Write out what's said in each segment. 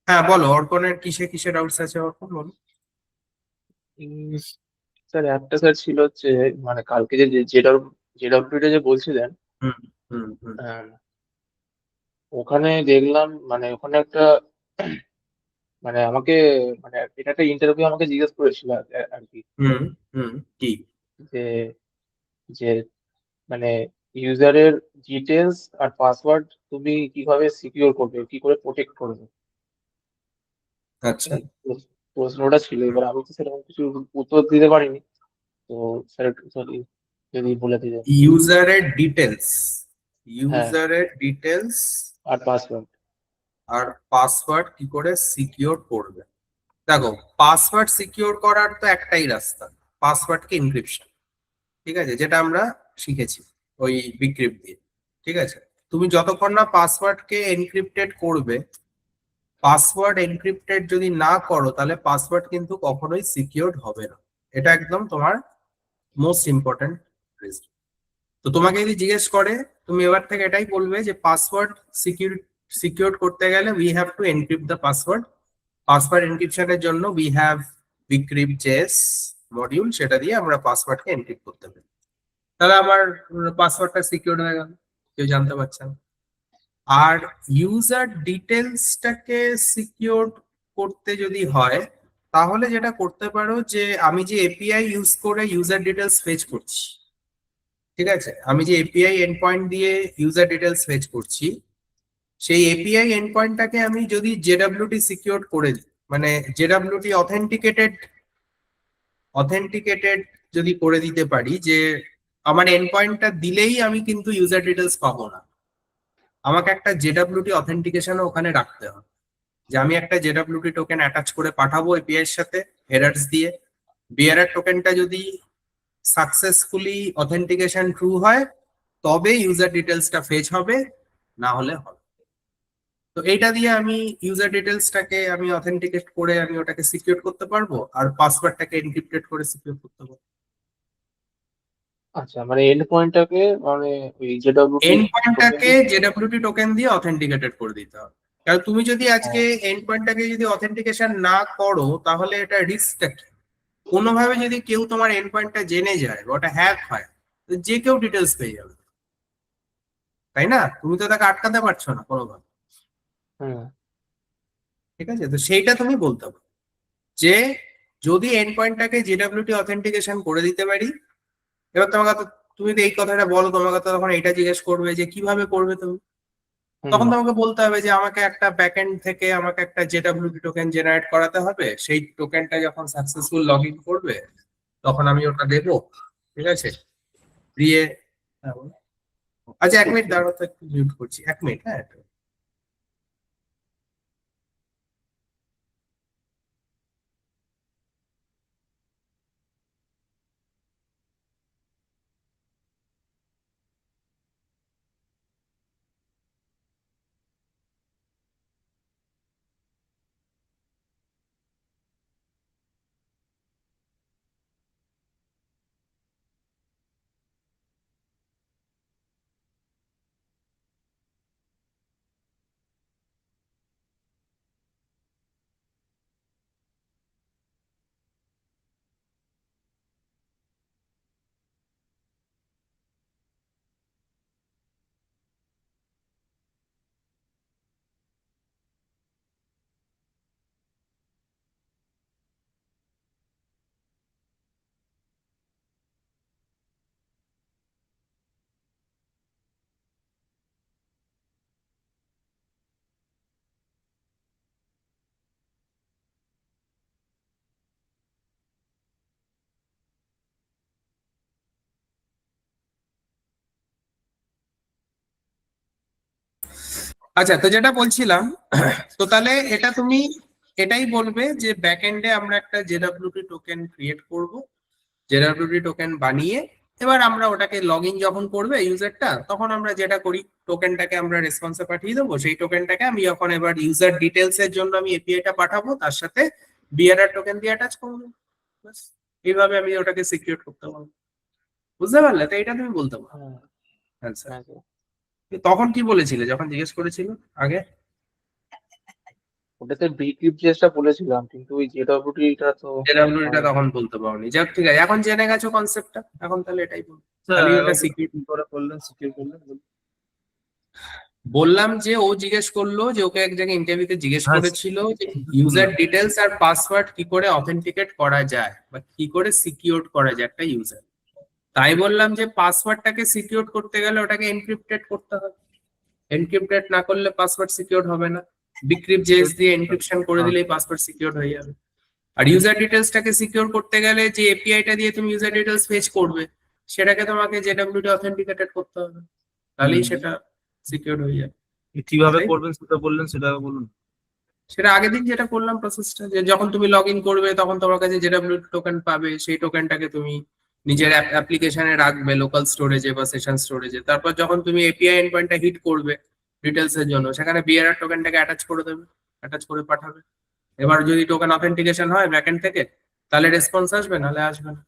হ্যাঁ বলো, অর্পণের কিসে কিসে ডাউটস আছে, অর্পণ বলো। স্যার একটা স্যার ছিল হচ্ছে, মানে কালকে যে জেডব্লিউটা যে বলছিলেন, হুম হুম হুম আহ, ওখানে দেখলাম মানে ওখানে একটা মানে আমাকে মানে এটা একটা ইন্টারভিউ আমাকে জিজ্ঞেস করেছিল আর কি, হুম হুম। কি? যে যে মানে ইউজারের ডিটেলস আর পাসওয়ার্ড তুমি কিভাবে সিকিউর করবে, কি করে প্রোটেক্ট করবে। আচ্ছা। প্রশ্নটা ছিল, এবার আমি তো সেরকম কিছু উত্তর দিতে পারিনি। তো স্যার একটু sorry, যদি বলে দিতেন। ইউজারের ডিটেলস, হ্যাঁ, ইউজারের ডিটেলস আর পাসওয়ার্ড। আর পাসওয়ার্ড কি করে সিকিউর করবে। দেখো, পাসওয়ার্ড সিকিউর করার তো একটাই রাস্তা, পাসওয়ার্ডকে এনক্রিপশন। ঠিক আছে, যেটা আমরা শিখেছি ওই বিক্রিপ্ট দিয়ে। ঠিক আছে, তুমি যতক্ষণ না পাসওয়ার্ডকে এনক্রিপ্টেড করবে, পাসওয়ার্ড এনক্রিপ্টেড যদি না করো তাহলে পাসওয়ার্ড কিন্তু কখনোই সিকিউরড হবে না। এটা একদম তোমার মোস্ট ইম্পর্টেন্ট রিজন। তো তোমাকে যদি জিজ্ঞেস করে, তুমি এবার থেকে এটাই বলবে যে পাসওয়ার্ড সিকিউর করতে গেলে we have to encrypt the password. Password এনক্রিপশনের জন্য we have bcrypt JS module, সেটা দিয়ে আমরা পাসওয়ার্ডকে এনক্রিপ্ট করতে পারি। তাহলে আমার পাসওয়ার্ডটা সিকিউর হয়ে গেল, কেউ জানতে পারছে না। আর ইউজার ডিটেলসটাকে সিকিউর করতে যদি হয়, তাহলে যেটা করতে পারো যে আমি যে এপিআই ইউজ করে ইউজার ডিটেলস ফেচ করছি, ঠিক আছে, আমি যে এপিআই এন্ড পয়েন্ট দিয়ে ইউজার ডিটেলস ফেচ করছি, সেই এপিআই এন্ড পয়েন্টটাকে আমি যদি জেডব্লিউটি সিকিউর করে দিই, মানে জেডব্লিউটি অথেন্টিকেটেড অথেন্টিকেটেড যদি করে দিতে পারি যে আমার এন্ড পয়েন্টটা দিলেই আমি কিন্তু ইউজার ডিটেলস পাবো না, আমাকে একটা জেডব্লিউটি অথেন্টিকেশন ওখানে রাখতে হবে, যে আমি একটা জেডব্লিউটি টোকেন অ্যাটাচ করে পাঠাবো এপিআই এর সাথে হেডার্স দিয়ে। বিআরআর টোকেনটা যদি সাকসেসফুলি অথেন্টিকেশন ট্রু হয়, তবে ইউজার ডিটেলসটা ফেচ হবে, না হলে হবে। তো এইটা দিয়ে আমি ইউজার ডিটেলসটাকে আমি অথেন্টিকেট করে আমি ওটাকে সিকিউর করতে পারবো, আর পাসওয়ার্ডটাকে এনক্রিপ্টেড করে সিকিউর করতে পারবো। আচ্ছা, মানে এন্ড পয়েন্টটাকে মানে ওই জেডব্লিউটি এন্ড টোকেন পয়েন্টটাকে দিয়ে। জেডব্লিউটি টোকেন দিয়ে অথেন্টিকেটেড করে দিতে হবে। কারণ তুমি যদি আজকে হ্যাঁ। এন্ড পয়েন্টটাকে যদি অথেন্টিকেশন না করো, তাহলে এটা রিস্কটা কি? কোনোভাবে যদি কেউ তোমার এন্ড পয়েন্টটা জেনে যায় বা ওটা হ্যাক হয়, তো যে কেউ ডিটেলস পেয়ে যাবে, তাই না? তুমি তো তাকে আটকাতে পারছো না কোনোভাবে। হুম। ঠিক আছে, তো সেইটা তুমি বলতে পারো যে যদি এন্ড পয়েন্টটাকে জেডব্লিউটি অথেন্টিকেশন করে দিতে পারি। এবার তোমাকে তুমি তো এই কথাটা বলো, তোমাকে তো তখন এটা জিজ্ঞেস করবে যে কিভাবে করবে তুমি। হুম। তখন তোমাকে বলতে হবে যে আমাকে একটা ব্যাকএন্ড থেকে আমাকে একটা জেডব্লিউটি টোকেন জেনারেট করাতে হবে, সেই টোকেনটা যখন সাকসেসফুল লগ ইন করবে তখন আমি ওটা দেবো। ঠিক আছে, দিয়ে হ্যাঁ, বলো। আচ্ছা, এক মিনিট দাঁড়াও তো, একটু মিউট করছি, এক মিনিট, হ্যাঁ। আচ্ছা, তো যেটা বলছিলাম, তো তাহলে এটা তুমি এটাই বলবে যে ব্যাকএন্ডে আমরা একটা জেডব্লিউটি টোকেন ক্রিয়েট করব, জেডব্লিউটি টোকেন বানিয়ে এবার আমরা ওটাকে লগ ইন যখন করবে ইউজারটা, তখন আমরা যেটা করি, টোকেনটাকে আমরা রেসপন্সে পাঠিয়ে দেবো, সেই টোকেনটাকে আমি যখন এবার ইউজার ডিটেলস এর জন্য আমি এপিআইটা পাঠাবো, তার সাথে বিআরআর টোকেন দিয়ে অ্যাটাচ করবো। ব্যাস, এইভাবে আমি ওটাকে সিকিউর করতে পারবো। বুঝতে পারলে? তো এটা তুমি বলতে পারো। হ্যাঁ। আচ্ছা, হ্যাঁ, তখন কি বলেছিলে যখন জিজ্ঞেস করেছিল আগে? ওটাতে বিক্রিপ্ট বলেছিলাম, কিন্তু ওই জেডব্লিউটিটা তো জেডাব্লিউটা তখন বলতে পারোনি। যাক ঠিক আছে, এখন জেনে গেছো কনসেপ্টটা, এখন তাহলে এটাই বল। তাহলে ওটা সিকিউর কি করে করলেন, সিকিউর করলেন বলুন। বললাম যে ও জিজ্ঞেস করলো যে ওকে এক জায়গায় ইন্টারভিউতে জিজ্ঞেস হ্যাঁ, করেছিল যে ইউজার ডিটেলস আর পাসওয়ার্ড কি করে অথেন্টিকেট করা যায় বা কি করে সিকিউর করা যায় একটা ইউজার। তাই বললাম যে পাসওয়ার্ডটাকে সিকিউর করতে গেলে ওটাকে এনক্রিপ্টেড করতে হবে, এনক্রিপ্টেড না করলে পাসওয়ার্ড সিকিউর হবে না। বিক্রিপ্ট জেএস দিয়ে এনক্রিপশন করে দিলেই পাসওয়ার্ড সিকিউর হয়ে যাবে। আর ইউজার ডিটেলসটাকে সিকিউর করতে গেলে যে এপিআইটা দিয়ে তুমি ইউজার ডিটেলস ফেচ করবে সেটাকে তোমাকে জেডব্লিউটি অথেন্টিকেটেড করতে হবে, তাহলেই সেটা সিকিউর হয়ে যাবে। কিভাবে তাই? করবেন সেটা বললেন, সেটা বলুন। সেটা আগের দিন যেটা করলাম প্রসেসটা, যে যখন তুমি লগ ইন করবে তখন তোমার কাছে জেডব্লিউটি টোকেন পাবে, সেই টোকেনটাকে তুমি নিজের অ্যাপ্লিকেশনে রাখবে লোকাল স্টোরেজে বা সেশন স্টোরেজে। তারপর যখন তুমি এপিআই এন্ড পয়েন্টটা হিট করবে ডিটেলস এর জন্য, সেখানে বিআরআর টোকেনটাকে অ্যাটাচ করে দেবে, অ্যাটাচ করে পাঠাবে। এবার যদি টোকেন অথেন্টিকেশন হয় ব্যাকএন্ড থেকে তাহলে রেসপন্স আসবে, নাহলে আসবে না।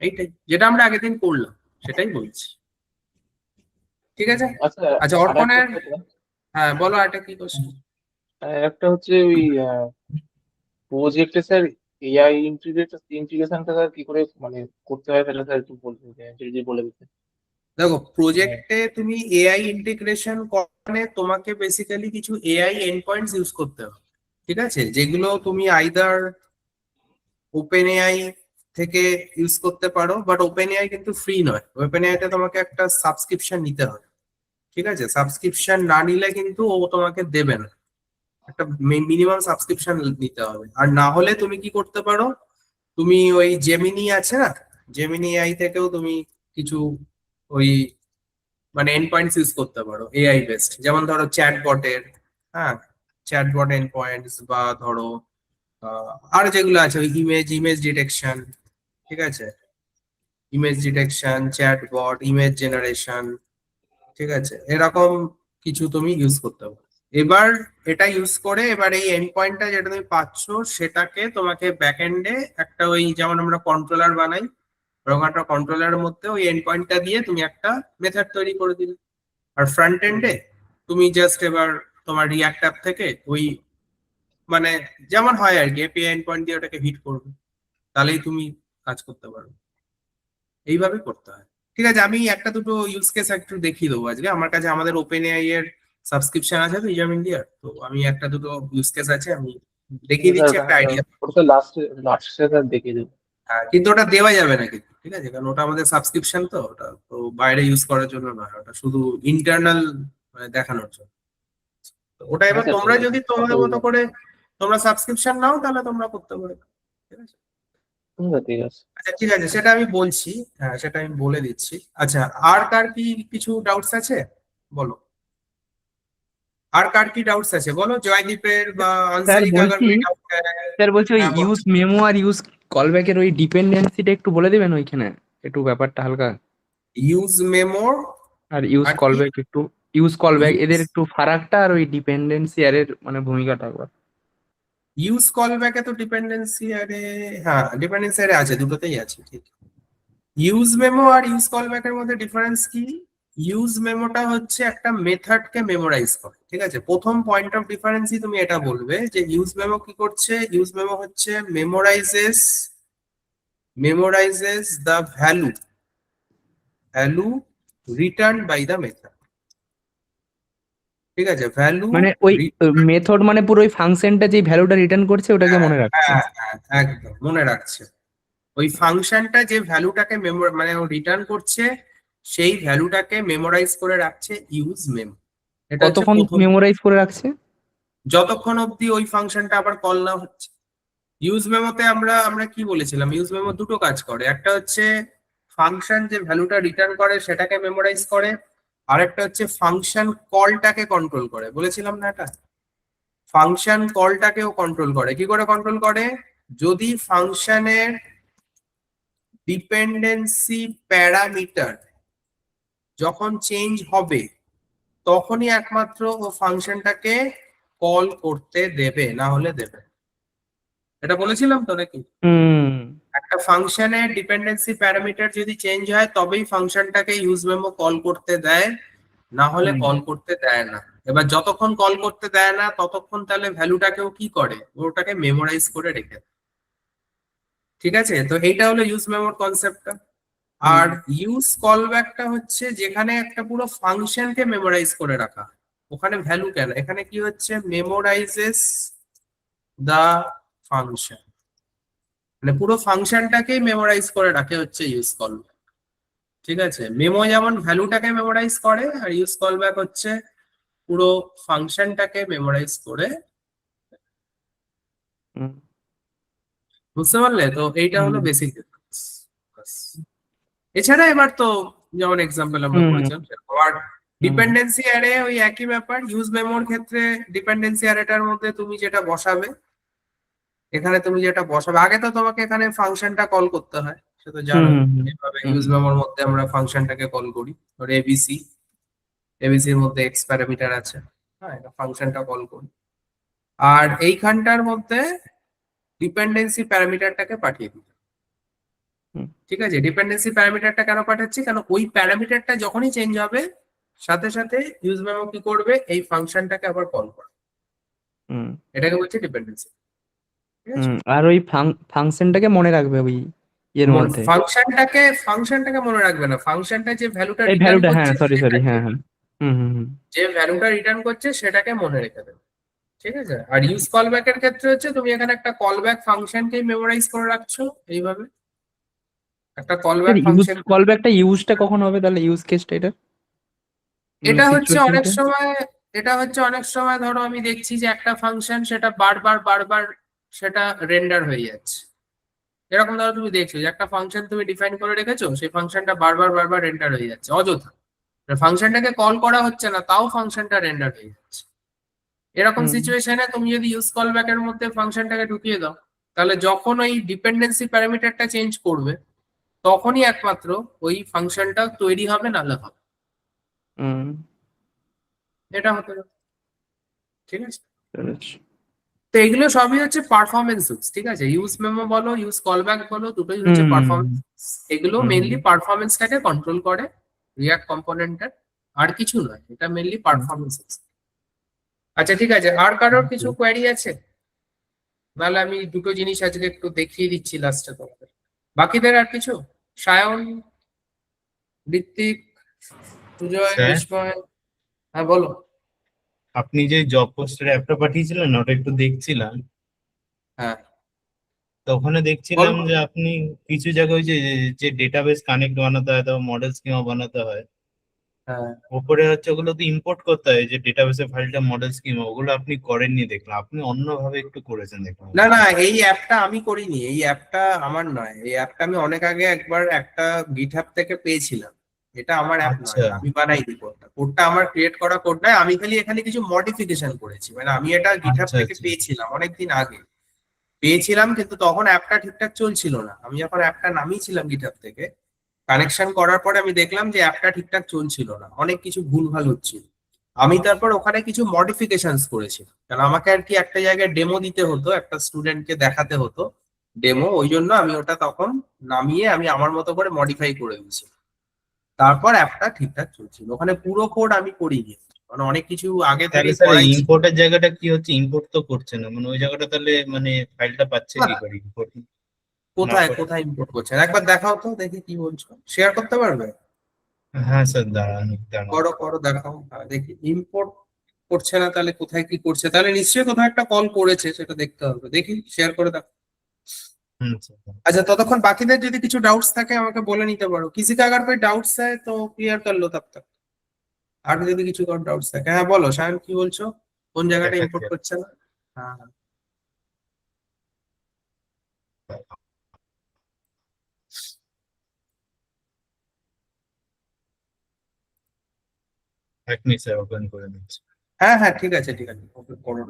এইটাই যেটা আমরা আগের দিন করলাম সেটাই বলছি, ঠিক আছে? আচ্ছা। আচ্ছা আর একটা অর্পণের, কথা, হ্যাঁ বলো একটা কি কোশ্চেন। একটা হচ্ছে ওই প্রজেক্টে স্যার এআই ইন্টিগ্রেশনটা স্যার কি করে মানে করতে হয়, তাহলে স্যার একটু বলতে যদি বলে দিতে। দেখো প্রজেক্টে তুমি এআই ইন্টিগ্রেশন করলে তোমাকে বেসিক্যালি কিছু এআই এন্ড পয়েন্টস ইউজ করতে হবে, ঠিক আছে? যেগুলো তুমি আইদার ওপেন এআই থেকে ইউজ করতে পারো, বাট ওপেন এআই কিন্তু ফ্রি নয়, ওপেন এআই তে তোমাকে একটা সাবস্ক্রিপশন নিতে হবে, ঠিক আছে? সাবস্ক্রিপশন না নিলে কিন্তু ও তোমাকে দেবে না, একটা মিনিমাম সাবস্ক্রিপশন নিতে হবে। আর না হলে তুমি কি করতে পারো, তুমি ওই জেমিনি আছে না, জেমিনি এআই থেকেও তুমি কিছু ওই মানে এন্ড পয়েন্টস ইউজ করতে পারো এআই বেসড, যেমন ধরো চ্যাটবটের, হ্যাঁ চ্যাটবট এন্ড পয়েন্টস, বা ধরো আর যেগুলো আছে ওই ইমেজ ডিটেকশন, ঠিক আছে? Image detection, chatbot, image generation, ঠিক আছে? এরকম কিছু তুমি ইউজ করতে পারো। এবার এটা ইউজ করে এবার এই এন্ড পয়েন্টটা যেটা তুমি পাচ্ছ সেটাকে তোমাকে ব্যাকএন্ডে একটা ওই যেমন আমরা কন্ট্রোলার বানাই, ওরকম একটা কন্ট্রোলারের মধ্যে ওই এন্ড পয়েন্টটা দিয়ে তুমি একটা মেথড তৈরি করে দিলে। আর ফ্রন্ট এন্ডে তুমি জাস্ট এবার তোমার রিয়াক্ট অ্যাপ থেকে ওই মানে যেমন হয় আর কি এপিআই এন্ড পয়েন্ট দিয়ে ওটাকে হিট করবে, তাহলেই তুমি কাজ করতে পারবে। এইভাবে করতে হয়, ঠিক আছে? আমি একটা দুটো ইউজ কেস একটু দেখিয়ে দেবো আজকে। আমার কাছে আমাদের ওপেন এআই এর সাবস্ক্রিপশন আছে তো ইজাম ইন্ডিয়ার, তো আমি একটা দুটো ইউজ কেস আছে, আমি দেখিয়ে স্যার দিচ্ছি একটা আইডিয়া। ওটা তো লাস্টে স্যার দেখিয়ে দেবো। হ্যাঁ কিন্তু ওটা দেওয়া যাবে না কিন্তু, ঠিক আছে? কারণ ওটা আমাদের সাবস্ক্রিপশন, তো ওটা তো বাইরে ইউজ করার জন্য নয়, ওটা শুধু ইন্টারনাল দেখানোর জন্য। তো ওটা হ্যাঁ এবার স্যার, তোমরা ঠিক আছে, যদি তোমাদের মতো অসুবিধা নেই। করে তোমরা সাবস্ক্রিপশন নাও তাহলে তোমরা করতে পারো, ঠিক আছে? ঠিক আছে। আচ্ছা ঠিক আছে, সেটা আমি বলছি, হ্যাঁ সেটা আমি বলে দিচ্ছি। আচ্ছা আর কার কি কিছু ডাউটস আছে বলো, আর কার কি ডাউটস আছে বলো, জয়দীপের বা স্যার আনসারি কাগার বলছি কি ডাউট? স্যার বলছি ওই হ্যাঁ বলো। ইউজ মেমো আর ইউজ কলব্যাকের ওই ডিপেন্ডেন্সিটা একটু বলে দেবেন ওইখানে, একটু ব্যাপারটা হালকা। ইউজ মেমোর আর ইউজ আর কি? কলব্যাক একটু, ইউজ কলব্যাক ইউজ এদের একটু ফারাকটা আর ওই ডিপেন্ডেন্সি এর মানে ভূমিকাটা একবার। ইউজ কল ব্যাকে তো ডিপেন্ডেন্সি আরে, হ্যাঁ ডিপেন্ডেন্সি আরে আছে, দুটোতেই আছে ঠিক। ইউজ মেমো আর ইউজ কল ব্যাকের মধ্যে ডিফারেন্স কি? ইউজ মেমোটা হচ্ছে একটা মেথডকে মেমোরাইজ করে, ঠিক আছে? প্রথম পয়েন্ট অফ ডিফারেন্সই তুমি এটা বলবে যে ইউজ মেমো কি করছে, ইউজ মেমো হচ্ছে memorises the value return by the method, ঠিক আছে? ভ্যালু মানে ওই মেথড মানে পুরো ওই ফাংশনটা যে ভ্যালুটা রিটার্ন করছে ওটাকে মনে রাখছে। একদম মনে রাখছে। ওই ফাংশনটা যে ভ্যালুটাকে মানে রিটার্ন করছে সেই ভ্যালুটাকে মেমোরাইজ করে রাখছে ইউজ মেমো। এটা হচ্ছে কতক্ষণ প্রথম, মেমোরাইজ করে রাখছে? যতক্ষণ অবধি ওই ফাংশনটা আবার কল না হচ্ছে। ইউজ মেমোতে আমরা আমরা কি বলেছিলাম, ইউজ মেমো দুটো কাজ করে, একটা হচ্ছে ফাংশন যে ভ্যালুটা রিটার্ন করে সেটাকে মেমোরাইজ করে, আর একটা হচ্ছে ফাংশন কলটাকে কন্ট্রোল করে, বলেছিলাম না এটা? ফাংশন কলটাকেও কন্ট্রোল করে, কি করে কন্ট্রোল করে? যদি ফাংশনের ডিপেন্ডেন্সি প্যারামিটার যখন চেঞ্জ হবে তখনই একমাত্র ও ফাংশনটাকে কল করতে দেবে, না হলে দেবে। এটা বলেছিলাম তো নাকি? হুম। একটা ফাংশনের ডিপেন্ডেন্সি প্যারামিটার যদি চেঞ্জ হয় তবেই ফাংশনটাকে ইউজ মেমো কল করতে দেয়, না হলে হুম। কল করতে দেয় না। এবার যতক্ষণ কল করতে দেয় না ততক্ষণ তাহলে ভ্যালুটাকেও কি করে, ওটাকে মেমোরাইজ করে রেখে দেয়। ঠিক আছে, তো এইটা হলো ইউজ মেমোর কনসেপ্টটা। হুম আর ইউজ কলব্যাকটা হচ্ছে যেখানে একটা পুরো ফাংশনকে মেমোরাইজ করে রাখা হয়। ওখানে ভ্যালু কেন, এখানে কি হচ্ছে, মেমোরাইজেস দা ফাংশন, মানে পুরো ফাংশনটাকেই মেমোরাইজ করে রাখে হচ্ছে ইউজ কলব্যাক। ঠিক আছে, মেমো যেমন ভ্যালুটাকে মেমোরাইজ করে, আর ইউজ কলব্যাক হচ্ছে পুরো ফাংশনটাকে মেমোরাইজ করে। হুম বুঝতে পারলে? তো এইটা হলো হুম বেসিক ডিফারেন্স। এছাড়া এবার তো যেমন এক্সাম্পল আমরা হুম করেছিলাম সেরকম। আর হুম ডিপেন্ডেন্সি অ্যারে ওই একই ব্যাপার, ইউজ মেমোর ক্ষেত্রে ডিপেন্ডেন্সি অ্যারেটার মধ্যে তুমি যেটা বসাবে, এখানে তুমি যেটা বসাবে, আগে তো তোমাকে এখানে ফাংশনটা কল করতে হয়, সে তো হুম জানো। হুম হুম এভাবে হুম ইউজ মেমোর মধ্যে আমরা ফাংশনটাকে কল করি, ধর এবিসি, এবিসির মধ্যে এক্স প্যারামিটার আছে, হ্যাঁ, এটা ফাংশনটা কল করি। আর এইখানটার মধ্যে ডিপেন্ডেন্সি প্যারামিটারটাকে পাঠিয়ে দিই। হুম ঠিক আছে, ডিপেন্ডেন্সি প্যারামিটারটা কেন পাঠাচ্ছি, কারণ ওই প্যারামিটারটা যখনই চেঞ্জ হবে সাথে সাথে ইউজ মেমো কি করবে, এই ফাংশনটাকে আবার কল করবে। হুম এটাকে বলছে ডিপেন্ডেন্সি। ঠিক আছে, আর ওই ফাংশনটাকে মনে রাখবে ওই এর মধ্যে, ফাংশনটাকে মনে রাখবে না, ফাংশনটা যে ভ্যালুটা এই রিটার্ন ভ্যালুটা, হ্যাঁ করছে সরি সরি, সেটাকে, হ্যাঁ হ্যাঁ, হুম হুম হুম যে ভ্যালুটা রিটার্ন করছে সেটাকে মনে রেখে দেবে। ঠিক আছে, আর ইউজ কলব্যাকের ক্ষেত্রে হচ্ছে তুমি এখানে একটা কলব্যাক ফাংশনকেই মেমোরাইজ করে রাখছো এইভাবে, একটা কলব্যাক ইউজ ফাংশন। কল ব্যাকটা ইউজটা কখন হবে তাহলে, ইউজ কেসটা এটা, এটা হচ্ছে অনেক সিচুয়েশনটা? সময়, এটা হচ্ছে অনেক সময় ধরো আমি দেখছি যে একটা ফাংশন সেটা বারবার বারবার সেটা রেন্ডার হয়ে যাচ্ছে। এরকম ধরো তুমি দেখছো যে একটা ফাংশন তুমি ডিফাইন করে রেখেছো, সেই ফাংশনটা বারবার বারবার রেন্ডার হয়ে যাচ্ছে অযথা, ফাংশনটাকে কল করা হচ্ছে না তাও ফাংশনটা রেন্ডার হয়ে যাচ্ছে। এরকম হুম সিচুয়েশনে তুমি যদি ইউজ কল ব্যাকের মধ্যে ফাংশনটাকে ঢুকিয়ে দাও, তাহলে যখন ওই ডিপেন্ডেন্সি প্যারামিটারটা চেঞ্জ করবে তখনই একমাত্র ওই ফাংশনটা তৈরি হবে, নাহলে হবে। হুম এটা হতে পারে। ঠিক আছে, বুঝেছি। তো এগুলো সবই হচ্ছে পারফরমেন্স সুটস। ঠিক আছে, ইউজ মেমো বলো ইউজ কলব্যাক বলো, দুটোই হচ্ছে হুম পারফরমেন্স। এগুলো হুম হুম মেইনলি পারফরমেন্সটাকে কন্ট্রোল করে, রিয়াক্ট কম্পোনেন্টের, আর কিছু নয়, এটা মেইনলি হুম পারফরমেন্স। আচ্ছা ঠিক আছে, আর কারোর কিছু হুম। কোয়ারি আছে? নাহলে আমি দুটো জিনিস আজকে একটু দেখিয়ে দিচ্ছি লাস্টে তোমাদের। বাকিদের আর কিছু? সায়ন, ঋত্বিক, সুজয়, স্যার, বিস্ময়, হ্যাঁ বলো। আপনি যে জব পোস্টের অ্যাপটা পাঠিয়েছিলেন না, ওটা একটু দেখছিলাম। হ্যাঁ তো ওখানে বলো। দেখছিলাম যে আপনি কিছু জায়গায় ওই যে যে ডেটাবেস কানেক্ট বানাতে হয়, তারপর মডেল স্কিমা বানাতে হয়, হ্যাঁ, ওপরে হচ্ছে ওগুলো তো ইম্পোর্ট করতে হয়, যে ডেটাবেসের ফাইলটা মডেল স্কিমা, ওগুলো আপনি করেননি দেখলাম, আপনি অন্যভাবে একটু করেছেন দেখলাম। না না, এই অ্যাপটা আমি করিনি, এই অ্যাপটা আমার নয়, এই অ্যাপটা আমি অনেক আগে একবার একটা গিটহাব থেকে পেয়েছিলাম। এটা আমার অ্যাপ নয়, আচ্ছা আমি বানাইনি কোডটা, কোডটা আমার ক্রিয়েট করা কোড নয়, আমি খালি এখানে কিছু মডিফিকেশন করেছি, মানে আমি এটা গিটহাব আচ্ছা থেকে আচ্ছা। পেয়েছিলাম অনেকদিন আগে। পেয়েছিলাম কিন্তু তখন অ্যাপটা ঠিকঠাক চলছিল না, আমি যখন অ্যাপটা নামিয়েছিলাম গিটহাব থেকে, কানেকশন করার পরে আমি দেখলাম যে অ্যাপটা ঠিকঠাক চলছিল না, অনেক কিছু ভুলভাল হচ্ছিল। আমি তারপর ওখানে কিছু মডিফিকেশনস করেছি, কারণ আমাকে আর কি একটা জায়গায় ডেমো দিতে হতো, একটা স্টুডেন্টকে দেখাতে হতো ডেমো, ওই জন্য আমি ওটা তখন নামিয়ে আমি আমার মতো করে মডিফাই করে দিয়েছি। তারপর অ্যাপটা ঠিকঠাক চলছিল, ওখানে পুরো কোড আমি করিনি, মানে অনেক কিছু আগে তাহলে থেকেই স্যার করাই ছিল। ইম্পোর্টের জায়গাটা কি হচ্ছে, ইম্পোর্ট তো করছে না, মানে ওই জায়গাটা তাহলে মানে ফাইলটা পাচ্ছে কি করে ইম্পোর্ট না কোথায় করে? কোথায় ইম্পোর্ট করছেন একবার দেখাও তো দেখি, কি বলছো, শেয়ার করতে পারবে? হ্যাঁ স্যার, দাঁড়ান দাঁড়ান। করো করো, দেখাও, হ্যাঁ, দেখি ইম্পোর্ট করছে না তাহলে কোথায় কি করছে, তাহলে নিশ্চয়ই কোথাও একটা কল করেছে, সেটা দেখতে হবে, দেখি শেয়ার করে দেখো। হুম স্যার। अच्छा ততক্ষণ বাকিদের যদি কিছু ডাউটস থাকে আমাকে বলে নিতে পারো, किसी का अगर कोई डाउट्स है तो क्लियर कर लो तब तक। আর যদি কিছু ডাউটস থাকে, হ্যাঁ বলো সায়ন, কি বলছো, কোন জায়গাটা দেখাচ্ছি। ইম্পোর্ট করছে না? হ্যাঁ হ্যাঁ। এক মিনিট স্যার, ওপেন করে দিচ্ছি। হ্যাঁ হ্যাঁ, ঠিক আছে ঠিক আছে, ওকে করো।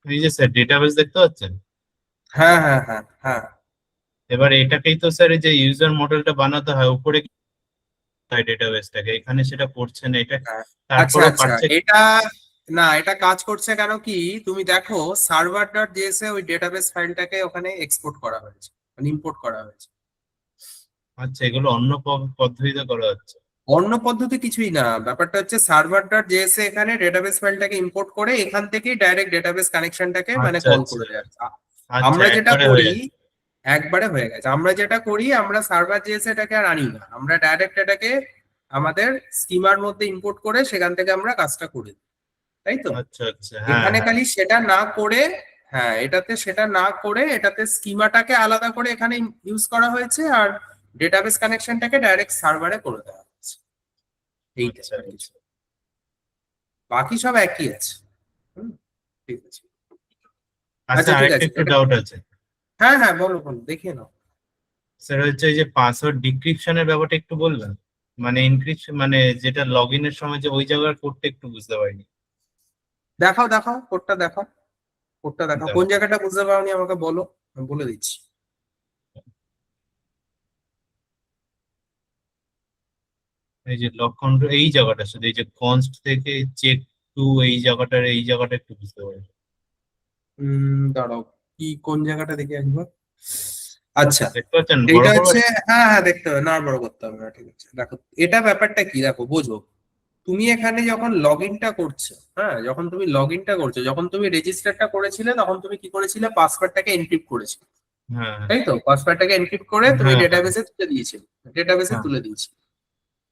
এই যে স্যার ডেটাবেস দেখতে পাচ্ছেন, হ্যাঁ হ্যাঁ হ্যাঁ হ্যাঁ। এবার এটাকেই তো স্যার এই যে ইউজার মডেলটা বানাতে হয় উপরে ডেটাবেসটাকে, এখানে সেটা করছে না এটা, হ্যাঁ। আচ্ছা তারপরেও আচ্ছা, পারছে। এটা না, এটা কাজ করছে কেন কি, তুমি দেখো সার্ভার ডট জেএস ওই ডেটাবেস ফাইলটাকে ওখানে এক্সপোর্ট করা হয়েছে, মানে ইম্পোর্ট করা হয়েছে। আচ্ছা, এগুলো অন্য পদ্ধতিতে করা হচ্ছে। অন্য পদ্ধতি কিছুই না, ব্যাপারটা হচ্ছে সার্ভার ডট জেএস এখানে ডেটাবেস ফাইলটাকে ইম্পোর্ট করে এখান থেকেই ডাইরেক্ট ডেটাবেস কানেকশনটাকে মানে আচ্ছা কল আচ্ছা করে দেয়। আচ্ছা, আমরা যেটা একবারে হয়ে করি যাচ্ছে। একবারে হয়ে গেছে, আমরা যেটা করি আমরা সার্ভার জেএস এটাকে আর আনি না, আমরা ডাইরেক্ট এটাকে আমাদের স্কিমার মধ্যে ইম্পোর্ট করে সেখান থেকে আমরা কাজটা করি, তাই তো? আচ্ছা আচ্ছা, হ্যাঁ এখানে হ্যাঁ। খালি সেটা না করে, হ্যাঁ এটাতে সেটা না করে এটাতে স্কিমাটাকে আলাদা করে এখানে ইউজ করা হয়েছে, আর ডেটাবেস কানেকশনটাকে ডাইরেক্ট সার্ভারে করে দেওয়া হয়েছে, এইটা আচ্ছা আর কিছু। আচ্ছা বাকি সব একই আছে। হুম, ঠিক আছে। আচ্ছা, আচ্ছা ঠিক আরেকটা আছে, একটু এটা ডাউট আছে হ্যাঁ হ্যাঁ বলো বলো, দেখিয়ে নাও। স্যার, হচ্ছে এই যে পাসওয়ার্ড ডিক্রিপশনের ব্যাপারটা একটু বলবেন, মানে এনক্রিপশন মানে যেটা লগ ইনের সময় যে ওই জায়গার কোডটা একটু বুঝতে পারিনি। দেখাও দেখাও কোডটা দেখাও, কোডটা দেখাও, কোন দাঁড়াও। জায়গাটা বুঝতে পারোনি আমাকে বলো, আমি বলে দিচ্ছি। এই যে লগ কন্ট্রোল এই জায়গাটা, শুধু এই যে কনস্ট থেকে চেক টু এই জায়গাটা একটু বুঝতে পারি। দাঁড়াও, কি কোন জায়গাটা দেখি একবার। আচ্ছা, দেখতে পাচ্ছেন বড় এইটা বড়? হচ্ছে, হ্যাঁ হ্যাঁ দেখতে হবে না, আর বড় করতে হবে না, ঠিক আছে। দেখো এটা ব্যাপারটা কি, দেখো বোঝো, তুমি এখানে যখন লগ ইনটা করছো, হ্যাঁ যখন তুমি লগ ইনটা করছো, যখন তুমি রেজিস্টারটা করেছিলে তখন তুমি কি করেছিলে, পাসওয়ার্ডটাকে এনক্রিপ্ট করেছিলে, হ্যাঁ তাই তো? পাসওয়ার্ডটাকে এনক্রিপ্ট করে তুমি হ্যাঁ হ্যাঁ ডেটাবেসে তুলে দিয়েছিলে, ডেটাবেসে হ্যাঁ। তুলে দিয়েছিলে।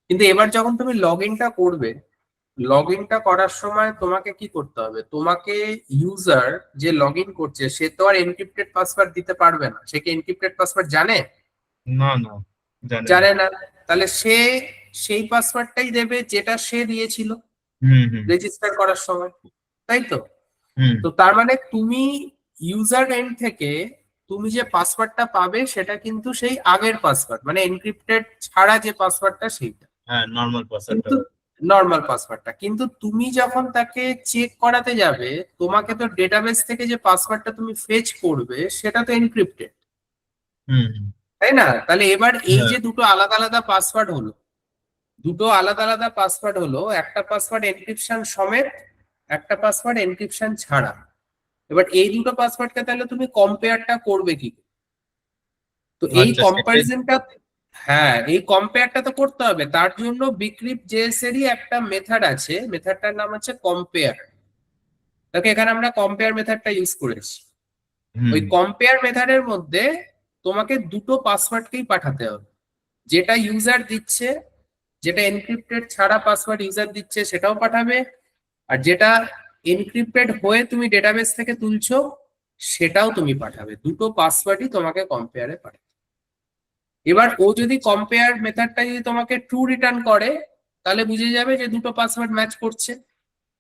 কিন্তু এবার যখন তুমি লগ ইনটা করবে, লগ ইনটা করার সময় তোমাকে কি করতে হবে, তোমাকে ইউজার যে লগ ইন করছে সে তো আর এনক্রিপ্টেড পাসওয়ার্ড দিতে পারবে না, সে কি এনক্রিপ্টেড পাসওয়ার্ড জানে? না না, জানে না। জানে না। তাহলে সে সেই পাসওয়ার্ডটাই দেবে যেটা সে দিয়েছিল হুম হুম রেজিস্টার করার সময়, তাই তো? হুম তো তার মানে তুমি ইউজার এন্ড থেকে তুমি যে পাসওয়ার্ডটা পাবে সেটা কিন্তু সেই আগের পাসওয়ার্ড, মানে এনক্রিপ্টেড ছাড়া যে পাসওয়ার্ডটা সেইটা, হ্যাঁ, নর্মাল পাসওয়ার্ডটা। কিন্তু নর্মাল পাসওয়ার্ডটা। কিন্তু তুমি যখন তাকে চেক করাতে যাবে, তোমাকে তো ডেটাবেস থেকে যে পাসওয়ার্ডটা তুমি ফেচ করবে সেটা তো এনক্রিপ্টেড, হুম হুম। তাই না? তাহলে এবার এই হ্যাঁ যে দুটো আলাদা আলাদা পাসওয়ার্ড হলো, দুটো আলাদা আলাদা পাসওয়ার্ড হলো, একটা পাসওয়ার্ড এনক্রিপশন সমেত, একটা পাসওয়ার্ড এনক্রিপশন ছাড়া। এবার এই দুটো পাসওয়ার্ডকে তাহলে তুমি কম্পেয়ারটা করবে কি করে? তো এই আচ্ছা, সেটাই। কম্পারিজনটা, হ্যাঁ এই কম্পেয়ারটা তো করতে হবে, তার জন্য বিক্রিপ জেএস এরই একটা মেথড আছে, মেথডটার নাম হচ্ছে কম্পেয়ার। তাকে এখানে আমরা কম্পেয়ার মেথডটা ইউজ করেছি। হুম ওই কম্পেয়ার মেথডের মধ্যে তোমাকে দুটো পাসওয়ার্ডকেই পাঠাতে হবে, যেটা ইউজার দিচ্ছে, যেটা এনক্রিপ্টেড ছাড়া পাসওয়ার্ড ইউজার দিচ্ছে সেটাও পাঠাবে, আর যেটা এনক্রিপ্টেড হয়ে তুমি ডেটাবেস থেকে তুলছো সেটাও তুমি পাঠাবে, দুটো পাসওয়ার্ডই তোমাকে কম্পেয়ারে পাঠাবে। এবার ও যদি কম্পেয়ার মেথডটা যদি তোমাকে ট্রু রিটার্ন করে তাহলে বুঝে যাবে যে দুটো পাসওয়ার্ড ম্যাচ করছে,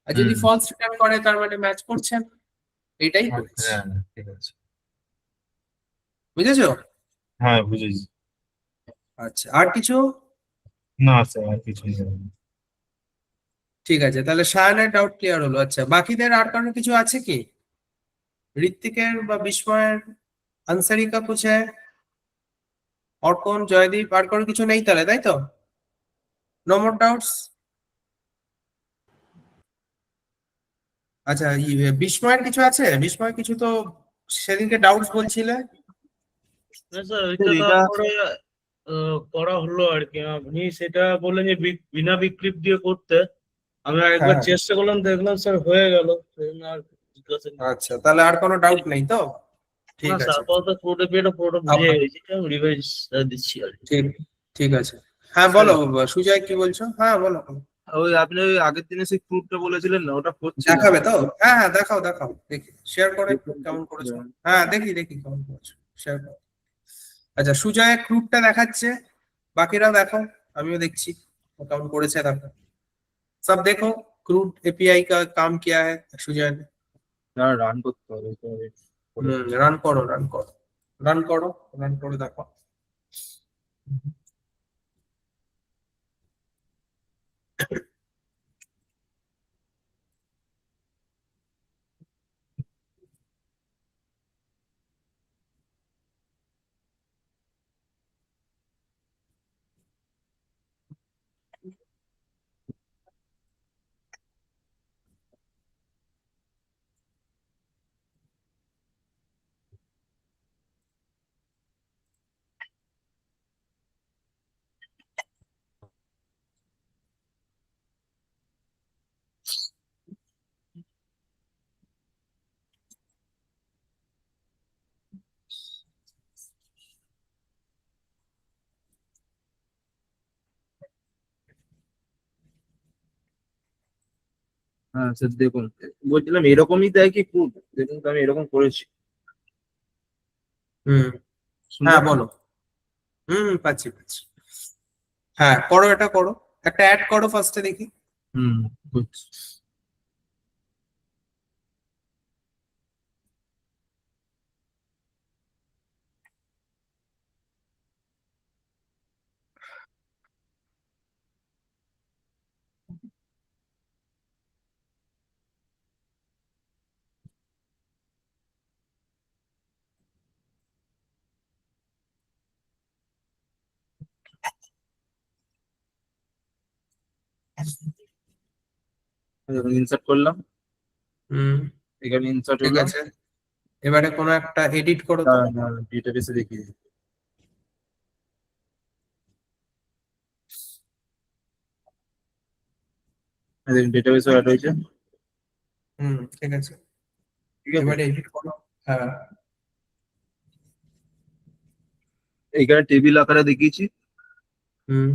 আর যদি হুম। ফলস রিটার্ন করে তার মানে ম্যাচ করছে না। এটাই করেছি, হ্যাঁ ঠিক আছে। বুঝেছো? হ্যাঁ বুঝেছি। আচ্ছা, আর কিছু? না স্যার, আর কিছুই জানি না। ঠিক আছে, তাহলে সায়নের ডাউট ক্লিয়ার হলো। আচ্ছা, বাকিদের আর কারো কিছু আছে কি? ঋত্বিকের বা বিস্ময়ের, আনসারিকা कुछ है, অর্পণ, জয়দীপ, আর কারো কিছু নেই তাহলে, তাই তো? No more doubts. আচ্ছা, বিস্ময়ের কিছু আছে? বিস্ময় কিছু তো সেদিনকে ডাউটস বলছিলে। না স্যার, ওইটা তারপরে করা হলো আর কি। আপনি সেটা বললেন যে বিনা বিক্রিপ দিয়ে করতে। আমি একবার হ্যাঁ, চেষ্টা করলাম, দেখলাম স্যার হয়ে গেল, সেই জন্য আর জিজ্ঞাসা করি। আচ্ছা তাহলে আর কোনো ডাউট নেই তো? ঠিক না স্যার, আছে, আপাতত পুরোটা পেয়ে পুরোটা বুঝে আপ- গেছি, আমি রিভাইজ দিচ্ছি আর কি। ঠিক, ঠিক আছে। হ্যাঁ স্যার, বলো, সুজয় কি বলছো, হ্যাঁ বলো বলো। ওই আপনি ওই আগের দিনে সেই প্রুফটা বলেছিলেন না, ওটা করছি না। দেখাবে তো? হ্যাঁ হ্যাঁ দেখাও দেখাও, দেখি শেয়ার করে কেমন করেছো। হ্যাঁ দেখি দেখি কেমন করেছো, শেয়ার করো। আচ্ছা, সুজয় ক্রুডটা দেখাচ্ছে, বাকিরাও দেখো, আমিও দেখছি ও কেমন করেছে, দেখো সব দেখো। क्रूड एपीआई का काम किया है सुजय ने। রান করতে হবে তো। রান করো রান করো রান করো, রান করে দেখো। হ্যাঁ স্যার দেখুন, বলছিলাম এরকমই দেয় কি খুব, দেখুন তো আমি এরকম করেছি। হুম, শুনতে হ্যাঁ পাচ্ছেন? বলো। পাচ্ছি পাচ্ছি। হ্যাঁ করো, এটা করো, একটা অ্যাড করো ফার্স্টে দেখি। হুম, বুঝছি। দেখুন ইনসার্ট করলাম, হুম, এখানে ইনসার্ট ঠিক হলো। আছে, এবারে কোনো একটা এডিট করো তো। ডেটাবেসে দেখিয়ে দিই। দেখুন ডেটাবেসে অ্যাড হয়েছে। ঠিক আছে, ঠিক আছে, এবারে এডিট করো। হ্যাঁ, এইখানে টেবিল আকারে দেখিয়েছি। হুম,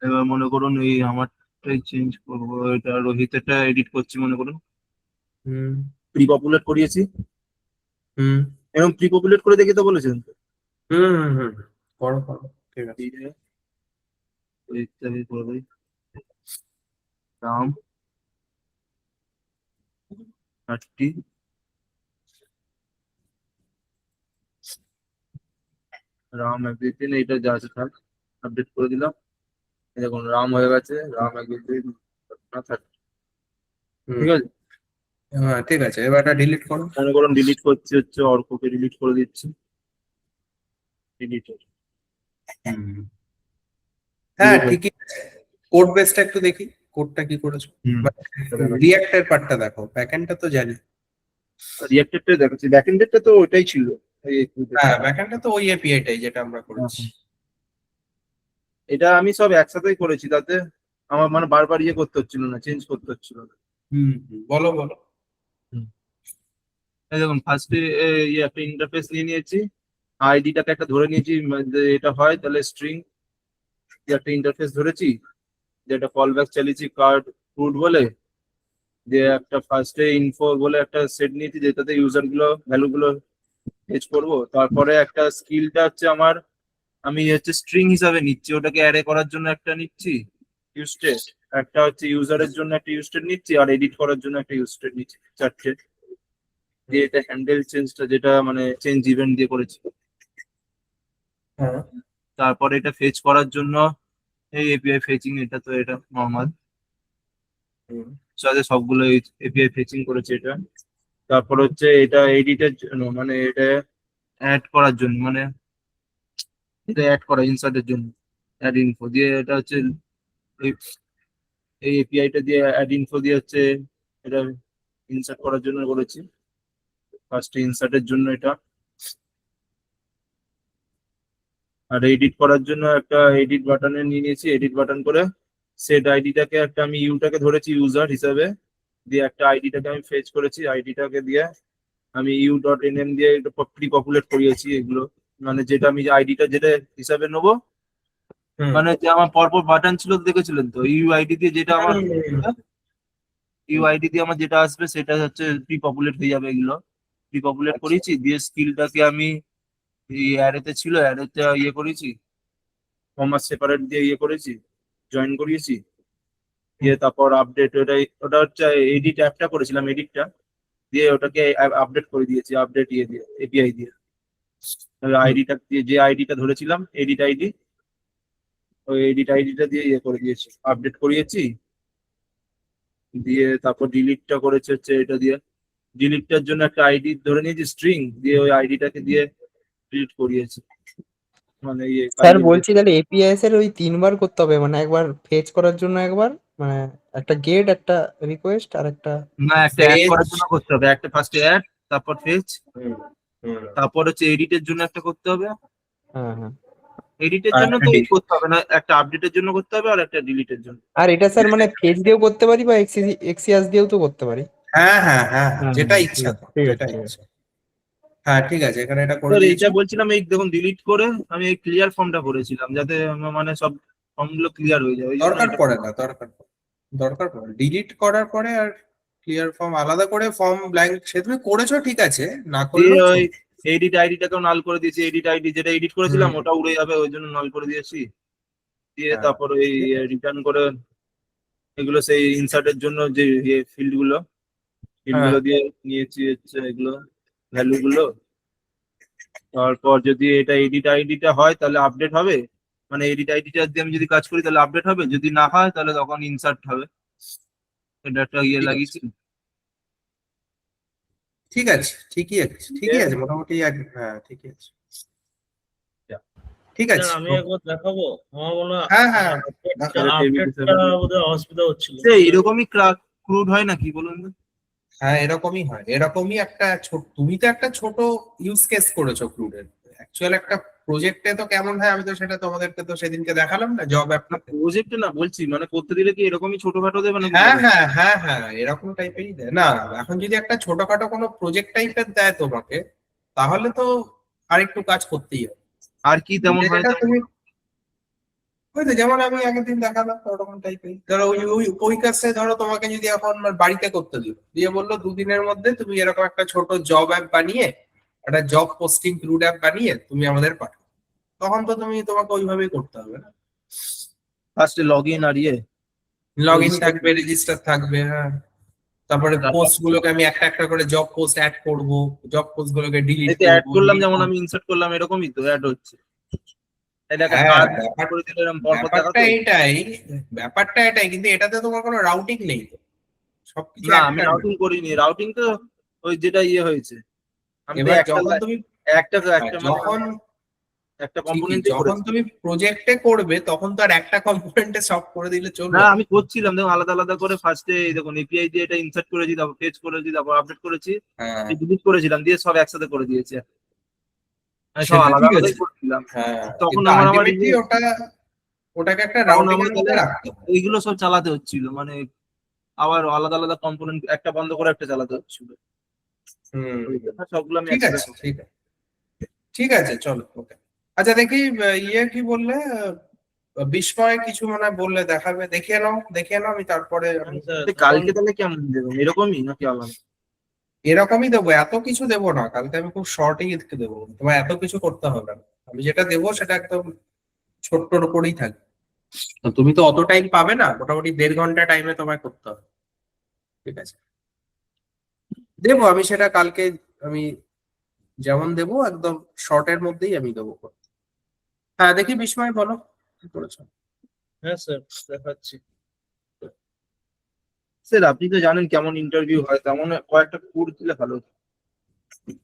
এবার মনে করুন এই আমারটাই চেঞ্জ করবো, এটা রোহিতেরটা এডিট করছি মনে করুন। হুম, প্রি পপুলেট করিয়েছি, হুম, এরকম প্রি পপুলেট করে দেখি তো বলেছেন তো। হুম, করো করো, ঠিক আছে। দিয়ে ইত্যাদি করবে রাম 30, রাম একদিন এটা যা আছে থাক, আপডেট করে দিলাম। এই দেখুন রাম হয়ে গেছে, রাম একদিন 30। হুম, ঠিক আছে, হ্যাঁ ঠিক আছে, এবার এটা ডিলিট করো। মনে করুন ডিলিট করছি, হচ্ছে অর্ককে ডিলিট করে দিচ্ছি। ডিলিট। হ্যাঁ ঠিকই আছে, কোড বেসটা একটু দেখি, কোডটা কি করেছো। হুম, রিয়াক্টের পার্টটা দেখো, ব্যাকএন্ডটা তো জানি। রিঅ্যাক্টেডটা দেখাচ্ছি, ব্যাকএন্ডেরটা তো ওইটাই ছিল। হ্যাঁ ব্যাকএন্ডটা তো ওই এপিআইটাই যেটা আমরা করেছি। এটা আমি সব একসাথেই করেছি, তাতে আমার মানে বারবার ইয়ে করতে হচ্ছিল না, চেঞ্জ করতে হচ্ছিল না। বলো বলো। এই দেখুন ফার্স্টে একটা ইন্টারফেস নিয়ে নিয়েছি, আইডিটাকে একটা ধরে নিয়েছি, যে এটা হয় তাহলে স্ট্রিং একটা ইন্টারফেস ধরেছি, যেটা কল ব্যাক চালিয়েছি কার্ড রুট বলে, যে একটা ফার্স্টে ইনফো বলে একটা সেট নিয়েছি যেটাতে ইউজার গুলো ভ্যালু গুলো ফেচ করবো। তারপরে একটা স্কিলটা হচ্ছে আমার, আমি হচ্ছে স্ট্রিং হিসাবে নিচ্ছি, ওটাকে অ্যারে করার জন্য একটা নিচ্ছি ইউস্টেট, একটা হচ্ছে ইউজারের জন্য একটা ইউস্টেট নিচ্ছি, আর এডিট করার জন্য একটা ইউস্টেট নিচ্ছি, চারটে। দিয়ে এটা হ্যান্ডেল চেঞ্জটা যেটা মানে চেঞ্জ ইভেন্ট দিয়ে করেছি। হ্যাঁ, তারপরে এটা ফেচ করার জন্য এই এপিআই ফেচিং, এটা তো এটা নর্মাল সাথে সবগুলো এপিআই ফেচিং করেছে এটা। তারপর হচ্ছে এটা এডিটের জন্য, মানে এটা অ্যাড করার জন্য, মানে এটা অ্যাড করা ইনসার্টের জন্য অ্যাড ইনফো দিয়ে, এটা হচ্ছে এই এই এপিআইটা দিয়ে অ্যাড ইনফো দিয়ে হচ্ছে এটা ইনসার্ট করার জন্য করেছি। ফার্স্টে ইনসার্টের জন্য এটা, আর এডিট করার জন্য একটা এডিট বাটনে নিয়ে নিয়েছি, এডিট বাটন করে সেট আইডিটাকে একটা আমি ইউটাকে ধরেছি ইউজার হিসাবে, দিয়ে একটা আইডিটাকে আমি ফেচ করেছি, আইডিটাকে দিয়ে আমি ইউ ডট এনএম দিয়ে এটা প্রি পপুলেট করিয়েছি এগুলো, মানে যেটা আমি আইডিটা যেটা হিসাবে নেবো, মানে যে আমার পরপর বাটন ছিল দেখেছিলেন তো, ইউ আইডি দিয়ে যেটা আমার ইউ আইডি দিয়ে আমার যেটা আসবে সেটা হচ্ছে প্রি পপুলেট হয়ে যাবে, এগুলো প্রি পপুলেট করেছি। দিয়ে স্কিলটাকে আমি এই অ্যারেতে ছিল, অ্যারেতে ইয়ে করেছি, কমাস সেপারেট দিয়ে ইয়ে করেছি, জয়েন করিয়েছি। দিয়ে তারপর আপডেট, ওটা হচ্ছে এডিট অ্যাপটা করেছিলাম, এডিটটা দিয়ে ওটাকে আপডেট করে দিয়েছি, আপডেট ইয়ে দিয়ে এপিআই দিয়ে। আইডিটা দিয়ে যে আইডিটা ধরেছিলাম এডিট আইডি, ওই এডিট আইডিটা দিয়ে ইয়ে করে দিয়েছি, আপডেট করিয়েছি। দিয়ে তারপর ডিলিটটা করেছে হচ্ছে এটা দিয়ে, ডিলিটটার জন্য একটা আইডি ধরে নিয়েছি স্ট্রিং, দিয়ে ওই আইডিটাকে দিয়ে ডিলিট করিয়েছি, মানে ইয়ে স্যার বলছি তাহলে এপিআইএস এর ওই 3 বার করতে হবে, মানে একবার ফেচ করার জন্য একবার, মানে একটা গেট, একটা রিকোয়েস্ট আর একটা না, একটা অ্যাড Fetch। করার জন্য করতে হবে, একটা ফার্স্টে অ্যাড, তারপর ফেচ, হুম, হুম। তারপর হচ্ছে এডিটের জন্য একটা করতে হবে। হ্যাঁ হ্যাঁ। এডিটের আর জন্য একটা তো delete। করতে হবে না, একটা আপডেটের জন্য করতে হবে আর একটা ডিলিটের জন্য। আর এটা স্যার মানে ফেচ দিয়েও করতে পারি বা এক্সিয়াস দিয়েও তো করতে পারি। হ্যাঁ হ্যাঁ হ্যাঁ, হ্যাঁ, যেটা হ্যাঁ, ইচ্ছা তো, ঠিক আছে, যেটা ঠিক আছে। ইচ্ছা। হ্যাঁ ঠিক আছে, এখানে এটা করে স্যার দিয়েছি। এইটা বলছিলাম, এই দেখুন ডিলিট করে আমি এই ক্লিয়ার ফর্মটা করেছিলাম, যাতে আমার মানে সব ফর্মগুলো ক্লিয়ার হয়ে যায়, ওই জন্য দরকার এটা- পড়ে না, দরকার পড়ে না। দরকার পড়ে ডিলিট করার পরে আর ক্লিয়ার ফর্ম আলাদা করে ফর্ম ব্ল্যাঙ্ক সে তুমি করেছো ঠিক আছে, না দিয়ে করলেও ওই চলবে। এডিট আইডিটাকেও নাল করে দিয়েছি, এডিট আইডি যেটা এডিট করেছিলাম হুম। ওটা উড়ে যাবে ওই জন্য নাল করে দিয়েছি। দিয়ে হ্যাঁ, তারপর ওই ঠিক আছে। রিটার্ন করে এগুলো সেই ইনসার্টের জন্য যে ফিল্ড গুলো হ্যাঁ, দিয়ে নিয়েছি হচ্ছে এগুলো ভ্যালু গুলো। তারপর যদি এটা এডিট আইডিটা হয় তাহলে আপডেট হবে, মানে এডিট আইডিটা দিয়ে আমি যদি কাজ করি তাহলে আপডেট হবে, যদি না হয় তাহলে তখন ইনসার্ট হবে। এটা একটা ইয়ে ঠিক আছে, লাগিয়েছি। ঠিক আছে, ঠিকই আছে মোটামুটি হ্যাঁ ঠিকই আছে, ঠিক স্যার আছে। আমি একবার দেখাবো, আমার মনে হয় হ্যাঁ হ্যাঁ আপডেটটা তাহলে টেবিল আপডেটটা বোধহয় অসুবিধা হচ্ছিল। এরকমই ক্রুড হয় নাকি বলুন তো? হ্যাঁ এরকমই হয়, এরকমই একটা ছোট, তুমি তো একটা ছোট ইউজ কেস করেছো ক্রুডের, অ্যাকচুয়াল একটা প্রজেক্টে তো কেমন হয় আমি তো সেটা তোমাদেরকে তো সেদিনকে দেখালাম না জব না অ্যাপটাতে। প্রজেক্টে না বলছি, মানে করতে দিলে কি এরকমই ছোটখাটো দেবে নাকি হ্যাঁ বড়? হ্যাঁ হ্যাঁ হ্যাঁ এরকম টাইপেরই দেয় না, এখন যদি একটা ছোটখাটো কোনো প্রজেক্ট টাইপের দেয় তোমাকে তাহলে তো আরেকটু কাজ করতেই হবে। আর কি তেমন হয় যেটা তেমন? তুমি ওই তো যেমন আমি আগের দিন দেখালাম ওরকম টাইপের, ধরো ওই কাজটা ধরো তোমাকে যদি এখন বাড়িতে করতে দিল, দিয়ে বললো 2 দিনের মধ্যে তুমি এরকম একটা ছোট জব অ্যাপ বানিয়ে একটা জব পোস্টিং ক্রুড অ্যাপ বানিয়ে তুমি আমাদের পাঠাও, তখন তো তোমাকে ওইভাবেই করতে হবে না। ফার্স্টে লগ ইন আর ইয়ে লগ ইন register থাকবে, রেজিস্টার থাকবে, হ্যাঁ। তারপরে তারপর পোস্ট গুলোকে আমি একটা একটা করে জব পোস্ট অ্যাড করব, জব পোস্ট গুলোকে ডিলিট এতে অ্যাড করবো, করলাম যেমন আমি ইনসার্ট করলাম এরকমই তো অ্যাড হচ্ছে। এটা একটা হ্যাঁ কাজ করে দিলে এরকম পরপর ব্যাপারটা দেখাতো। এটাই, ব্যাপারটা এটাই, কিন্তু এটাতে তোমার কোনো রাউটিং নেই তো, সবকিছু না আমি একটা। রাউটিং করিনি, রাউটিং তো ওই যেটা ইয়ে হয়েছে আমি তো এবার একটা যখন তুমি একটা হ্যাঁ, একটা মানে যখন একটা ঠিকই কম্পোনেন্টই যখন করেছি। তুমি প্রজেক্টে করবে তখন তো আর একটা কম্পোনেন্টে সব করে দিলে না চলবে না। আমি করছিলাম দেখুন আলাদা আলাদা করে ফার্স্টে দেখুন এপিআই দিয়ে এটা ইনসার্ট করেছি, তারপর পেজ করেছি, তারপর আপডেট করেছি, হ্যাঁ ডিলিট করেছিলাম, দিয়ে সব একসাথে করে দিয়েছি। আমি সব সেটা আলাদা ঠিক আলাদাই আছে, করছিলাম। হ্যাঁ তখন কিন্তু আমার আবার আলটিমেটলি ওটাকে একটা তখন রাউটিং আমার এর তাহলে মধ্যে রাখতে হবে। এইগুলো সব চালাতে হচ্ছিল, মানে আবার আলাদা আলাদা কম্পোনেন্ট একটা বন্ধ করে একটা চালাতে হচ্ছিল। হুম ওই জন্য সবগুলো আমি ঠিক একসাথে আছে, ঠিক আছে চলো ওকে। আচ্ছা দেখি ইয়ে কি বললে বিস্ময় কিছু মনে হয় বললে দেখাবে, দেখিয়ে নাও আমি তারপরে আমি স্যার তখন কালকে তাহলে কেমন দেবেন, এরকমই নাকি আলাদা? এরকমই দেবো, এত কিছু দেবো না কালকে, আমি খুব শর্টই দেবো, তোমার এত কিছু করতে হবে না, আমি যেটা দেবো সেটা একদম ছোট্টর উপরেই থাকবে, তো তুমি তো অত টাইম পাবে না, মোটামুটি 1.5 ঘন্টা টাইমে তোমায় করতে হবে, ঠিক আছে। দেবো আমি সেটা কালকে, আমি যেমন দেবো একদম শর্টের মধ্যেই আমি দেবো। হ্যাঁ দেখি বিস্ময় বলো কি করেছো। হ্যাঁ স্যার দেখাচ্ছি। স্যার আপনি তো জানেন কেমন ইন্টারভিউ হয়, তেমন কয়েকটা কোড দিলে ভালো হতো।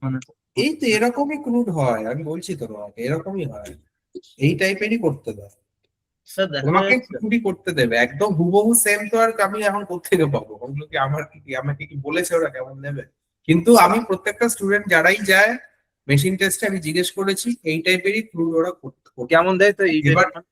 মানে এই তো এরকমই ক্রুড হয়, আমি বলছি তো তোমাকে এরকমই হয়, এই টাইপেরই করতে দেয়, স্যার দেখা তোমাকে যাচ্ছে। ক্রুডই করতে দেবে একদম হুবহু সেম, তো আর আমি এখন কোত্থেকে পাবো ওগুলো, কি আমাকে কি বলেছে ওরা কেমন নেবে, কিন্তু আমি প্রত্যেকটা স্টুডেন্ট যারাই যায় মেশিন টেস্টে আমি জিজ্ঞেস করেছি এই টাইপেরই ক্রুড ওরা করতে। কেমন দেয় তো এই এবার টাইপের?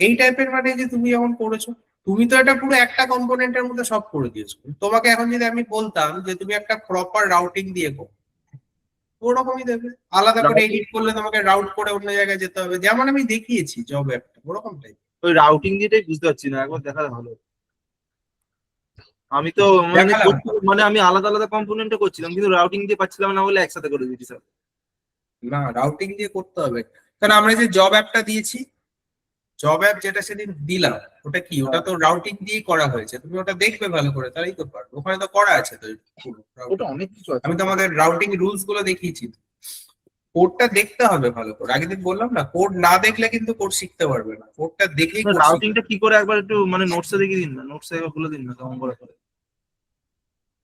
এই টাইপের মানে যে তুমি যেমন করেছো, তুমি তো এটা পুরো একটা কম্পোনেন্টের মধ্যে সব করে দিয়েছো, তোমাকে এখন যদি আমি বলতাম যে তুমি একটা প্রপার রাউটিং দিয়ে করো, ওরকমই দেবে, আলাদা করে Routing- এডিট করলে তোমাকে রাউট করে অন্য জায়গায় যেতে হবে, যেমন আমি দেখিয়েছি জব একটা ওরকম টাইপ। ওই রাউটিং দিয়েটাই বুঝতে পারছি না, একবার দেখা ভালো। আমি তো মানে দেখালাম মানে আমি আলাদা আলাদা কম্পোনেন্টে করছিলাম কিন্তু রাউটিং দিয়ে পাচ্ছিলাম না বলে একসাথে করে দিয়েছি স্যার। না, রাউটিং দিয়ে করতে হবে, কারণ আমরা যে জব অ্যাপটা দিয়েছি, জব অ্যাপ যেটা সেদিন দিলাম ওটা কি, ওটা তো রাউটিং দিয়েই করা হয়েছে, তুমি ওটা দেখবে ভালো করে তাহলেই তো পারবে, ওখানে তো করা আছে তো পুরো ওটা routing। অনেক কিছু আছে। আমি তো আমাদের রাউটিং রুলস গুলো দেখিয়েছি, কোডটা দেখতে হবে ভালো করে, আগের দিন বললাম না কোড না দেখলে কিন্তু কোড শিখতে পারবে না, কোডটা দেখেই কোড শিখবে। রাউটিংটা কি করে একবার একটু মানে নোটসে দেখিয়ে দিন না, নোটসে একবার খুলে দিন না কেমন করে করে।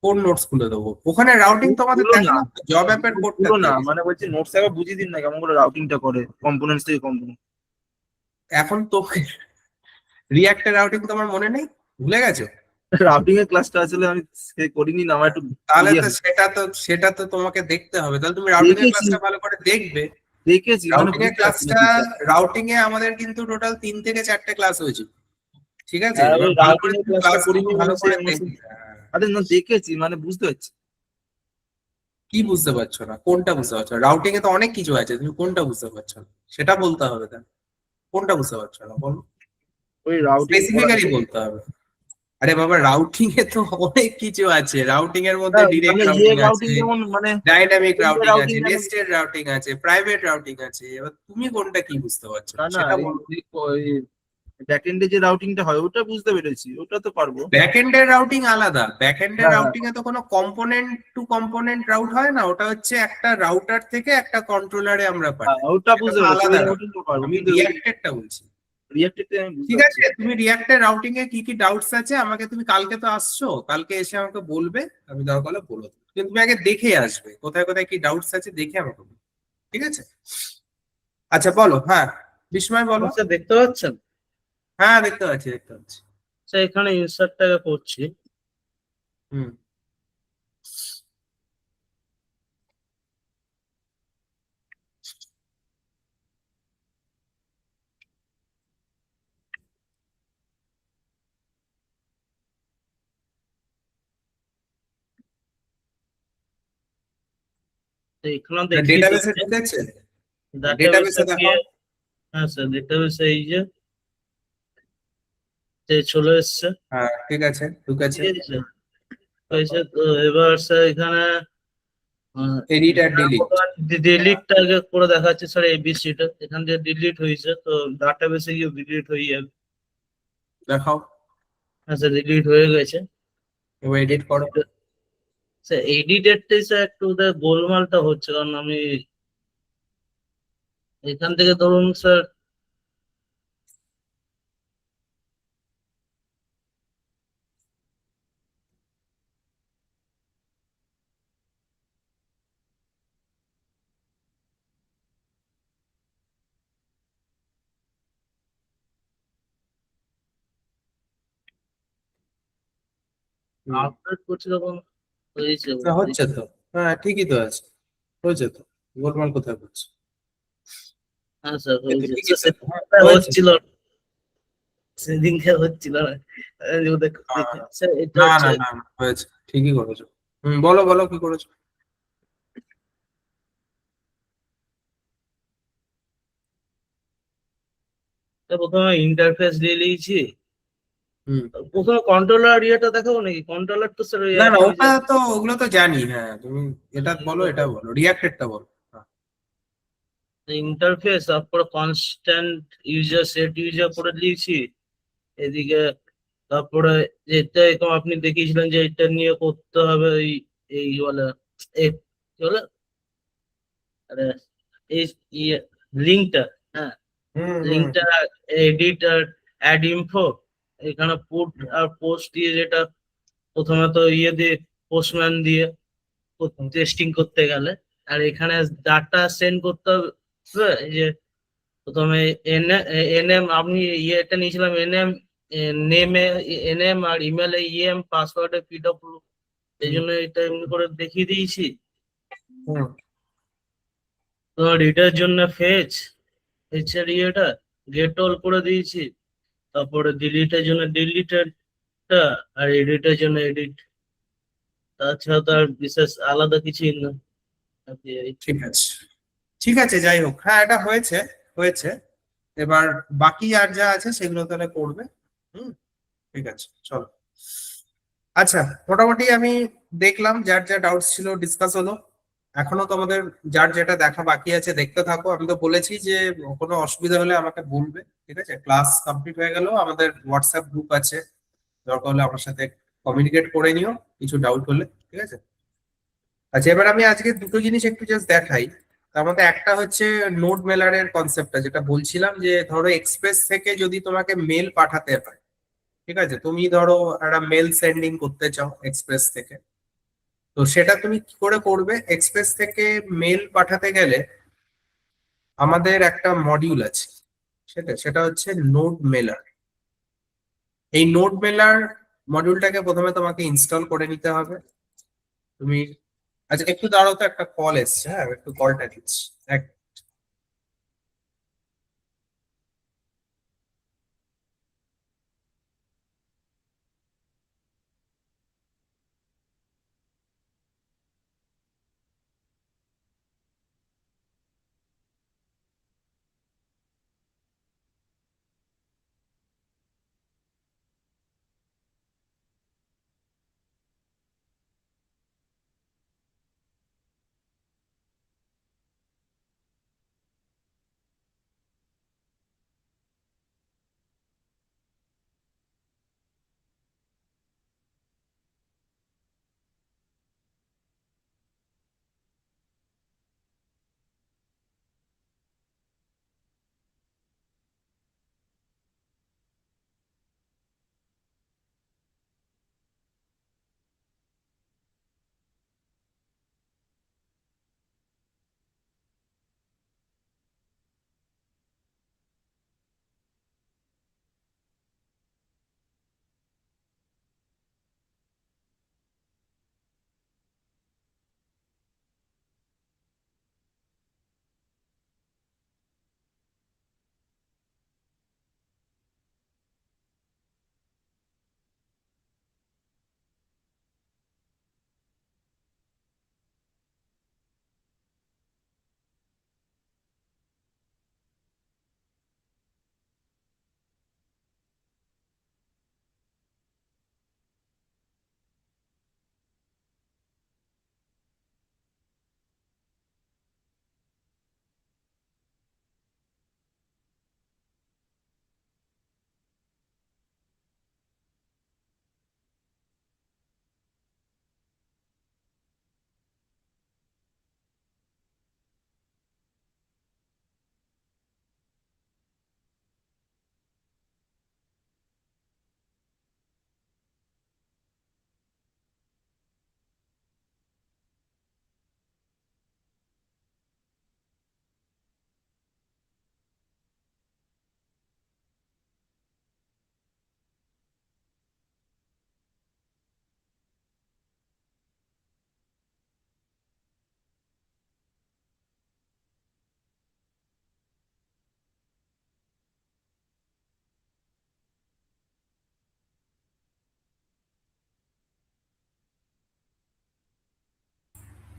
কোন নোটস খুলে দেবো, ওখানে রাউটিং তোমাদের পুরো না, দেখালাম জব অ্যাপের কোডটা পুরো না মানে বলছি নোটস একবার বুঝিয়ে দিন না কেমন করে রাউটিংটা করে কম্পোনেন্টস থেকে কম্পোনেন্ট। এখন তো রিঅ্যাক্টের রাউটিং তোমার মনে নেই, ভুলে গেছো, রাউটিং এর ক্লাসটা আসলে আমি করিনি না, আমার একটু তাহলে ইয়ে তো হয়। সেটা তো তোমাকে দেখতে হবে, তাহলে তুমি রাউটিং এর দেখেছি ক্লাসটা ভালো করে দেখবে। দেখেছি মানে রাউটিং এর বুঝতে পারছি না ক্লাসটা, ঠিকঠাক। রাউটিং এ আমাদের কিন্তু টোটাল 3 থেকে 4টে ক্লাস হয়েছে, ঠিক আছে, আর এবার ওই ভালো রাউটিং করে এর তুমি ক্লাসটা ক্লাসগুলো করিনি ভালো বলে সে করে আমার দেখবে। আরে না দেখেছি মানে বুঝতে পারছি। কি বুঝতে পারছো না, কোনটা বুঝতে পারছো, রাউটিং এ তো অনেক কিছু আছে, তুমি কোনটা বুঝতে পারছো না সেটা বলতে হবে, তাহলে কোনটা বুঝতে পারছো না বলো। ওই রাউটিং স্পেসিফিক্যালি বলতে হবে। আরে বাবা, রাউটিং এ তো অনেক কিছু আছে। রাউটিং এর মধ্যে ডিরেক্ট মানে ইয়ে রাউটিং রাউটিং আছে, যেমন মানে ডাইনামিক রাউটিং রাউটিং আছে, যেমন নেস্টেড রাউটিং আছে, প্রাইভেট রাউটিং আছে। এবার তুমি কোনটা কি বুঝতে পারছো না না সেটা বলো। ব্যাকএন্ডে যে রাউটিংটা হয় ওটা বুঝতে পেরেছি, ওটা তো পারবো। ব্যাকএন্ডের রাউটিং আলাদা। ব্যাকএন্ডের হ্যাঁ হ্যাঁ রাউটিং এ তো কোনো কম্পোনেন্ট টু কম্পোনেন্ট রাউট হয় না, ওটা হচ্ছে একটা রাউটার থেকে একটা কন্ট্রোলারে আমরা হ্যাঁ, পাঠাই। ওটা সেটা বুঝতে তো পেরেছি, ওই আলাদা routing। রাউটিংটা পারবো, আমি কিন্তু রিয়াক্টেডটা বলছি। রিয়াক্টেড আমি বুঝতে ঠিক পারছি আছে, তুমি রিয়াক্টের রাউটিং এ কি কি ডাউটস আছে আমাকে তুমি কালকে তো আসছো, কালকে এসে আমাকে বলবে, আমি দরকার হলে বলে দেবো। কিন্তু তুমি আগে দেখে আসবে কোথায় কোথায় কি ডাউটস আছে, দেখে আমাকে বলবে। ঠিক আছে, আচ্ছা বলো। হ্যাঁ, বিস্ময় বলো। স্যার দেখতে পাচ্ছেন? হ্যাঁ, দেখতে পাচ্ছি দেখতে পাচ্ছি। স্যার এখানে ইনসার্টটাকে করছি। হুম। তো এখানেও দেখিয়ে ডেটাবেসে দিচ্ছে ঢুকেছে, ডাটাবেসে ডেটাবেসে দেখো। গিয়ে। হ্যাঁ স্যার, ডেটাবেসে এই যে চলে এসছে। হ্যাঁ, ঠিক আছে, ঢুকেছে। ঠিক আছে, তো এসে তো এবার স্যার এখানে এডিট আর ডিলিট ডিলিটটা আগে করে দেখাচ্ছে স্যার, এবিসিটা এখান থেকে ডিলিট হয়েছে, তো ডাটাবেসে গিয়ে ডিলিট হয়ে যাবে। দেখাও। হ্যাঁ স্যার, ডিলিট হয়ে গেছে। এবার এডিট করো। স্যার এডিটেরটাই স্যার একটু ওদের গোলমালটা হচ্ছে, কারণ আমি এখান থেকে ধরুন স্যার হুম। আপডেট করছি তখন হয়েছে না, হচ্ছে তো। হ্যাঁ, ঠিকই তো আছে, হয়েছে তো। গোলমাল কোথায় করছে? হ্যাঁ স্যার এই তো হয়েছে ঠিকই স্যার, তো, হ্যাঁ, সেদিনকে হয়েছে। হচ্ছিল সেদিনকে হচ্ছিল না। হ্যাঁ, দেখে স্যার এটা না হচ্ছে না না না, হয়েছে, ঠিকই করেছো। বলো বলো কি করেছো। প্রথমে ইন্টারফেস দিয়ে নিয়েছি। হুম। প্রথমে কন্ট্রোলার ইয়েটা দেখাবো নাকি? কন্ট্রোলার তো স্যার না না, আপনি ওটা তো, ওগুলো তো জানি। হ্যাঁ, তুমি এটা বলো, এটা বলো, রিয়াক্টেডটা বলো। হ্যাঁ। ইন্টারফেস তারপরে কনস্ট্যান্ট ইউজার সেট ইউজার করে দিয়েছি এদিকে। তারপরে যেটা এরকম আপনি দেখিয়েছিলেন যে এটা নিয়ে করতে হবে, এই এই বলে কি বলে, আরে এই লিঙ্কটা, হ্যাঁ হুম হুম লিঙ্কটা এডিট আর অ্যাড ইনফো, এখানে পুট হুম আর পোস্ট দিয়ে, যেটা প্রথমে তো ইয়ে দিয়ে পোস্টম্যান দিয়ে হুম টেস্টিং করতে গেলে। আর এখানে ডাটা সেন্ড করতে হবে, এই যে প্রথমে এনএম আমি ইয়েটা নিয়েছিলাম, এনএম নেমে এনএম আর ইমেলে ইএম পাসওয়ার্ডে পিডব্লিউ, এই হুম জন্য এটা এমনি করে দেখিয়ে দিয়েছি। হুম তোমার এটার জন্য ফেচ ফেচের ইয়েটা গেট অল করে দিয়েছি। তারপরে ডিলিটের জন্য ডিলিটেডটা, আর এডিটের জন্য এডিট। তাছাড়া তো আর বিশেষ আলাদা কিছুই না। ঠিক আছে, ঠিক আছে, যাই হোক। হ্যাঁ, এটা হয়েছে, হয়েছে। এবার বাকি আর যা আছে সেগুলো তাহলে করবে। হুম। ঠিক আছে, চলো। আচ্ছা, মোটামুটি আমি দেখলাম যার যা ডাউটস ছিল ডিসকাস হলো। এখনো তোমাদের যার যেটা দেখা বাকি আছে দেখতে থাকো। আমি তো বলেছি যে কোনো অসুবিধা হলে আমাকে বলবে। ঠিক আছে, ক্লাস কমপ্লিট হয়ে গেল, আমাদের হোয়াটসঅ্যাপ গ্রুপ আছে, দরকার হলে আমার সাথে কমিউনিকেট করে নিও কিছু ডাউট হলে। ঠিক আছে। আচ্ছা, এবার আমি আজকে দুটো জিনিস একটু জাস্ট দেখাই। তার মধ্যে একটা হচ্ছে নোড মেলারের কনসেপ্টটা, যেটা বলছিলাম যে ধরো এক্সপ্রেস থেকে যদি তোমাকে মেল পাঠাতে হয়, ঠিক আছে, তুমি ধরো একটা মেল সেন্ডিং করতে চাও এক্সপ্রেস থেকে, তো সেটা তুমি কি করে করবে? এক্সপ্রেস থেকে মেল পাঠাতে গেলে আমাদের একটা মডিউল আছে, সেটা সেটা হচ্ছে নোড মেলার। এই নোড মেলার মডিউলটাকে প্রথমে তোমাকে ইনস্টল করে নিতে হবে। তুমি, আচ্ছা একটু দাঁড়াও তো, একটা কল এসছে। হ্যাঁ, আমি একটু কলটা দিচ্ছি।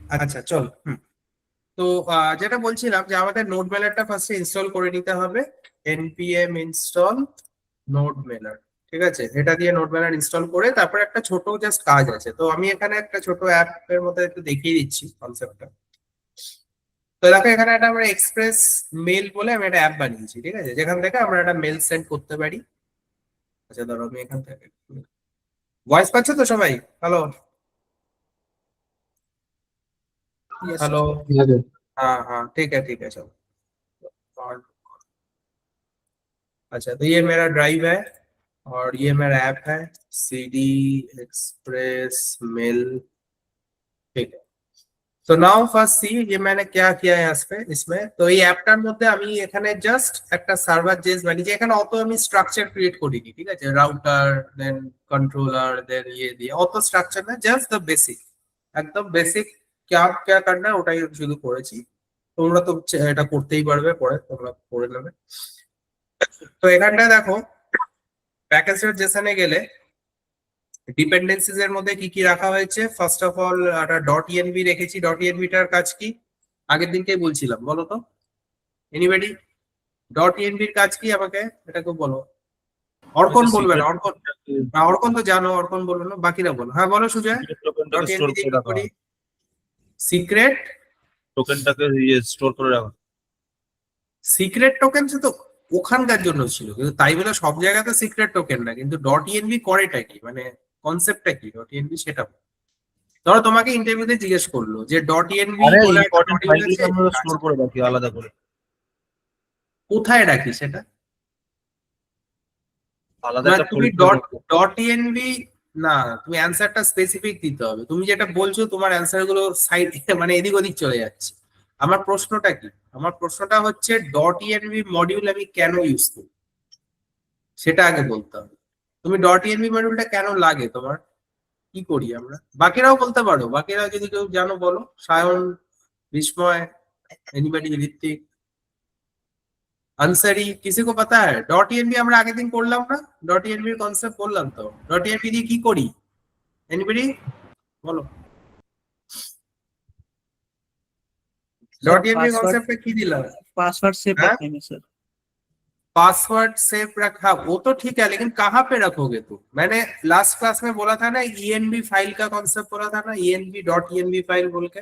আচ্ছা চল। তো যেটা বলছিলাম যে আমাদের নোড মেলারটা ফার্স্টে ইনস্টল করে নিতে হবে। npm install node mailer, ঠিক আছে? এটা দিয়ে নোড মেলার ইনস্টল করে তারপর একটা ছোট জাস্ট কাজ আছে। তো আমি এখানে একটা ছোট অ্যাপ এর মধ্যে একটু দেখিয়ে দিচ্ছি কনসেপ্টটা। তো দেখো এখানে একটা আমরা এক্সপ্রেস মেল বলে আমি একটা অ্যাপ বানিয়েছি, ঠিক আছে? যেখান থেকে আমরা একটা মেল সেন্ড করতে পারি। আচ্ছা ধরো আমি এখান থেকে ভয়েস পাচ্ছ তো সবাই? Hello hello. हाँ हाँ ठीक है चलो। और अच्छा तो ये मेरा ड्राइव है और ये मेरा ऐप है CD एक्सप्रेस मेल, ठीक है। তো নাও ফার্স্ট সি যে মানে क्या किया है इसमें তো এই অ্যাপটার মধ্যে আমি এখানে জাস্ট একটা সার্ভার জেস বানিয়েছি। এখানে অত আমি স্ট্রাকচার ক্রিয়েট করিনি, ঠিক আছে? রাউটার দেন কন্ট্রোলার দেন ইয়ে দিয়ে অত স্ট্রাকচার না, জাস্ট দ্য বেসিক, একদম বেসিক क्या क्या करना है ওটাই আমি শুধু করেছি। তোমরা তো এটা করতেই পারবে, পরে তোমরা করে নেবে। তো এখানটায় দেখো প্যাকেজের জেসনে গেলে ডিপেন্ডেন্সিজ এর মধ্যে কি কি রাখা হয়েছে। ফার্স্ট অফ অল একটা .env রেখেছি। .env-টার কাজ কি আগের দিনকেই বলছিলাম, বলো তো এনিবডি .env-র কাজ কি আমাকে এটা কেউ বলো। অর্কন বলবে না, অর্কন না, অর্কন তো জানো, অর্কন বলবে না, বাকিরা বলো। হ্যাঁ বলো সুজয়। .env দিয়ে কি করি? সিক্রেট টোকেনটাকে স্টোর করে রাখা। সিক্রেট টোকেন তো ওখানকার জন্য ছিল, কিন্তু তাই বলে সব জায়গাতে সিক্রেট টোকেন না। কিন্তু .env করেটা কি, মানে কনসেপ্টটা কি .env সেটা ধরো তোমাকে ইন্টারভিউতে জিজ্ঞেস করলো যে .env আরে বলে একটা ইম্পর্টেন্ট module ফাইলগুলো আছে, আমরা স্টোর করে রাখি আলাদা করে। কোথায় রাখি সেটা? আলাদা না একটা তুমি ফোল্ডার .env না, তুমি অ্যান্সারটা স্পেসিফিক দিতে হবে। তুমি যেটা বলছো তোমার অ্যান্সার গুলো সাইড মানে এদিক ওদিক চলে যাচ্ছে। আমার প্রশ্নটা কি, আমার প্রশ্নটা হচ্ছে .env মডিউল আমি কেন ইউজ করি সেটা আগে বলতে হবে। তুমি .env মডিউলটা কেন লাগে তোমার, কি করি আমরা? বাকিরাও বলতে পারো, বাকিরা যদি কেউ জানো বলো। সায়ন, বিস্ময়, এনিবডি, ঋত্বিক, আনসারি, किसी को पता है? .env আমরা আগের দিন করলাম না? .env এর কনসেপ্ট বললাম তো। .env দিয়ে কি করি এনিবডি বলো। .env কনসেপ্টে কি দিলাম? पासवर्ड सेव हाँ? रखने में सर। पासवर्ड सेव रखा वो तो ठीक है, लेकिन कहाँ पे रखोगे तुम? मैंने लास्ट क्लास में बोला था ना env फाइल का कॉन्सेप्ट बोला था ना, env.env फाइल बोल के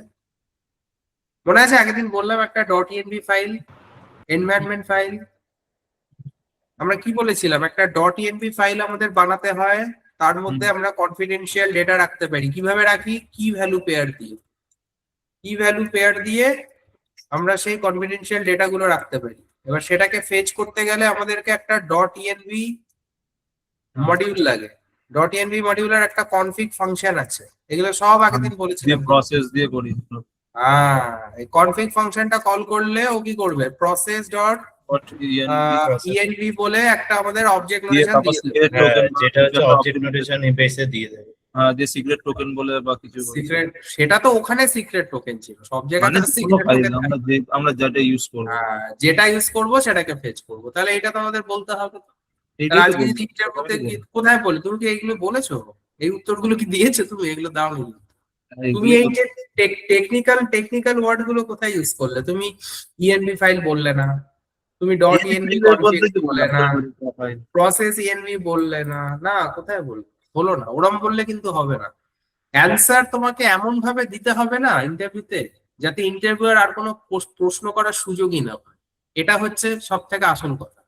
মনে আছে? আগের দিন বললাম একটা .env ফাইল, এনভায়রনমেন্ট ফাইল। আমরা কি বলেছিলাম, একটা .env ফাইল আমাদের বানাতে হয়, তার মধ্যে আমরা কনফিডেন্সিয়াল ডেটা রাখতে পারি। কিভাবে রাখি? কি ভ্যালু পেয়ার দিয়ে, কি ভ্যালু পেয়ার দিয়ে আমরা সেই কনফিডেন্সিয়াল ডেটা গুলো রাখতে পারি। এবার সেটাকে ফেচ করতে গেলে আমাদেরকে একটা .env মডিউল লাগে। .env মডিউলের একটা কনফিগ ফাংশন আছে, এগুলো সব আগের দিন বলেছিলাম। প্রসেস দিয়ে করি। হ্যাঁ, এই কনফিগ ফাংশনটা কল করলে ও কি করবে, প্রসেস ডট env বলে একটা আমাদের অবজেক্ট নোটেশন দিয়ে দেবে। যেটা হচ্ছে অবজেক্ট নোটেশন বেসে দিয়ে দেবে। যে সিক্রেট টোকেন বলে বা কিছু সিক্রেট, সেটা তো ওখানে সিক্রেট টোকেন ছিল, সব জায়গায় মানে সিক্রেট টোকেন। আমরা যেটা ইউজ করব, যেটা ইউজ করব সেটাকে ফেচ করব, তাহলে এটা তো আমাদের বলতে হবে। এইটাই তো আজকে যদি বলছি। ইন্টারভিউতে কোথায় বলে, তুমি কি এগুলো বলেছো? এই উত্তরগুলো কি দিয়েছো তুমি? এগুলো দাও নি। তুমি এই যে টেকনিক্যাল ওয়ার্ড গুলো কোথায় ইউজ করলে? তুমি env ফাইল বললে না, তুমি .env কনফিগ বললে না, প্রসেস env বললে না, না কোথায় বলো না। ওরম বললে কিন্তু হবে না। অ্যান্সার তোমাকে এমন ভাবে দিতে হবে না ইন্টারভিউতে, যাতে ইন্টারভিউয়ার আর কোনো প্রশ্ন করার সুযোগই না হয়। এটা হচ্ছে সব থেকে আসল কথা,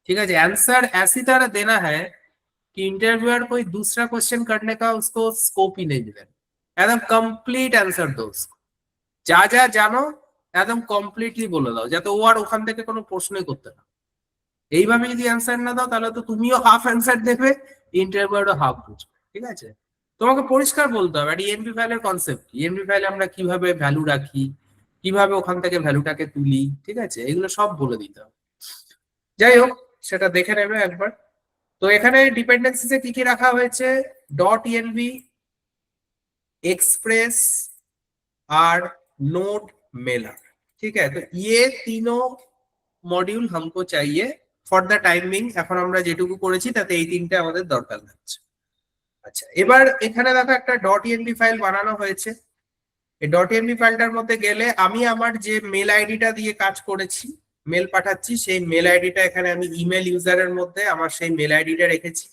ठीक है? आंसर ऐसी तरह देना है कि इंटरव्यूअर कोई दूसरा क्वेश्चन करने का उसको स्कोप ही नहीं मिले। एकदम कंप्लीट आंसर दो उसको, যা যা জানো একদম কমপ্লিটলি বলে দাও, যাতে ও আর ওখান থেকে কোনো প্রশ্নই করতে না। এইভাবে যদি অ্যান্সার না দাও তাহলে তো তুমিও হাফ অ্যান্সার দেবে, ইন্টারভিউয়ারও হাফ বুঝবে, ঠিক আছে? তোমাকে পরিষ্কার বলতে হবে env ফাইলের কনসেপ্ট কি, env ফাইলে আমরা কিভাবে ভ্যালু রাখি, কিভাবে ওখান থেকে ভ্যালুটাকে তুলি, ঠিক আছে? এগুলো সব বলে দিতে হবে। যাই হোক, সেটা দেখে নেবে একবার। তো এখানে ডিপেন্ডেন্সিসে কি কি রাখা হয়েছে, .env, एक्सप्रेस और नोड मेलर, ठीक है? तो ये तीनों মডিউল हमको चाहिए ফর দ্য টাইমিং। এখন আমরা যেটুকু করেছি তাতে এই তিনটে আমাদের দরকার লাগছে। আচ্ছা, এবার এখানে দেখো একটা .env ফাইল বানানো হয়েছে। এই ডট এনভি ফাইলটার মধ্যে গেলে আমি আমার যে মেল আইডিটা দিয়ে কাজ করেছি, মেল পাঠাচ্ছি, সেই মেল আইডিটা এখানে আমি ইমেল ইউজারের মধ্যে আমার সেই মেল আইডিটা রেখেছি।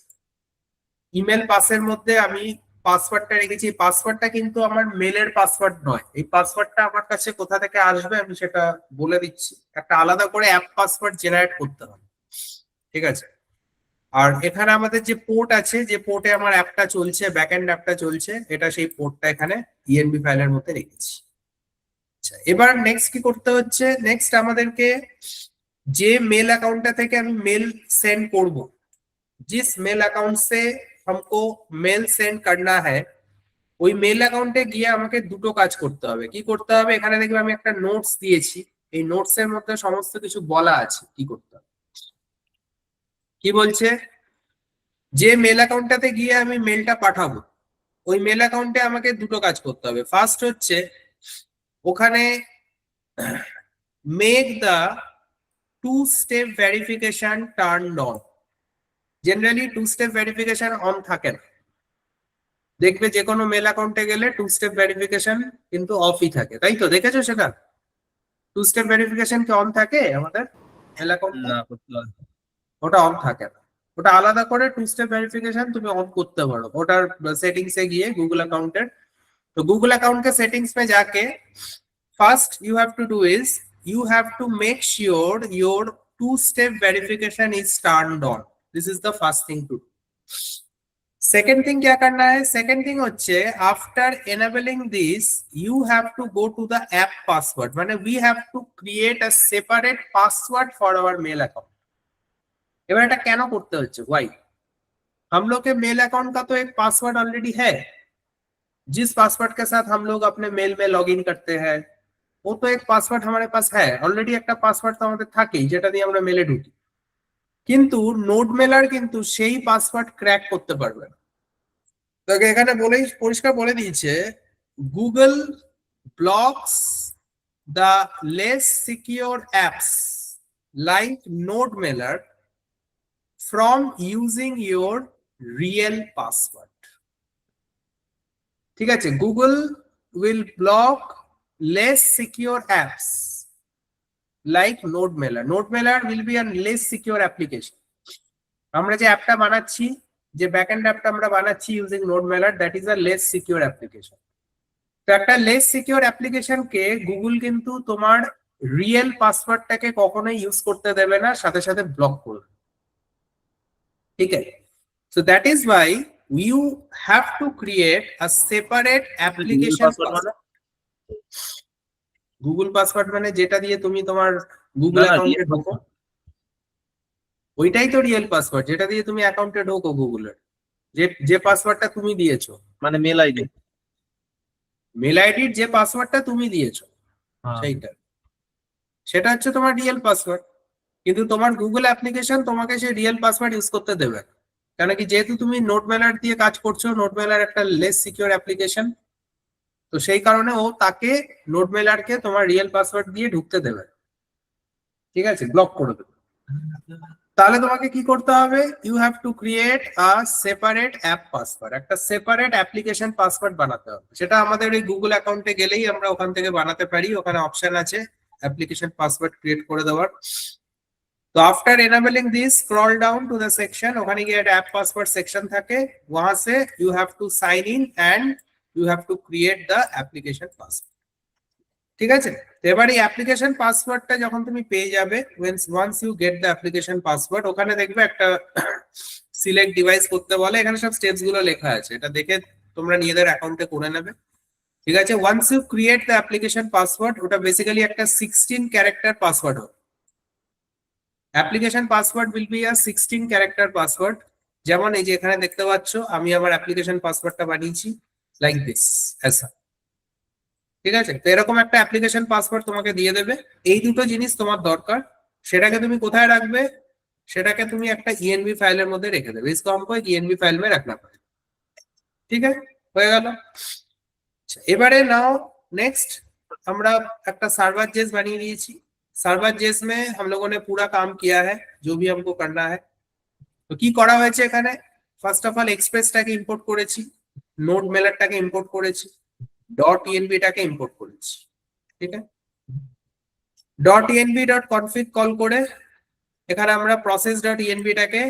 ইমেল পাসের মধ্যে আমি পাসওয়ার্ডটা রেখেছি। পাসওয়ার্ডটা কিন্তু আমার মেলের পাসওয়ার্ড নয়, এই পাসওয়ার্ডটা আমার কাছে কোথা থেকে আসবে আমি সেটা বলে দিচ্ছি। একটা আলাদা করে অ্যাপ পাসওয়ার্ড জেনারেট করতে হবে, ঠিক আছে। আর এখানে আমাদের যে পোর্ট আছে, যে পোর্টে আমার অ্যাপটা চলছে, ব্যাকএন্ড অ্যাপটা চলছে, এটা সেই পোর্টটা এখানে ইএনবি ফাইলের মধ্যে রেখেছি। আচ্ছা, এবার নেক্সট কি করতে হচ্ছে, নেক্সট আমাদেরকে যে মেল অ্যাকাউন্টটা থেকে আমি মেল সেন্ড করব, जिस मेल अकाउंट से हमको मेल सेंड करना है, ওই মেল অ্যাকাউন্টে গিয়ে আমাকে দুটো কাজ করতে হবে। কি করতে হবে, এখানে দেখবে আমি একটা নোটস দিয়েছি, এই নোটস এর মধ্যে সমস্ত কিছু বলা আছে কি করতে হবে। কি বলছে, যে মেল অ্যাকাউন্টটাতে গিয়ে আমি মেলটা পাঠাবো, ওই মেল অ্যাকাউন্টে আমাকে দুটো কাজ করতে হবে। ফার্স্ট হচ্ছে ওখানে make the 2 step verification turned on. Generally 2 step verification on থাকে না, দেখবে যে কোনো মেল অ্যাকাউন্টে গেলে 2 স্টেপ ভেরিফিকেশন কিন্তু অফই থাকে, তাই তো? দেখেছো সেটা 2 স্টেপ ভেরিফিকেশন কি অন থাকে আমাদের মেল অ্যাকাউন্টে? না করতে হবে। ওটা অন থাকে না, ওটা আলাদা করে 2 স্টেপ ভেরিফিকেশন তুমি অন করতে পারো। ওটার সেটিংস এ গিয়ে গুগল অ্যাকাউন্টের, तो गूगल अकाउंट के सेटिंग्स में जाके first you have to do is you have to make sure your 2 step verification is turned on. This is the first thing to do. Second thing क्या करना है, second thing হচ্ছে after enabling this you have to go to the app password, মানে we have to create a separate password for our mail account। এবার এটা কেন করতে হচ্ছে, why? हम लोग के मेल अकाउंट का तो एक पासवर्ड ऑलरेडी है, जिस पासवर्ड के साथ हम लोग अपने मेल में लॉग इन करते हैं वो तो एक पासवर्ड हमारे पास है অলরেডি, একটা পাসওয়ার্ড তো আমাদের থাকেই যেটা দিয়ে আমরা মেলে ঢুকি। কিন্তু নোড মেলার কিন্তু সেই পাসওয়ার্ড ক্র্যাক করতে পারবে না। তোকে এখানে বলেই পরিষ্কার বলে দিয়েছে, Google blocks the less secure apps like Nodemailer from using your real password. ঠিক আছে, Google will block less secure apps like Nodemailer. Nodemailer will be a less secure application. আমরা যে অ্যাপটা বানাচ্ছি, যে backend অ্যাপটা আমরা বানাচ্ছি using Nodemailer, that is a less secure application. তো একটা লেস সিকিউর অ্যাপ্লিকেশনকে গুগল কিন্তু তোমার রিয়েল পাসওয়ার্ডটাকে কখনোই ইউজ করতে দেবে না, সাথে সাথে ব্লক করবে, ঠিক আছে। So that is Y you have to create a separate application password মানে? গুগল পাসওয়ার্ড মানে যেটা দিয়ে তুমি তোমার গুগল না, না, অ্যাকাউন্টে real ঢোকো, ওইটাই তো রিয়েল পাসওয়ার্ড, যেটা দিয়ে তুমি অ্যাকাউন্টে ঢোকো গুগলের, যে পাসওয়ার্ডটা তুমি দিয়েছো, মানে মেল আইডি। মেল আইডির যে পাসওয়ার্ডটা তুমি দিয়েছো সেইটা, সেটা হচ্ছে তোমার রিয়েল পাসওয়ার্ড। কিন্তু তোমার গুগল অ্যাপ্লিকেশন তোমাকে সেই রিয়েল পাসওয়ার্ড ইউজ করতে দেবে না, কেন কি, যেহেতু তুমি নোট মেলার দিয়ে কাজ করছো, নোট মেলার একটা লেস সিকিউর অ্যাপ্লিকেশন, তো সেই কারণে ও তাকে নোট মেলারকে তোমার রিয়েল পাসওয়ার্ড দিয়ে ঢুকতে দেবে না, ঠিক আছে, ব্লক করে দেবে। তাহলে তোমাকে কি করতে হবে, you have to create a separate app password, একটা সেপারেট অ্যাপ্লিকেশন পাসওয়ার্ড বানাতে হবে। সেটা আমাদের এই গুগল অ্যাকাউন্টে গেলেই আমরা ওখান থেকে বানাতে পারি, ওখানে অপশন আছে অ্যাপ্লিকেশন পাসওয়ার্ড ক্রিয়েট করে দেওয়ার। तो after enabling this scroll down to the section, ওখানে গিয়ে একটা অ্যাপ পাসওয়ার্ড সেকশন থাকে, वहां से you have to sign in and you have to create the application password. ঠিক আছে, তো এবার এই অ্যাপ্লিকেশন পাসওয়ার্ডটা যখন তুমি পেয়ে যাবে, once you get the application password, ওখানে দেখবে একটা সিলেক্ট ডিভাইস করতে বলে, এখানে সব স্টেপস গুলো লেখা আছে, এটা দেখে তোমরা নিজেদের অ্যাকাউন্টে করে নেবে, ঠিক আছে। Once you create the application password, ওটা বেসিক্যালি একটা 16 ক্যারেক্টার পাসওয়ার্ড হবে। Application password will be a 16 character password. যেমন এই যে এখানে দেখতে পাচ্ছ আমি আমার অ্যাপ্লিকেশন পাসওয়ার্ডটা বানিয়েছি লাইক দিস, ऐसा, ঠিক আছে। তো এরকম একটা অ্যাপ্লিকেশন পাসওয়ার্ড তোমাকে দিয়ে দেবে। এই দুটো জিনিস তোমার দরকার, সেটাকে তুমি কোথায় রাখবে, সেটাকে তুমি একটা ইএনভি ফাইলের মধ্যে রেখে দেবে, इसको हमको एक ইএনভি ফাইল में रखना पड़ेगा, ঠিক আছে, হয়ে গেল। এবারে নাও নেক্সট আমরা একটা সার্ভার জেস বানিয়ে দিয়েছি। सर्वर जेस में हम लोगों ने पूरा काम किया है जो भी हमको करना है। तो কি করা হয়েছে এখানে, ফার্স্ট অফ অল এক্সপ্রেসটাকে ইম্পোর্ট করেছি, নোড মেলারটাকে ইম্পোর্ট করেছি, .env-টাকে ইম্পোর্ট করেছি, ঠিক আছে। .env.config কল করে এখানে আমরা process.env-টাকে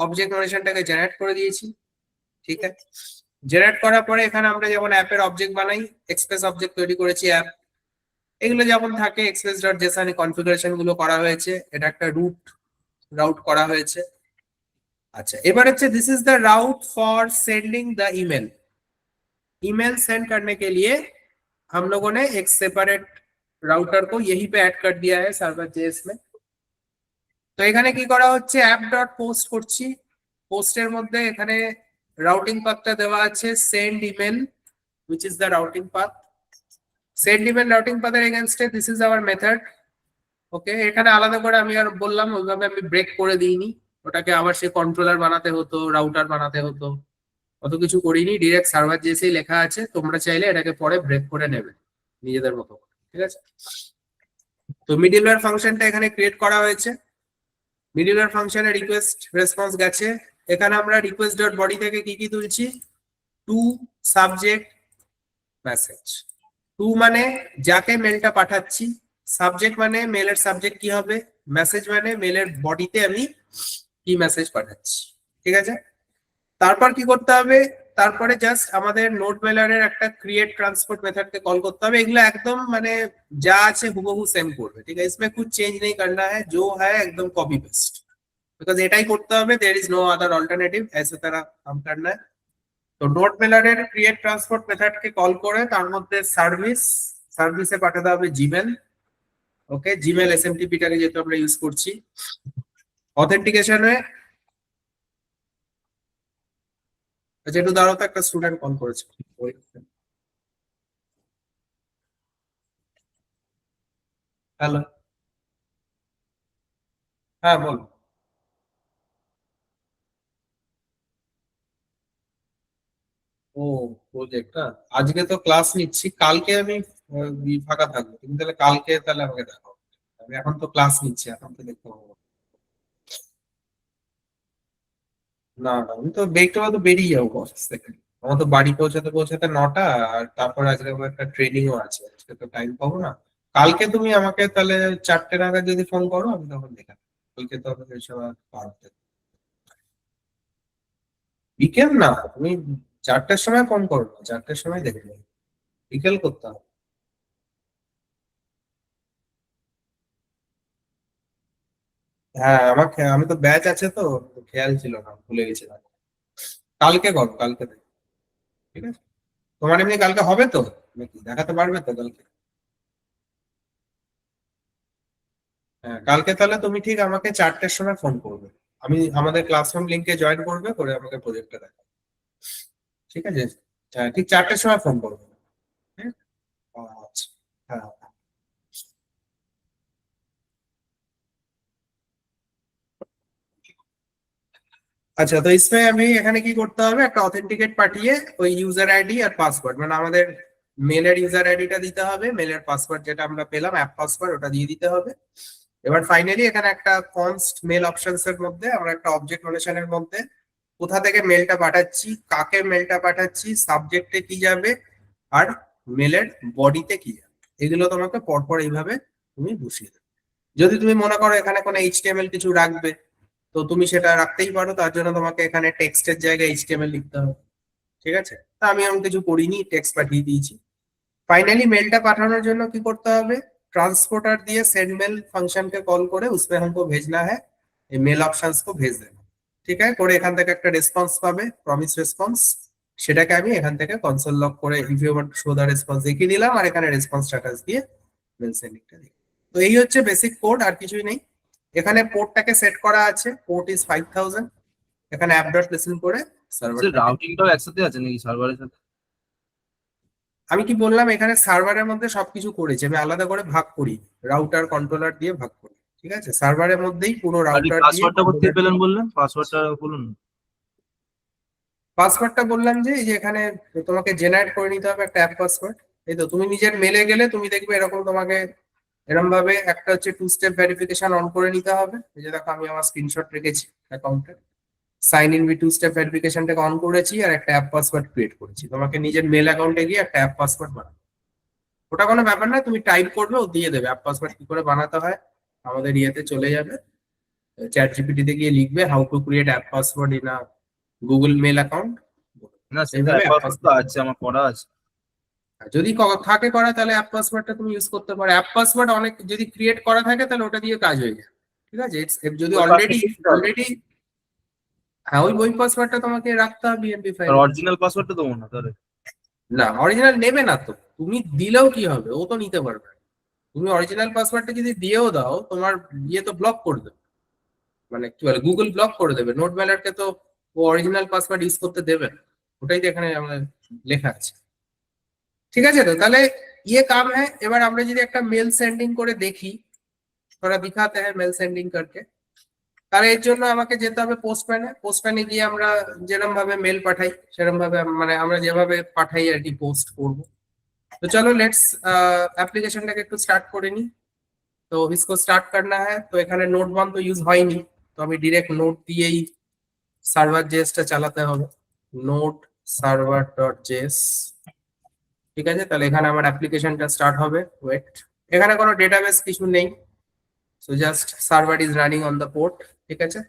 অবজেক্ট নোটেশনটাকে জেনারেট করে দিয়েছি, ঠিক আছে। জেনারেট করার পরে এখানে আমরা যেমন অ্যাপের অবজেক্ট বানাই, এক্সপ্রেস অবজেক্ট তৈরি করেছি অ্যাপ, এগুলো যেমন থাকে express.json এ কনফিগারেশন গুলো করা হয়েছে, এটা একটা রাউট করা হয়েছে। अच्छा, এবার হচ্ছে this is the route for sending the email. Email send करने के लिए हम लोगों ने एक सेपरेट राउटर को यहीं पे ऐड कर दिया है सर्वर जेएस में। তো এখানে কি করা হচ্ছে, app.post করছি, পোস্টের মধ্যে এখানে রাউটিং পাথটা দেওয়া আছে send email, which is the routing path। Send email routing পাথের এগেইনস্টে দিস ইজ আওয়ার মেথড। ওকে, এখানে আলাদা করে আমি আর বললাম ওইভাবে আমি ব্রেক করে দিইনি, ওটাকে আবার সে কন্ট্রোলার বানাতে হতো, রাউটার বানাতে হতো, অত কিছু করিনি, ডিরেক্ট সার্ভার জেসেই লেখা আছে। তোমরা চাইলে এটাকে পরে ব্রেক করে নেবে নিজেদের মতো করে, ঠিক আছে। তো মিডলওয়্যার ফাংশনটা এখানে ক্রিয়েট করা হয়েছে। মিডলওয়্যার ফাংশনে রিকোয়েস্ট রেসপন্স গেছে। এখানে আমরা রিকোয়েস্ট ডট বডি থেকে কি কি তুলছি, টু সাবজেক্ট মেসেজ। টু মানে যাকে মেলটা পাঠাচ্ছি, সাবজেক্ট মানে মেলের সাবজেক্ট কি হবে, মেসেজ মানে মেলের বডিতে আমি কি মেসেজ পাঠাচ্ছি, ঠিক আছে। তারপর কি করতে হবে, তারপরে জাস্ট আমাদের নোড মেলারের একটা ক্রিয়েট ট্রান্সপোর্ট মেথডকে কল করতে হবে। এগুলো একদম মানে যা আছে হুবহু সেম করবে, ঠিক আছে। इसमें कुछ चेंज नहीं करना है, जो है एकदम कॉपी पेस्ट, बिकॉज এটাই করতে হবে, there is no other alternative, ऐसे तरह काम करना है। তো নোড মেলারের ক্রিয়েট ট্রান্সপোর্ট মেথডকে কল করে তার মধ্যে সার্ভিসে পাঠাতে হবে জিমেল। ওকে, জিমেল এসএমটিপিটাকে যেহেতু আমরা ইউজ করছি। অথেন্টিকেশনে আচ্ছা একটু দাঁড়াও তো, একটা স্টুডেন্ট কল করেছে। হ্যালো, হ্যাঁ বল। ও প্রজেক্ট, আজকে তো ক্লাস নিচ্ছি, কালকে আমি ফাঁকা থাকবো, তুমি তাহলে কালকে তাহলে আমাকে দেখো। আমি এখন তো ক্লাস নিচ্ছি, এখন তো দেখতে পাবো না। না, আমি তো দেখতে পাবো, বেরিয়ে যাবো অফিস থেকে। আমার তো বাড়ি পৌঁছাতে পৌঁছাতে 9টা, আর তারপর আজকে আমার একটা ট্রেনিংও আছে, আজকে তো টাইম পাবো না। কালকে তুমি আমাকে তাহলে 4টে নাগাদ যদি ফোন করো, আমি তখন দেখা যাবো। কালকে তো আমাদের সবার পারতে বিকেল না, তুমি 4টের সময় ফোন করো না, 4টের সময় দেখে নেবে, বিকেল করতে হবে। হ্যাঁ, আমি তো ব্যাচ আছে তো, খেয়াল ছিল না, ভুলে গেছিলাম। কালকে করো, কালকে দেখো, ঠিক আছে। তোমার এমনি কালকে হবে তো, নাকি দেখাতে পারবে তো কালকে? হ্যাঁ, কালকে তাহলে তুমি ঠিক আমাকে 4টের সময় ফোন করবে, আমি আমাদের ক্লাসরুম লিংকে জয়েন করবে, করে আমাকে প্রজেক্টটা দেখাবে, ঠিক আছে। হ্যাঁ, ঠিক 4টের সময় ফোন করবে। হ্যাঁ, আচ্ছা, হ্যাঁ। আচ্ছা, তো इसमें আমি এখানে কি করতে হবে, একটা অথেন্টিকেট পাঠিয়ে ওই ইউজার আইডি আর পাসওয়ার্ড, মানে আমাদের মেলের ইউজার আইডিটা দিতে হবে, মেলের পাসওয়ার্ড যেটা আমরা পেলাম অ্যাপ পাসওয়ার্ড, ওটা দিয়ে দিতে হবে। এবার ফাইনালি এখানে একটা কনস্ট মেল অপশনস এর মধ্যে আমরা একটা অবজেক্ট নোটেশনের মধ্যে কোথা থেকে মেলটা পাঠাচ্ছি, কাকে মেলটা পাঠাচ্ছি, সাবজেক্টে কি যাবে, আর মেলের বডিতে কি যাবে, এগুলো তোমাকে পরপর এইভাবে তুমি বসিয়ে দেবে। যদি তুমি মনে করো এখানে কোনো এইচটিএমএল কিছু রাখবে, তো তুমি সেটা রাখতেই পারো, তার জন্য তোমাকে এখানে টেক্সটের জায়গায় এইচটিএমএল লিখতে হবে, ঠিক আছে। তা আমি কিছু করিনি, টেক্সট পাঠিয়ে দিয়েছি। फाइनली मेलটা पाठाনোর জন্য কি করতে হবে, ट्रांसपोर्टर দিয়ে सेंड मेल फंक्शन के कॉल করে उसमें हमको भेजना है, ये मेल ऑप्शंस को भेज देना, ঠিক আছে। করে এখান থেকে একটা রেসপন্স পাবে, প্রমিস রেসপন্স, সেটাকে আমি এখান থেকে কনসোল লগ করে if you want to show the response দেখিয়ে দিলাম, আর এখানে রেসপন্স স্ট্যাটাস দিয়ে মেল সেন্ডিংটা দিই। তো এই হচ্ছে বেসিক কোড, আর কিছুই নেই। এখানে পোর্টটাকে সেট করা আছে, পোর্ট ইজ 5000, এখানে অ্যাপ ডট লিসেন করে সার্ভার। রাউটিংটাও একসাথে আছে নাকি সার্ভারের সাথে? আমি কি বললাম, এখানে সার্ভারের মধ্যে সবকিছু করেছি, আমি আলাদা করে ভাগ করি, রাউটার কন্ট্রোলার দিয়ে ভাগ করি, ঠিক আছে। সার্ভারের মধ্যেই পুরো রাউটার দিয়ে। পাসওয়ার্ডটা কোথায় পেলেন বললেন? পাসওয়ার্ডটা বলুন। পাসওয়ার্ডটা বললাম যে এই যে এখানে তোমাকে জেনারেট করে নিতে হবে একটা অ্যাপ পাসওয়ার্ড। এই তো তুমি নিজের মেলে গেলে তুমি দেখবে এরকম তোমাকে এরকম ভাবে একটা হচ্ছে 2 স্টেপ ভেরিফিকেশন অন করে নিতে হবে। এই যে দেখো আমি আমার স্ক্রিনশট রেখেছি অ্যাকাউন্টে, sign in with two step ভেরিফিকেশনটাকে অন করেছি আর একটা অ্যাপ পাসওয়ার্ড ক্রিয়েট করেছি। তোমাকে নিজের মেল অ্যাকাউন্টে গিয়ে একটা অ্যাপ পাসওয়ার্ড বানাবে, ওটা কোনো ব্যাপার না, তুমি টাইপ করবে ও দিয়ে দেবে। অ্যাপ পাসওয়ার্ড কি করে বানাতে হয় আমাদের ইয়েতে চলে যাবে, চ্যাট জিপিটিতে গিয়ে লিখবে how to create app password in a Google mail account, না সেটা এইভাবে অ্যাপ আপাতত আছে, আমার করা আছে। যদি থাকে করা তাহলে অ্যাপ পাসওয়ার্ডটা তুমি ইউজ করতে পারো। অ্যাপ পাসওয়ার্ড অনেক যদি ক্রিয়েট করা থাকে তাহলে ওটা দিয়ে কাজ হয়ে যায়, ঠিক আছে। যদি ওই অলরেডি পাসওয়ার্ডটা দিতে হবে। হ্যাঁ ওই পাসওয়ার্ডটা তোমাকে রাখতে হবে বিএনপি আর ফাইল। অরিজিনাল পাসওয়ার্ডটা দেবো না তাহলে? না অরিজিনাল নেবে না তো, তুমি দিলেও কি হবে, ও তো নিতে পারবে না। তুমি অরিজিনাল পাসওয়ার্ডটা যদি দিয়েও দাও তোমার ইয়ে তো ব্লক করে দেবে, মানে কি বলে গুগল ব্লক করে দেবে। নোট ব্যালারকে তো ও অরিজিনাল পাসওয়ার্ড ইউজ করতে দেবে না, ওটাই তো এখানে আমাদের লেখা আছে, ঠিক আছে। তো তাহলে ইয়ে কাম হ্যাঁ। এবার আমরা যদি একটা মেল সেন্ডিং করে দেখি, थोड़ा दिखाते हैं मेल सेंडिंग करके, তাহলে এর জন্য আমাকে যেতে হবে পোস্টম্যানে। পোস্টম্যানে গিয়ে আমরা যেরকম ভাবে মেল পাঠাই সেরকম ভাবে মানে আমরা যেভাবে পাঠাই আর কি পোস্ট করব। तो चलो लेट्स एप्लीकेशनটাকে একটু স্টার্ট করে নি। তো इसको স্টার্ট करना है, তো এখানে নোট বাম তো ইউজ হয়নি, তো আমি ডাইরেক্ট নোট দিয়েই সার্ভার জেএসটা চালাতে হবে। নোট সার্ভার ডট জেএস, ঠিক আছে। তাহলে এখানে আমার অ্যাপ্লিকেশনটা স্টার্ট হবে। ওয়েট, এখানে কোনো ডেটাবেস কিছু নেই, so just server is running on the port, ঠিক আছে।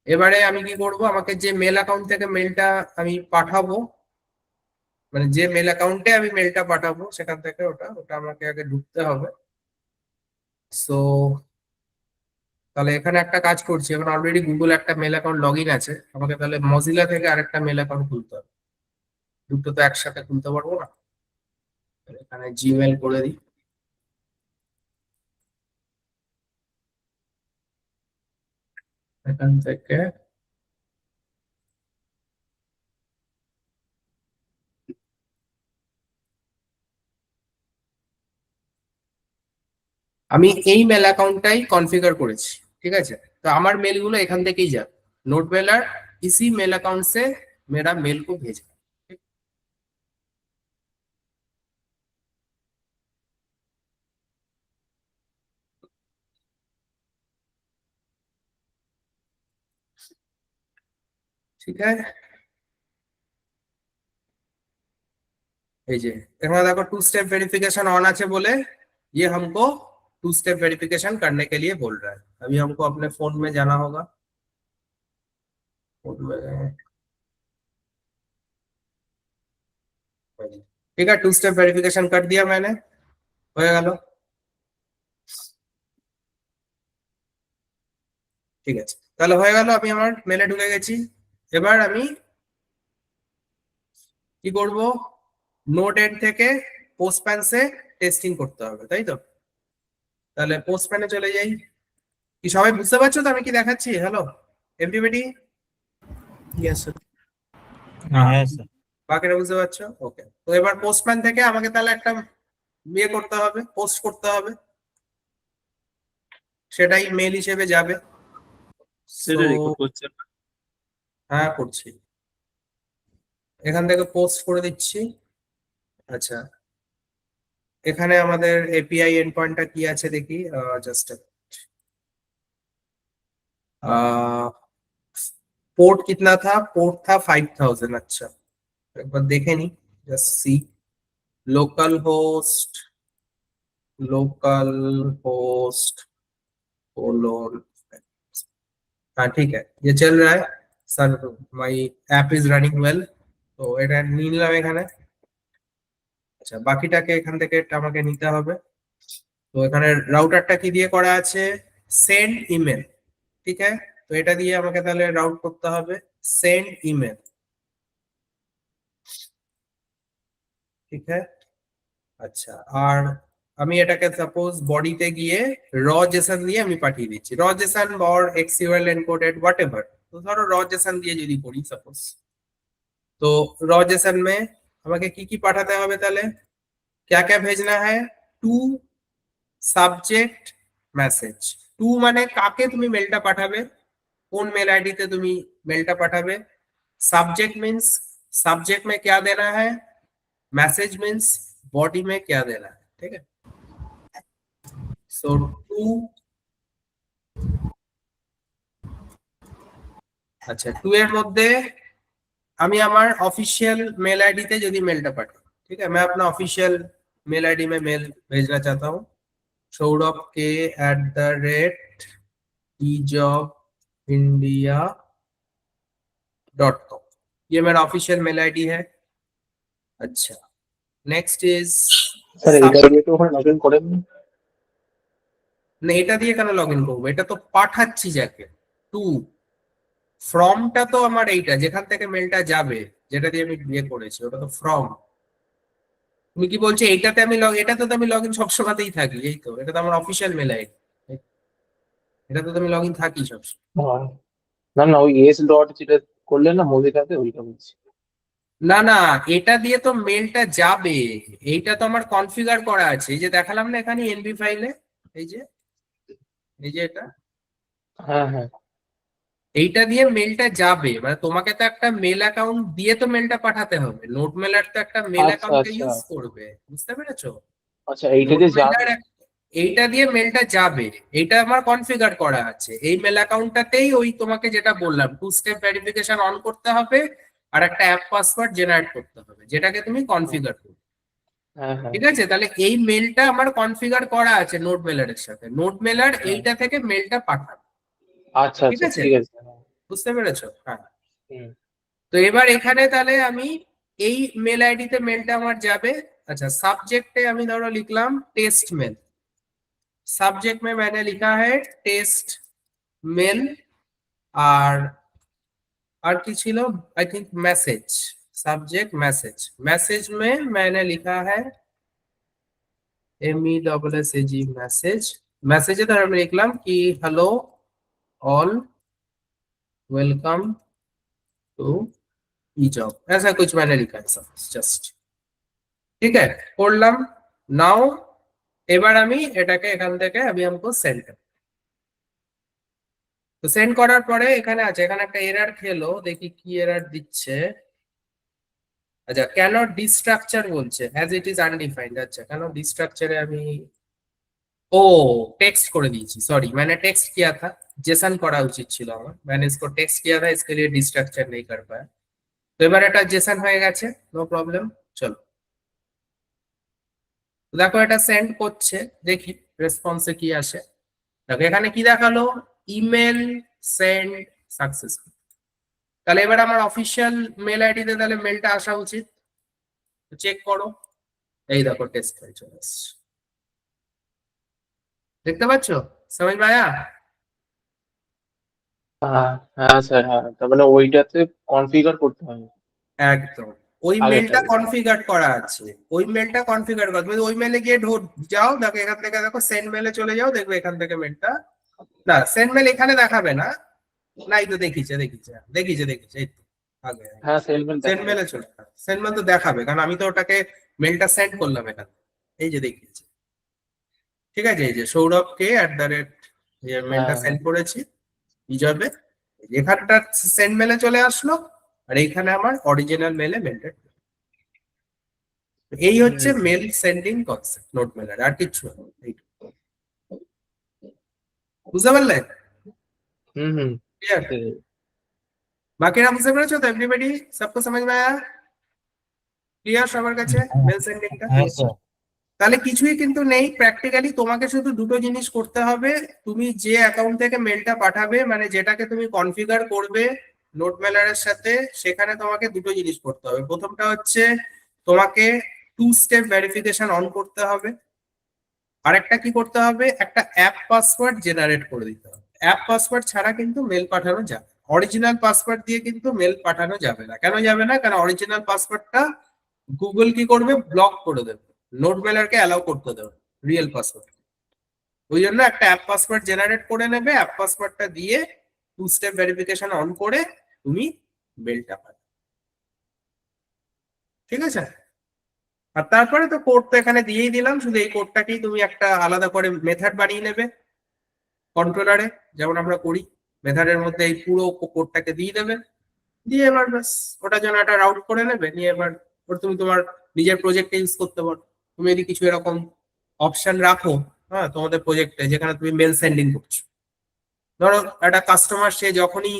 এবারে আমি কি করব, আমাকে যে মেল অ্যাকাউন্ট থেকে মেলটা আমি পাঠাবো, মানে যে মেল অ্যাকাউন্টে আমি মেলটা পাঠাবো সেখান থেকে ওটা আমাকে আগে ঢুকতে হবে। সো তাহলে এখানে একটা কাজ করছি, এখন অলরেডি গুগল একটা মেল অ্যাকাউন্ট লগ ইন আছে, আমাকে তাহলে মজিলা থেকে আরেকটা মেল অ্যাকাউন্ট খুলতে হবে। দুটো তো একসাথে খুলতে পারবো না, তাহলে এখানে জিমেল করে দিই। এখান থেকে আমি এই মেল অ্যাকাউন্টটাই কনফিগার করেছি, ঠিক আছে। তো আমার মেলগুলো এখান থেকেই যাবে, नोट वेलर इसी मेल अकाउंट से मेरा मेल को भेजा। ठीक है, এই যে এখানে দেখো टू स्टेप वेरिफिकेशन ऑन আছে বলে ये हमको टू स्टेप वेरिफिकेशन करने के लिए बोल रहा है। अभी हमको अपने फोन में जाना होगा, फोन में ठीक है, टू स्टेप वेरिफिकेशन कर दिया मैंने, হয়ে গেল, ঠিক আছে। তাহলে হয়ে গেল, আমি আমার মেলে ঢুকে গেছি। এবার আমি কি করব, নোট এন্ড থেকে পোস্টম্যান সে টেস্টিং করতে হবে, তাই তো। তাহলে পোস্টম্যানে চলে যাই। কি সবাই বুঝতে পারছো তো আমি কি দেখাচ্ছি? Hello everybody, yes sir. হ্যাঁ স্যার। বাকিরা বুঝতে পারছো? ওকে। তো এবার পোস্টম্যান থেকে আমাকে তাহলে একটা ইয়ে করতে হবে, পোস্ট করতে হবে, সেটাই মেল হিসেবে যাবে। সেটা So, রেকর্ড করছে না। হ্যাঁ করছি, এখান থেকে পোস্ট করে দিচ্ছি। আচ্ছা, এখানে আমাদের এপিআই এন্ড পয়েন্টটা কি আছে দেখি, জাস্ট पोर्ट कितना था, पोर्ट था 5000। अच्छा एक बार देखे नहीं, just see local host colon, हाँ ठीक है, ये चल रहा है sir, my app is running well. তো এটা নিয়ে নিলাম এখানে। আচ্ছা বাকিটাকে এখান থেকে আমাকে নিতে হবে। তো এখানে রাউটারটা কি দিয়ে করা আছে, সেন্ড ইমেল, ঠিক আছে। তো এটা দিয়ে আমাকে তাহলে রাউট করতে হবে সেন্ড ইমেল, ঠিক আছে। আচ্ছা আর আমি এটাকে সাপোজ বডিতে গিয়ে র জেসন দিয়ে আমি পাঠিয়ে দিচ্ছি, র জেসন অর এক্সইউএল এনকোডেড হোয়াটএভার। তো ধরো র জেসন দিয়ে যদি করি সাপোজ, तो रॉ जेसन में আমাকে কি কি পাঠাতে হবে তাহলে, क्या क्या भेजना है, टू সাবজেক্ট মেসেজ। টু মানে কাকে তুমি মেলটা পাঠাবে, কোন মেল आईडी তে তুমি মেলটা পাঠাবে। सब्जेक्ट मींस सब्जेक्ट में क्या देना है, मैसेज मींस बॉडी में क्या देना है, ठीक है। सो टू আচ্ছা 2 এর মধ্যে আমি আমার ऑफिशियल मेल आईडी তে যদি मेलটা पाठाऊं, ठीक है, मैं अपना ऑफिशियल मेल आईडी में मेल भेजना चाहता हूँ saurabh@ejobindia.com, ये मेरा ऑफिशियल मेल आईडी है। अच्छा, नेक्स्ट इज স্যার এটা দিয়ে তো ওখানে লগ ইন করেন না, এটা দিয়ে কেন লগ ইন করবো? এটা তো পাঠাচ্ছি যাকে, টু ফর্মটা তো আমার এইটা যেখান থেকে মেলটা যাবে, যেটা দিয়ে আমি বিয়ে করেছি, ওটা তো ফর্ম। তুমি কি বলছো এইটাতে আমি এটাতে তো আমি লগ ইন সবসময়তেই থাকি, এই তো এটা তো আমার অফিসিয়াল মেল আইডি, এটাতে তো আমি লগ ইন থাকি সবসময়। না না ওই এস ডট যেটা করলেন না মোদিটাতে ওইটা বলছি না না, এটা দিয়ে তো মেলটা যাবে, এইটা তো আমার কনফিগার করা আছে, এই যে দেখালাম না এখানে এনভি ফাইলে, এই যে এটা, হ্যাঁ হ্যাঁ এইটা দিয়ে মেলটা যাবে, মানে তোমাকে তো একটা মেল অ্যাকাউন্ট দিয়ে তো মেলটা পাঠাতে হবে, নোট মেলার তো একটা মেল আচ্ছা অ্যাকাউন্ট আচ্ছা ইউজ করবে, বুঝতে পেরেছো? আচ্ছা এইটা নোট যে যাবে মেলার এইটা দিয়ে মেলটা যাবে, এইটা আমার কনফিগার করা আছে, এই মেল অ্যাকাউন্টটাতেই ওই তোমাকে যেটা বললাম 2 স্টেপ ভেরিফিকেশন অন করতে হবে আর একটা অ্যাপ পাসওয়ার্ড জেনারেট করতে হবে, যেটাকে তুমি কনফিগার করবে। হ্যাঁ হ্যাঁ ঠিক আছে, তাহলে এই মেলটা আমার কনফিগার করা আছে নোট মেলারের সাথে, নোট মেলার এইটা থেকে মেলটা পাঠাবে, আচ্ছা ঠিক আচ্ছা আছে, ঠিক আছে বুঝতে পেরেছো? হ্যাঁ, হুম। তো এবার এখানে তাহলে আমি এই মেল আইডিতে মেলটা আমার যাবে। अच्छा, सब्जेक्ट আমি ধরো লিখলাম টেস্ট মেল, सब्जेक्ट में मैंने लिखा है टेस्ट मेल, और কি ছিল, I think message, subject message, message में मैंने लिखा है MESSAG मैसेज, मैसेजे ধর আমি লিখলাম कि हेलो ऑल वेलकम टू ई-जॉब, ऐसा कुछ मैंने लिखा है सब जस्ट, ঠিক আছে, করলাম। নাও এবার আমি এটাকে এখান থেকে আমি আমাকে সেন্ড করব, তো সেন্ড করার পরে এখানে আছে, এখানে একটা এরর খেলো, দেখি কি এরর দিচ্ছে। আচ্ছা, ক্যানট ডিস্ট্রাকচার বলছে অ্যাজ ইট ইজ আনডিফাইন্ড। আচ্ছা, কেন ডিস্ট্রাকচারে আমি ও टेक्स्ट করে দিয়েছি, সরি, मैंने टेक्स्ट किया था, जेसन করা উচিত ছিল আমার, मैंने इसको टेक्स्ट किया था, इसके लिए डिस्ट्रक्चर नहीं कर पाया, তো এবার এটা জেসন হয়ে গেছে, নো প্রবলেম। চলো দেখো এটা সেন্ড করছে, দেখি রেসপন্সে কি আসে। দেখো এখানে কি দেখালো, ইমেল সেন্ড সাকসেসফুল, তাহলে এবার আমার অফিসিয়াল মেল আইডিতে তাহলে মেলটা আসা উচিত, চেক করো, এই দেখো টেস্ট হয়ে চলে আসছে, দেখতে পাচ্ছ? समझ में आया? হ্যাঁ স্যার হ্যাঁ তার মানে ওইটাতে কনফিগার করতে হবে একদম, ওই আগে মেলটা থেকে। কনফিগার করা আছে, ওই মেলটা কনফিগার করা, তুমি ওই মেলে গিয়ে যাও, দেখো এখান থেকে দেখো সেন্ড মেলে চলে যাও, দেখবে এখান থেকে মেলটা, না সেন্ড মেল এখানে দেখাবে না, নাই তো দেখিছে এই তো আগে হ্যাঁ সেলমেন্ট সেন্ড মেলে চলে যাবে, সেন্ড মেল তো দেখাবে, কারণ আমি তো ওটাকে মেলটা সেন্ড করলাম এখানে, এই যে দেখিয়েছে, ঠিক আছে, এই যে সৌরভকে মেলটা হ্যাঁ, সেন্ড করেছি ইজবে, এখানটা সেন্ড মেলে চলে আসলো, আর এইখানে আমার অরিজিনাল মেলে মেলটা, এই হচ্ছে মেল সেন্ডিং কনসেপ্ট নোট মেলার, আর কিছু না, এইটুকু। বুঝতে পারলে? হুম হুম ক্লিয়ার? ঠিক আছে। বাকিরা বুঝতে পেরেছো তো? এভরিবডি সবকো समझ में आया? ক্লিয়ার সবার কাছে মেল সেন্ডিংটা? হ্যাঁ স্যার। তাহলে কিছুই কিন্তু নেই, প্র্যাকটিক্যালি তোমাকে শুধু দুটো জিনিস করতে হবে, তুমি যে অ্যাকাউন্ট থেকে মেলটা পাঠাবে, মানে যেটাকে তুমি কনফিগার করবে নোট মেলারের সাথে, সেখানে তোমাকে দুটো জিনিস করতে হবে। প্রথমটা হচ্ছে তোমাকে 2 স্টেপ ভেরিফিকেশন অন করতে হবে, আর একটা কি করতে হবে, একটা অ্যাপ পাসওয়ার্ড জেনারেট করে দিতে হবে। অ্যাপ পাসওয়ার্ড ছাড়া কিন্তু মেল পাঠানো যাবে, অরিজিনাল পাসওয়ার্ড দিয়ে কিন্তু মেল পাঠানো যাবে না। কেন যাবে না? কারণ অরিজিনাল পাসওয়ার্ডটা গুগল কি করবে, ব্লক করে দেবে, নোট মেলারকে অ্যালাউ করতে দেবে রিয়েল পাসওয়ার্ড, ওই জন্য একটা অ্যাপ পাসওয়ার্ড জেনারেট করে নেবে, অ্যাপ পাসওয়ার্ডটা দিয়ে 2 স্টেপ ভেরিফিকেশন অন করে তুমি মেলটা পাবে, ঠিক আছে? আর তারপরে তো কোড তো এখানে দিয়েই দিলাম, শুধু এই কোডটাকেই তুমি একটা আলাদা করে মেথড বানিয়ে নেবে কন্ট্রোলারে, যেমন আমরা করি, মেথডের মধ্যে এই পুরো কোডটাকে দিয়ে দেবে, দিয়ে এবার ব্যাস ওটার জন্য একটা রাউট করে নেবে, নিয়ে এবার ওটা তুমি তোমার নিজের প্রজেক্টে ইউজ করতে পারো। তুমি যদি কিছু এরকম অপশন রাখো, হ্যাঁ, তোমাদের প্রজেক্টে যেখানে তুমি মেল সেন্ডিং করছো, ধরো একটা কাস্টমার সে যখনই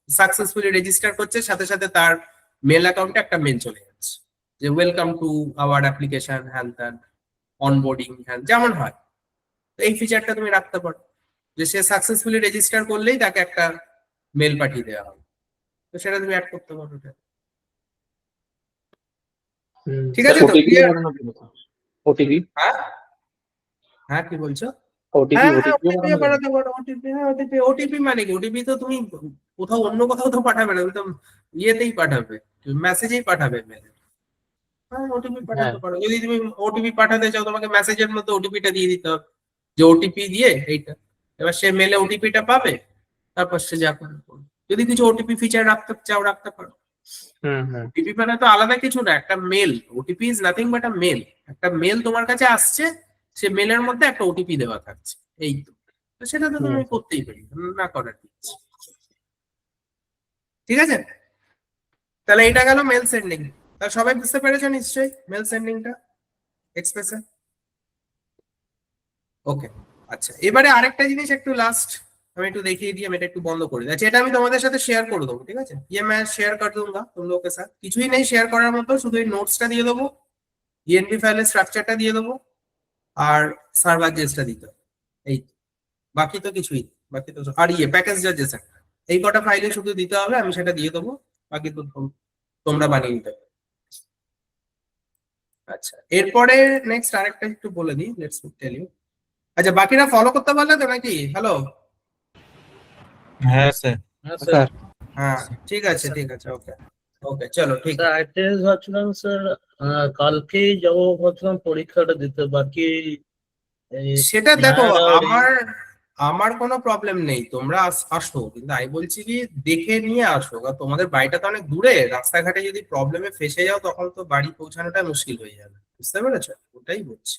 সাকসেসফুলি রেজিস্টার করছে, সাথে সাথে তার মেল অ্যাকাউন্টে একটা মেল চলে যাচ্ছে যে ওয়েলকাম টু আওয়ার অ্যাপ্লিকেশন, হ্যান ত্যান, অনবোর্ডিং, হ্যান, যেমন হয়। তো এই ফিচারটা তুমি রাখতে পারো যে সে সাকসেসফুলি রেজিস্টার করলেই তাকে একটা মেল পাঠিয়ে দেওয়া হবে। তো সেটা তুমি অ্যাড করতে পারো। ঠিক আছে তো, ওটিপি ক্লিয়ার? ওটিপি হ্যাঁ হ্যাঁ, কি বলছো? ওটিপি হ্যাঁ হ্যাঁ, ওটিপিও ওটিপি পাঠাতে পারো। ওটিপি, হ্যাঁ ওটিপি। ওটিপি মানে কি? ওটিপি তো তুমি কোথাও অন্য কোথাও তো পাঠাবে না, তুমি তো ইয়েতেই পাঠাবে, মেসেজেই পাঠাবে, মেলে। হ্যাঁ ওটিপি হ্যাঁ পাঠাতে পারো। যদি তুমি ওটিপি পাঠাতে চাও, তোমাকে মেসেজের মধ্যে ওটিপিটা দিয়ে দিতে হবে, যে ওটিপি দিয়ে এইটা। এবার সে মেলে ওটিপিটা পাবে, তারপর সে যা করে করবে। যদি কিছু ওটিপি ফিচার রাখতে চাও, রাখতে পারো। হুম ওটিপি মানে তো আলাদা কিছু না, একটা mail. OTP is nothing but a mail. একটা মেল তোমার কাছে আসছে, সে মেলের মধ্যে একটা ওটিপি দেওয়া থাকছে, এই তো। তো সেটা তো তুমি করতেই পারি, না করার কি আছে। ঠিক আছে, তাহলে এটা গেল মেল সেন্ডিং। তা সবাই বুঝতে পেরেছো নিশ্চয়ই মেল সেন্ডিংটা এক্সপ্রেসে? ওকে, আচ্ছা এবারে আরেকটা জিনিস একটু লাস্ট আমি একটু দেখিয়ে দিই, আমি এটা একটু বন্ধ করে দিই। আচ্ছা, এটা আমি তোমাদের সাথে শেয়ার করে দেবো, ঠিক আছে? ये मैं शेयर कर दूंगा तुम लोगों के साथ। কিছুই নেই শেয়ার করার মতো, শুধু এই নোটসটা দিয়ে দেবো, ইএনভি ফাইলের স্ট্রাকচারটা দিয়ে দেবো, আর সার্ভার জেসটা দিতে হবে, এই তো। বাকি তো কিছুই নেই, বাকি তো আর প্যাকেজ জার্জেস একটা, এই কটা ফাইলে শুধু দিতে হবে, আমি সেটা দিয়ে দেবো। বাকি তো তোমরা বানিয়ে নিতে পারো। আচ্ছা, এরপরে নেক্সট আরেকটা একটু বলে দিই, লেটস টেল ইউ। আচ্ছা, বাকিরা ফলো করতে পারলে তো নাকি? হ্যালো? হ্যাঁ স্যার। হ্যাঁ স্যার হ্যাঁ, ঠিক আছে ঠিক আছে, ওকে ওকে, চলো ঠিক স্যার আছে। একটা জিনিস ভাবছিলাম স্যার, কালকেই যাবো ভাবছিলাম পরীক্ষাটা দিতে, বাকি এই সেটা দেখো, ভাইয়ারা ওই আমার আমার কোনো প্রবলেম নেই, তোমরা আসো, কিন্তু আমি বলছি কি দেখে নিয়ে আসো, কারণ তোমাদের বাড়িটা তো অনেক দূরে, রাস্তাঘাটে যদি প্রবলেমে ফেসে যাও তখন তো বাড়ি পৌঁছানোটা মুশকিল হয়ে যাবে, বুঝতে পেরেছো? ওটাই বলছি,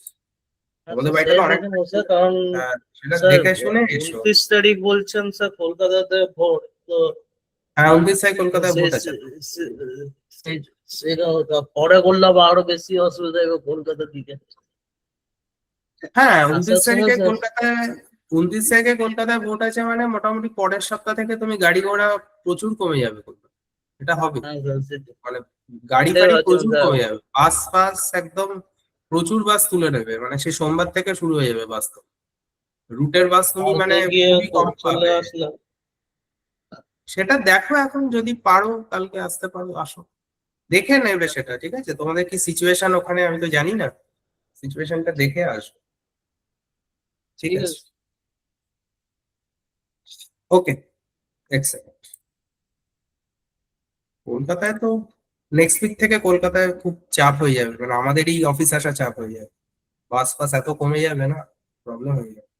তোমাদের আচ্ছা বাড়িটা সে তো অনেক দেখে বসে, কারণ সেটা স্যার দেখে শুনে এসো। 29 তারিখ বলছেন স্যার কলকাতাতে ভোট, তো হ্যাঁ, 29 কলকাতায় সে ভোট আছে। সেটা পরে করলে আবার আরো বেশি অসুবিধা হবে কলকাতার দিকে হ্যাঁ, আসার 29 সময় তারিখে স্যার। কলকাতায় 29 তারিখে কলকাতায় ভোট আছে, মানে মোটামুটি পরের সপ্তাহ থেকে তুমি গাড়ি ঘোড়া প্রচুর কমে যাবে কলকাতায়, এটা হবে। হ্যাঁ স্যার, সেটাই মানে গাড়ি সেটাই ফাড়ি ভাবছিলাম প্রচুর স্যার। কমে যাবে, বাস ফাস একদম প্রচুর বাস তুলে নেবে, মানে সে সোমবার থেকে শুরু হয়ে যাবে বাস তো। রুটের বাস তুমি মানে কালকে গিয়ে খুবই কম চলে পাবে। আসলাম। সেটা দেখো, এখন যদি পারো কালকে আসতে পারো, আসো, দেখে নেবে সেটা, ঠিক আছে? তোমাদের কি সিচুয়েশন ওখানে আমি তো জানি না, সিচুয়েশনটা দেখে আসো, ঠিক ঠিক আছে? আছে। ওকে, এক্সেলেন্ট। কলকাতায় তো নেক্সট উইক থেকে কলকাতায় খুব চাপ হয়ে যাবে, মানে আমাদেরই অফিস আসা চাপ হয়ে যাবে, বাস ফাস এত কমে যাবে না, প্রবলেম হয়ে যাবে।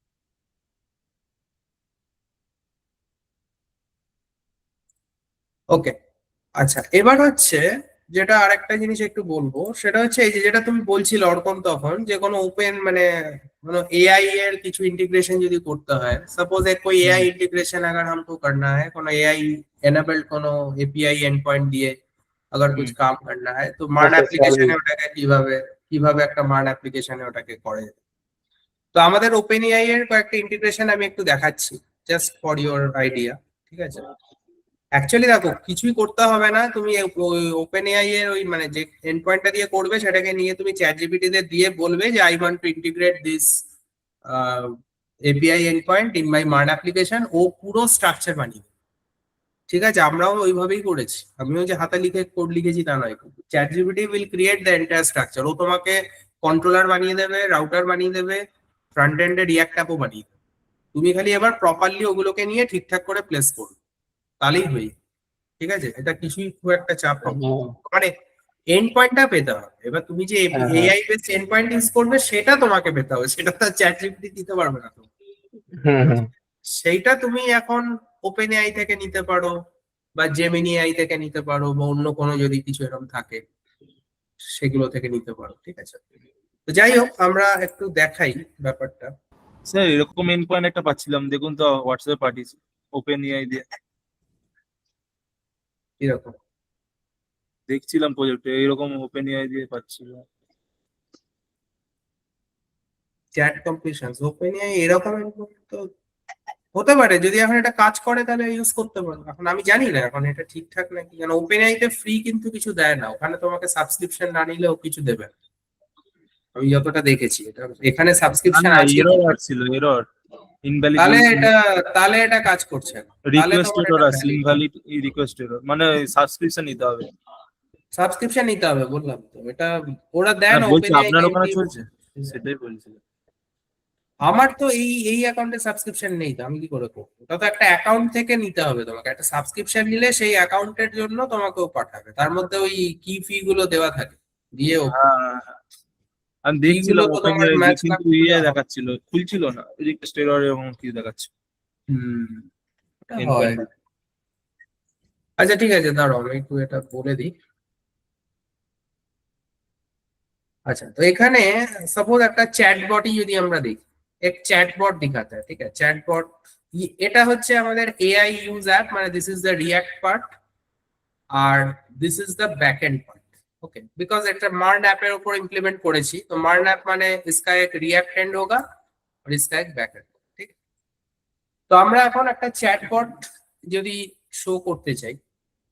ওকে, আচ্ছা এবার হচ্ছে যেটা আরেকটা জিনিস একটু বলবো, সেটা হচ্ছে এই যে যেটা তুমি বলছিলে অর্পণ তখন, যে কোনো ওপেন মানে কোনো एआई এর কিছু इंटीग्रेशन যদি করতে হয়, सपोज एक कोई एआई इंटीग्रेशन अगर हमको करना है, কোনো एआई एनेबल्ड কোনো एपीआई एंड पॉइंट দিয়ে अगर कुछ काम करना है, তো মার্ন ওকে অ্যাপ্লিকেশনে ওটাকে কিভাবে কিভাবে একটা মার্ন অ্যাপ্লিকেশনে ওটাকে করে। তো আমাদের ওপেন এআই এর কয়েকটা ইন্টিগ্রেশন আমি একটু দেখাচ্ছি, জাস্ট ফর ইওর আইডিয়া, ঠিক আছে? অ্যাকচুয়ালি দেখো, কিছুই করতে হবে না, তুমি ওপেন এআই এর ওই মানে যে এন্ড পয়েন্টটা দিয়ে করবে, সেটাকে নিয়ে তুমি চ্যাট জিপিটি তে দিয়ে বলবে যে I want to integrate this API end point in my MERN application, ও পুরো স্ট্রাকচার বানিয়ে দেবে। ঠিক আছে, আমরাও ওইভাবেই করেছি, আমিও যে হাতে লিখে কোড লিখেছি তা নয়, chat GPT will create the entire structure, ও তোমাকে কন্ট্রোলার বানিয়ে দেবে, রাউটার বানিয়ে দেবে, ফ্রন্ট এন্ডে রিয়াক্ট অ্যাপও বানিয়ে দেবে। তুমি খালি এবার প্রপারলি ওগুলোকে নিয়ে ঠিকঠাক করে প্লেস করবে, তাহলেই হয়ে যাবে। ঠিক আছে, এটা কিছুই খুব একটা চাপ হবে না। মানে এন্ড পয়েন্টটা পেতে হবে, এবার তুমি যে হ্যাঁ, হ্যাঁ। AI base end point use করবে সেটা তোমাকে পেতে হবে, সেটা তো চ্যাট জিপিটি দিতে পারবে না তো। হুম সেইটা তুমি এখন ওপেন এআই থেকে নিতে পারো, বা জেমিনি এআই থেকে নিতে পারো, বা অন্য কোনো যদি কিছু এরকম থাকে সেগুলো থেকে নিতে পারো, ঠিক আছে? তো যাই হোক, আমরা একটু দেখাই ব্যাপারটা স্যার এরকম এন্ড পয়েন্ট একটা পাচ্ছিলাম, দেখুন তো হোয়াটসঅ্যাপে পাঠিয়েছি ওপেন এআই দিয়ে, কিরকম। দেখছিলাম প্রজেক্টে এইরকম ওপেন এআই দিয়ে পাচ্ছিলাম। চ্যাট কমপ্লিশন ওপেন এআই এরকম তো হতে পারে যদি এখন এটা কাজ করে তাহলে ইউজ করতে পারো। এখন আমি জানি না এখন এটা ঠিকঠাক নাকি, কারণ ওপেন আইতে ফ্রি কিন্তু কিছু দেয় না, ওখানে তোমাকে সাবস্ক্রিপশন না নিলেও কিছু দেবে না। আমি যতটা দেখেছি এটা এখানে না সাবস্ক্রিপশন না, আছে এরর আসছিল, এরর ইনভ্যালিড তাহলে এটা কাজ করছে না, তাহলে রিকোয়েস্ট তোমার এরর এটা আছে, ইনভ্যালিড রিকোয়েস্ট এরর, মানে সাবস্ক্রিপশন নিতে হবে। সাবস্ক্রিপশন নিতে হবে বললাম তো, এটা ওরা দেয় হ্যাঁ না বলছি ওপেন আপনার ওখানে চলছে, সেটাই বলছিলাম। আমার তো এই অ্যাকাউন্টে সাবস্ক্রিপশন নেই, তো আমি কি করে করবো? ওটা তো একটা অ্যাকাউন্ট থেকে নিতে হবে তোমাকে, একটা সাবস্ক্রিপশন নিলে সেই অ্যাকাউন্টের জন্য তোমাকেও পাঠাবে, তার মধ্যে ওই কি ফি গুলো দেওয়া থাকে দিয়ে হ্যাঁ আমি ফি গুলো দেখছিলাম তো ওপেন তোমার ম্যাচ না কিন্তু করলে ইয়ে হবে। দেখাচ্ছিল, খুলছিল না, রিকোয়েস্ট এরর এবং কি দেখাচ্ছে ওটা হয়। আচ্ছা ঠিক আছে, দাঁড়াও আমি একটু এটা বলে দিই। अच्छा तो এখানে সাপোজ একটা চ্যাটবটই যদি আমরা দেখি, এক চ্যাটবট दिखाता है, ঠিক আছে? চ্যাটবট এটা হচ্ছে আমাদের এআই ইউজ অ্যাপ, মানে this is the React part আর this is the backend part. Okay because একটা মার্ন অ্যাপের উপর ইমপ্লিমেন্ট করেছি, তো মার্ন অ্যাপ মানে इसका एक रिएक्ट एंड होगा और इसका एक बैकएंड, ঠিক? তো আমরা এখন একটা চ্যাটবট যদি শো করতে চাই,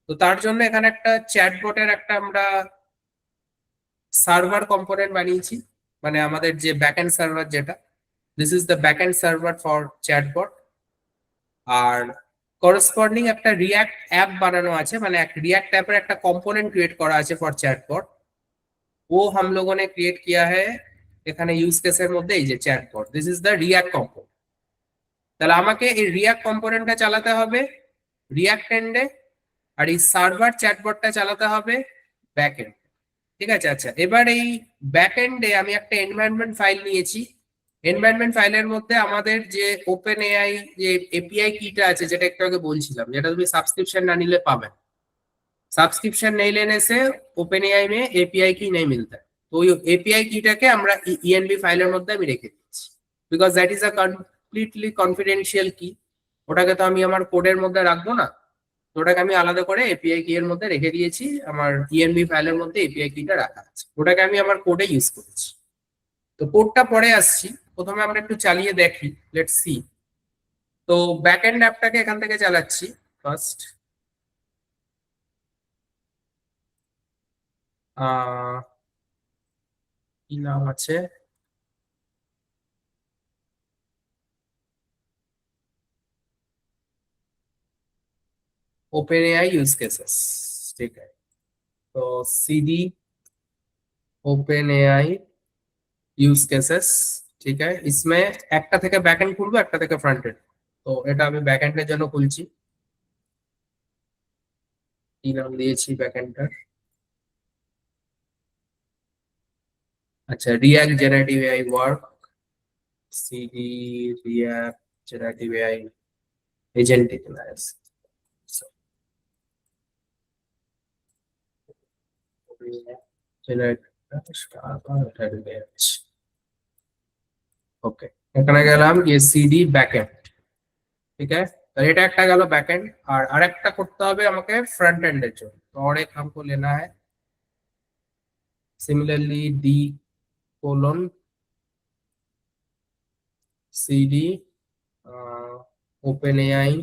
তো তার জন্য এখানে একটা চ্যাটবটের একটা আমরা সার্ভার কম্পোনেন্ট বানিয়েছি, মানে আমাদের যে ব্যাকএন্ড সার্ভার যেটা, this is the backend server for chatbot. আর করসপন্ডিং একটা রিঅ্যাক্ট অ্যাপ বানানো আছে, মানে এক रिएक्ट অ্যাপের একটা কম্পোনেন্ট ক্রিয়েট করা আছে ফর চ্যাটবট, वो हम लोगों ने क्रिएट किया है এখানে ইউজ কেসের মধ্যে, এই যে chatbot, this is the react component. তাহলে আমাকে এই রিঅ্যাক্ট কম্পোনেন্টটা চালাতে হবে রিঅ্যাক্ট এন্ডে, আর এই সার্ভার চ্যাটবটটা চালাতে হবে ব্যাকএন্ড, ঠিক আছে? আচ্ছা এবার এই ব্যাকএন্ডে আমি একটা এনভায়রনমেন্ট ফাইল নিয়েছি, এনভায়রনমেন্ট ফাইলের মধ্যে আমাদের যে ওপেন এআই যে এপিআই কিটা আছে, যেটা একটু আগে বলছিলাম, যেটা তুমি সাবস্ক্रिप्शन ना নিলে পাবে, सब्सक्रिप्शन नहीं लेने से ओपन एआई में एपीआई की नहीं मिलता है, तो एपीआई कीটাকে আমরা ইএনভি ফাইলের মধ্যে আমি রেখে দিচ্ছি, because that is a completely confidential কি, ওটাকে তো আমি আমার কোডের মধ্যে রাখবো না, তো ওটাকে আমি আলাদা করে এপিআই কি এর মধ্যে রেখে দিয়েছি, আমার ইএনভি ফাইলের মধ্যে এপিআই কিটা রাখা আছে, ওটাকে আমি আমার কোডে ইউজ করেছি। তো কোডটা পরে আসছি, প্রথমে আমরা একটু চালিয়ে দেখি, লেটস সি। তো ব্যাকএন্ড অ্যাপটাকে এখান থেকে চালাচ্ছি ফার্স্ট। কি নাম আছে, ओपन एआई यूज केसेस, ठीक है? तो CD open AI use cases, ঠিক আছে? इसमें একটা থেকে ব্যাকএন্ড খুলবো, একটা থেকে ফ্রন্ট এন্ড, তো এটা আমি ব্যাকএন্ডের জন্য খুলছি, কি নাম দিয়েছি ব্যাকএন্ডটার? আচ্ছা React generative AI work, CD React generative AI agentic analysis, okay এখানে গেলাম ये सीडी बैकएंड, ठीक है? तो এটা একটা গেল ব্যাকএন্ড, আর আরেকটা করতে হবে আমাকে ফ্রন্ট এন্ডের জন্য, তো और एक हमको लेना है similarly D colon CD open AI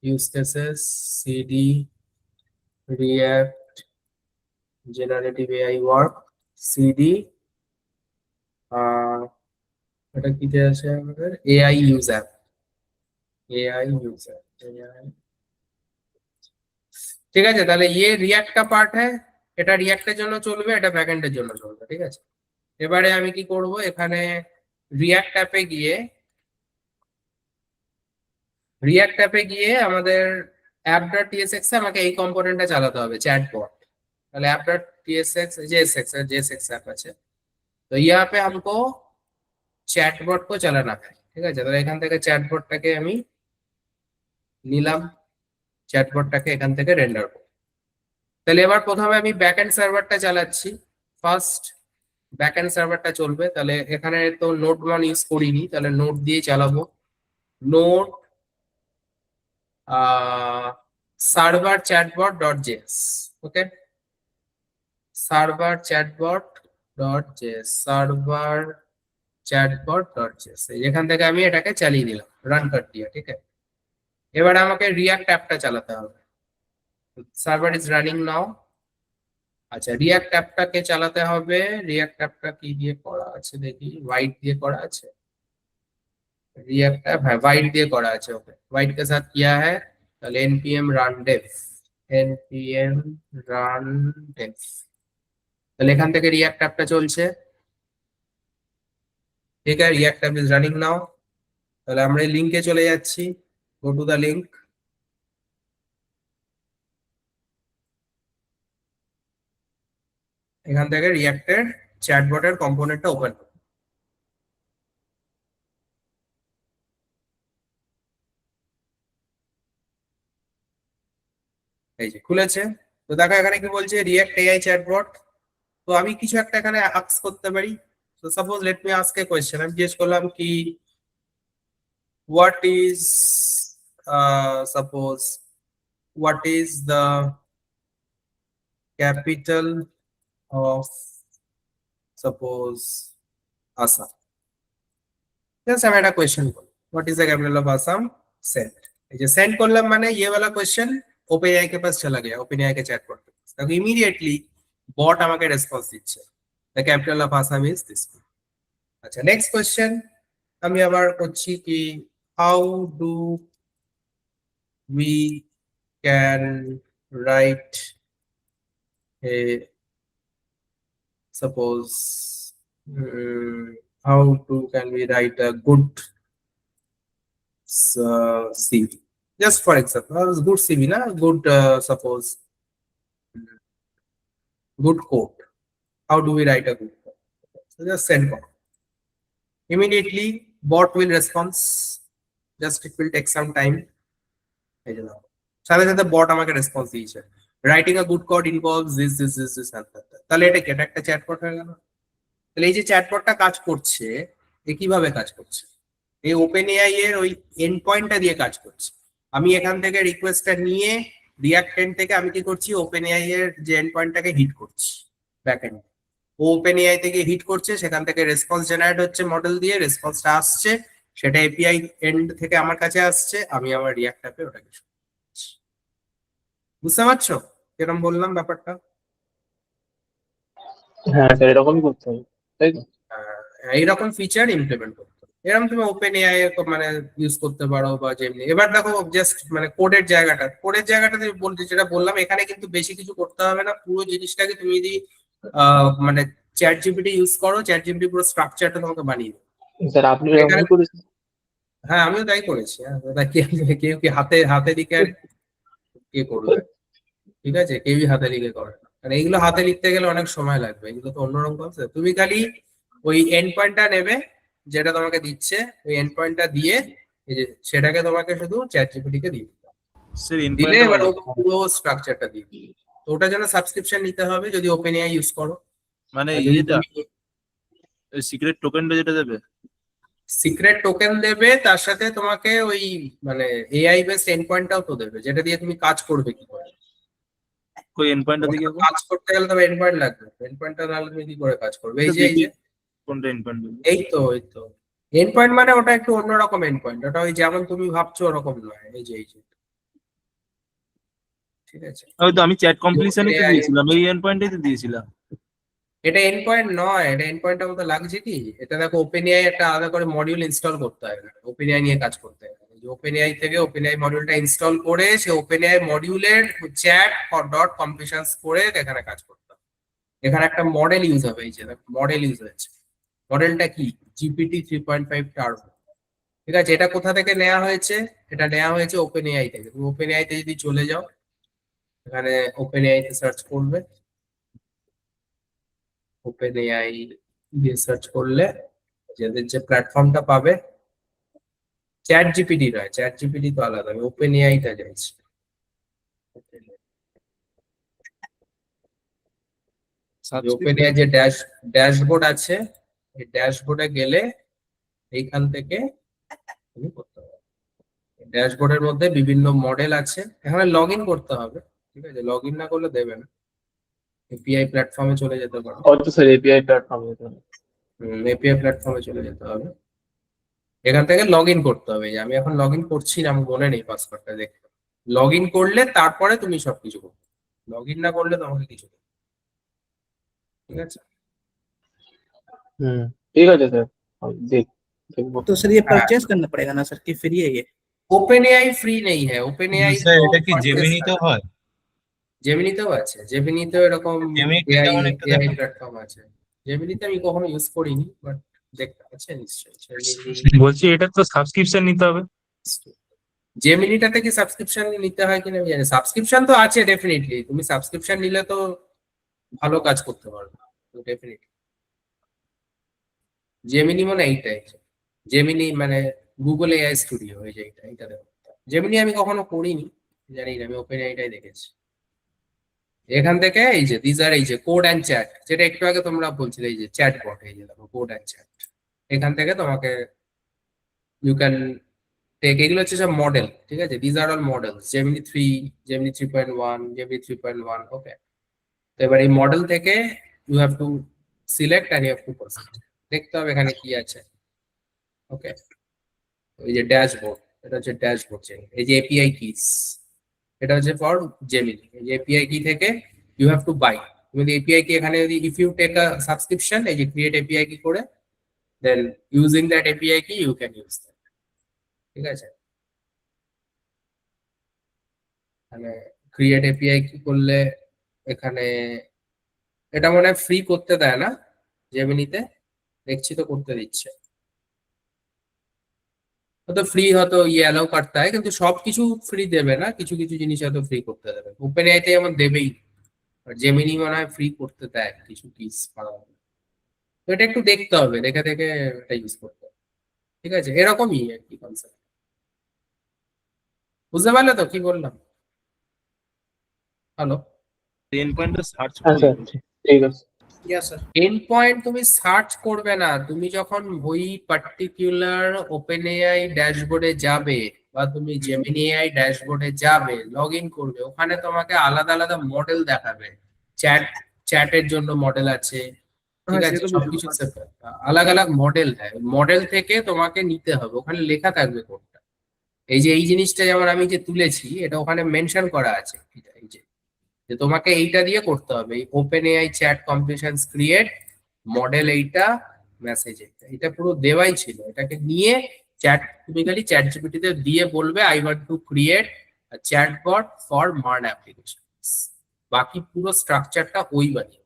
use cases CD react generative AI work CD এটা কিতে আছে আমাদের AI use app, AI use app, ঠিক আছে? তাহলে ये रिएक्ट का पार्ट है, এটা রিঅ্যাক্টের জন্য চলবে, এটা ব্যাকএন্ডের জন্য চলবে, ঠিক আছে? এবারে আমি কি করব, এখানে রিঅ্যাক্ট অ্যাপে গিয়ে আমাদের app.tsx এ আমাকে এই কম্পোনেন্টটা চালাতে হবে চ্যাটবট, তাহলে app.tsx JSX ऐप আছে, तो यहाँ पे हमको चैटबॉट को চালানা है, ঠিক আছে? তাহলে এখান থেকে চ্যাটবটটাকে আমি নিলাম, চ্যাটবটটাকে এখান থেকে রেন্ডার করব। তাহলে এবার প্রথমে আমি ব্যাকএন্ড সার্ভারটা চালাচ্ছি, ফার্স্ট ব্যাকএন্ড সার্ভারটা চলবে, তাহলে এখানে তো নোড 1 ইউজ করিনি, তাহলে নোড দিয়ে চালাবো, Node server chatbot dot JS, okay? Server chatbot dot JS, server chatbot.js এখান থেকে আমি এটাকে চালিয়ে দিলাম, রান কর দিয়া, ঠিক আছে। এবার আমাকে রিয়াক্ট অ্যাপটা চালাতে হবে। সার্ভার ইজ রানিং নাও। আচ্ছা, রিয়াক্ট অ্যাপটাকে চালাতে হবে। রিয়াক্ট অ্যাপটা কি দিয়ে করা আছে দেখি, হোয়াইট দিয়ে করা আছে। रिएक्ट ऐप है, वाइट দিয়ে করা আছে। ওকে, वाइट के साथ किया है, তাহলে npm run dev, npm run dev, তাহলে এখান থেকে রিঅ্যাক্ট অ্যাপটা চলছে, ঠিক আছে। রিঅ্যাক্ট অ্যাপ ইজ রানিং নাও। তাহলে আমরা এই লিংকে চলে যাচ্ছি, গো টু দা লিংক। এখান থেকে রিঅ্যাক্টের চ্যাটবটের কম্পোনেন্টটা ওপেন করব। এই যে খুলেছে। তো দেখো এখানে কি বলছে, রিঅ্যাক্ট এআই চ্যাটবট। তো আমি কিছু একটা এখানে আস্ক করতে পারি। তো suppose let me ask a question. আমি জিজ্ঞেস করলাম কি what is suppose what is the capital of suppose Assam? Just আমি একটা কোয়েশ্চেন করব, what is the capital of Assam? Send। এই যে সেন্ড করলাম মানে ये वाला क्वेश्चन OpenAI के पास चला गया, OpenAI के चैट पॉट पे। तो इमीडिएटली बॉट আমাকে রেসপন্স দিচ্ছে, the capital of Assam is this। আচ্ছা, নেক্সট কোয়েশ্চেন আমি আবার করছি কি, how do we can write a suppose how to can we write a good CV? Just for example, good CV na, good suppose good code. How do we write a good code? So just send code. Immediately bot will respond, just it will take some time। এই যে সাথে সাথে বট আমাকে response দিয়েছে, writing a good code involves this and that। তাহলে এটা কি, এটা একটা চ্যাটবট হয়ে গেল। তাহলে এই যে চ্যাটবটটা কাজ করছে, এ কিভাবে কাজ করছে, এই OpenAI এর ওই এন্ড পয়েন্টটা দিয়ে কাজ করছে। আমি এখান থেকে রিকোয়েস্টটা নিয়ে রিঅ্যাক্ট এন্ড থেকে আমি কি করছি, OpenAI এর যে এন্ড পয়েন্টটাকে হিট করছি ব্যাকএন্ড। OpenAI থেকে হিট করছে, সেখান থেকে রেসপন্স জেনারেট হচ্ছে মডেল দিয়ে, রেসপন্সটা আসছে, সেটা এপিআই এন্ড থেকে আমার কাছে আসছে, আমি আমার রিঅ্যাক্ট অ্যাপে ওটাকে show করছি। বুঝতে পারছো কিরকম বললাম ব্যাপারটা? হ্যাঁ স্যার, এরকমই করতে হবে, তাই তো? এইরকম ফিচার ইমপ্লিমেন্ট করতে হবে। এরকম তুমি OpenAI মানে ইউজ করতে পারো বা যেমনি। এবার দেখো জাস্ট মানে কোডের জায়গাটা তুমি বলতে যেটা বললাম, এখানে কিন্তু বেশি কিছু করতে হবে না। পুরো জিনিসটাকে তুমি যদি মানে চ্যাট জিপিটি ইউজ করো, চ্যাট জিপিটি পুরো স্ট্রাকচারটা তোমাকে বানিয়ে দেবে। স্যার আপনি এরকমই করেছেন? হ্যাঁ, আমিও তাই করেছি। কেউ কি হাতে লিখে আর কে করবে, ঠিক আছে, কেউই হাতে লিখে করে না, কারণ এইগুলো হাতে লিখতে গেলে অনেক সময় লাগবে। এগুলো তো অন্যরকম কনসেপ্ট। তুমি খালি ওই এন্ড পয়েন্টটা নেবে যেটা তোমাকে দিচ্ছে, ওই এন্ড পয়েন্টটা দিয়ে এই যে সেটাকে তোমাকে শুধু চ্যাট জিপিটি কে দিয়ে দিতে হবে। স্যার দিলে ইনপয়েন্ট এবার ও পুরো স্ট্রাকচারটা দিয়ে দিবে। তো ওটার জন্য সাবস্ক্রিপশন নিতে হবে যদি OpenAI ইউজ করো। মানে আর যদি ইয়েটা তুমি সিক্রেট টোকেনটা যেটা দেবে, সিক্রেট টোকেন দেবে, তার সাথে তোমাকে ওই মানে এআই বেসড এন্ড পয়েন্টটাও তো দেবে, যেটা দিয়ে তুমি কাজ করবে কি করে। কই এন্ডপয়েন্টটা দিকে তোমাকে তো কাজ করতে গেলে তবে এন্ড পয়েন্ট লাগবে, এন্ড পয়েন্টটা নাহলে তুমি কি করে কাজ করবে। এই যে কোনটা এন্ডপয়েন্ট দেবে? এই তো এন্ড পয়েন্ট মানে ওটা একটু অন্যরকম এন্ড পয়েন্ট, ওটা ওই যেমন তুমি ভাবছো ওরকম নয়। এই যে ঠিক আছে, হয়তো আমি চ্যাট কমপ্লিশনই তো AI দিয়েছিলাম, এই এন্ডপয়েন্টই তো দিয়েছিলাম। এটা এন্ড পয়েন্ট নয়, এটা এন্ড পয়েন্টের মতো লাগছে কি। এটা দেখো OpenAI একটা আলাদা করে মডিউল ইনস্টল করতে হয়, OpenAI নিয়ে কাজ করতে হয়। OpenAI থেকে OpenAI মডিউলটা ইনস্টল করে সে OpenAI মডিউলের চ্যাট ডট কমপ্লিশনস করে এখানে কাজ করতে হবে। এখানে একটা মডেল ইউজ হবে, এই যে মডেল ইউজ হয়েছে। মডেলটা কি, GPT 3.5 টার্বো, ঠিক আছে। এটা কোথা থেকে নেওয়া হয়েছে, এটা নেওয়া হয়েছে OpenAI থেকে। তুমি OpenAI তে যদি চলে যাও, এখানে OpenAI তে সার্চ করবে, OpenAI দিয়ে সার্চ করলে যাদের যে প্ল্যাটফর্মটা পাবে, চ্যাট জিপিটি নয়, চ্যাট জিপিটি তো আলাদা, আমি OpenAI টা চাইছি। OpenAI যে ড্যাশবোর্ড আছে, এই ড্যাশবোর্ডে গেলে এইখান থেকে তুমি করতে হবে। ড্যাশবোর্ডের মধ্যে বিভিন্ন মডেল আছে, এখানে লগ ইন করতে হবে, ঠিক আছে। লগ ইন না করলে দেবে না। এপিআই প্ল্যাটফর্মে চলে যেতে পারো। হয়তো স্যার এপিআই প্ল্যাটফর্ম যেতে হবে। এপিআই প্ল্যাটফর্মে চলে যেতে হবে, এখান থেকে লগ ইন করতে হবে। এই যে আমি এখন লগ ইন করছি না, আমার মনে নেই পাসওয়ার্ডটা দেখতে। লগ ইন করলে তারপরে তুমি সবকিছু করবে, লগ ইন না করলে তোমাকে কিছু করবে। ঠিক আছে। ठीक है सर, देख देखो। तो सर ये हाँ। परचेज करना पड़ेगा ना सर कि फ्री है ये? ओपन एआई फ्री नहीं है, ओपन एआई স্যার এটা কি জেমিনিতে হয়? জেমিনিতেও আছে, জেমিনিতেও এরকম জেমিনিতে এআই যেমন একটু এআই দেখান। প্ল্যাটফর্ম আছে। জেমিনিতে আমি কখনো ইউজ করিনি, বাট দেখতে আছে নিশ্চয়ই জেমিনি। বলছি এটা তো সাবস্ক্রিপশন নিতে হবে। জেমিনিটাতে কি সাবস্ক্রিপশন নিতে হয় কিনা আমি জানি, সাবস্ক্রিপশন তো আছে ডেফিনেটলি, তুমি সাবস্ক্রিপশন নিলে তো ভালো কাজ করতে পারবে ডেফিনেটলি। জেমিনি মানে এইটাই, জেমিনি মানে গুগল এআই স্টুডিও, এই যে এইটা দেখো। জেমিনি আমি কখনো করিনি, জানি না, আমি ওপেন এআইটাই দেখেছি। এখান থেকে এই যে দিস আর এই যে কোড অ্যান্ড চ্যাট, যেটা একটু আগে তোমরা বলছিলে, এই যে চ্যাট বট, এই যে দেখো কোড অ্যান্ড চ্যাট, এখান থেকে তোমাকে ইউ ক্যান টেক, এগুলো হচ্ছে সব মডেল। ঠিক আছে, this are all model, Gemini 3, Gemini 3.1, Gemini 3.1। Okay, তো এবার এই মডেল থেকে you have to select and you have to proceed, দেখতে হবে এখানে কি আছে। ওকে, এই যে ড্যাশবোর্ড, এটা হচ্ছে ড্যাশবোর্ড। এই যে এপিআই কিস, এটা হচ্ছে ফর জেমিনি। এই যে এপিআই কি থেকে ইউ হ্যাভ টু বাই, তুমি এপিআই কি এখানে যদি if you take a subscription, এই যে ক্রিয়েট এপিআই কি করে, then using that API key you can use that. ঠিক আছে, মানে ক্রিয়েট এপিআই কি করলে এখানে, এটা মনে হয় ফ্রি করতে দেয় না জেমিনিতে, দেখছি তো করতে দিচ্ছে। তো ফ্রি হয়তো ইয়ে অ্যালাউ করতে হয়, কিন্তু সবকিছু ফ্রি দেবে না, কিছু কিছু জিনিস হয়তো ফ্রি করতে দেবে। ওপেন এআইতে যেমন দেবেই, আর জেমিনি মনে হয় ফ্রি করতে দেয় কিছু কিস পাওয়া। তো এটা একটু দেখতে হবে, দেখে দেখে এটা ইউজ করতে হবে। ঠিক আছে, এরকমই আর কি কনসেপ্ট। বুঝতে পারলে তো কি বললাম? হ্যালো। এন্ড পয়েন্টটা সার্চ हाँ করে सर, ठीक है। Yes sir. এন্ড পয়েন্ট তুমি সার্চ করবে না, তুমি যখন ওই পার্টিকুলার ওপেন এআই ড্যাশবোর্ডে যাবে বা তুমি জেমিনি এআই ড্যাশবোর্ডে যাবে, লগ ইন করবে, ওখানে তোমাকে আলাদা আলাদা মডেল দেখাবে। চ্যাটের জন্য মডেল আছে, ঠিক हाँ, আছে, সে তো সবকিছু আলাদা আলাদা মডেল হয়, মডেল থেকে তোমাকে নিতে হবে, ওখানে লেখা থাকবে কোনটা। এই যে এই জিনিসটা যেমন আমি যে তুলেছি, এটা ওখানে মেনশন করা আছে, এই যে যে তোমাকে এইটা দিয়ে করতে হবে, এই open AI chat competitions create model, এইটা মেসেজ, এটা পুরো দেওয়াই ছিল। এটাকে নিয়ে চ্যাট, তুমি খালি চ্যাট জিপিটিতে দিয়ে বলবে I want to create chatbot for MERN application, বাকি পুরো স্ট্রাকচারটা ওই বানিয়ে,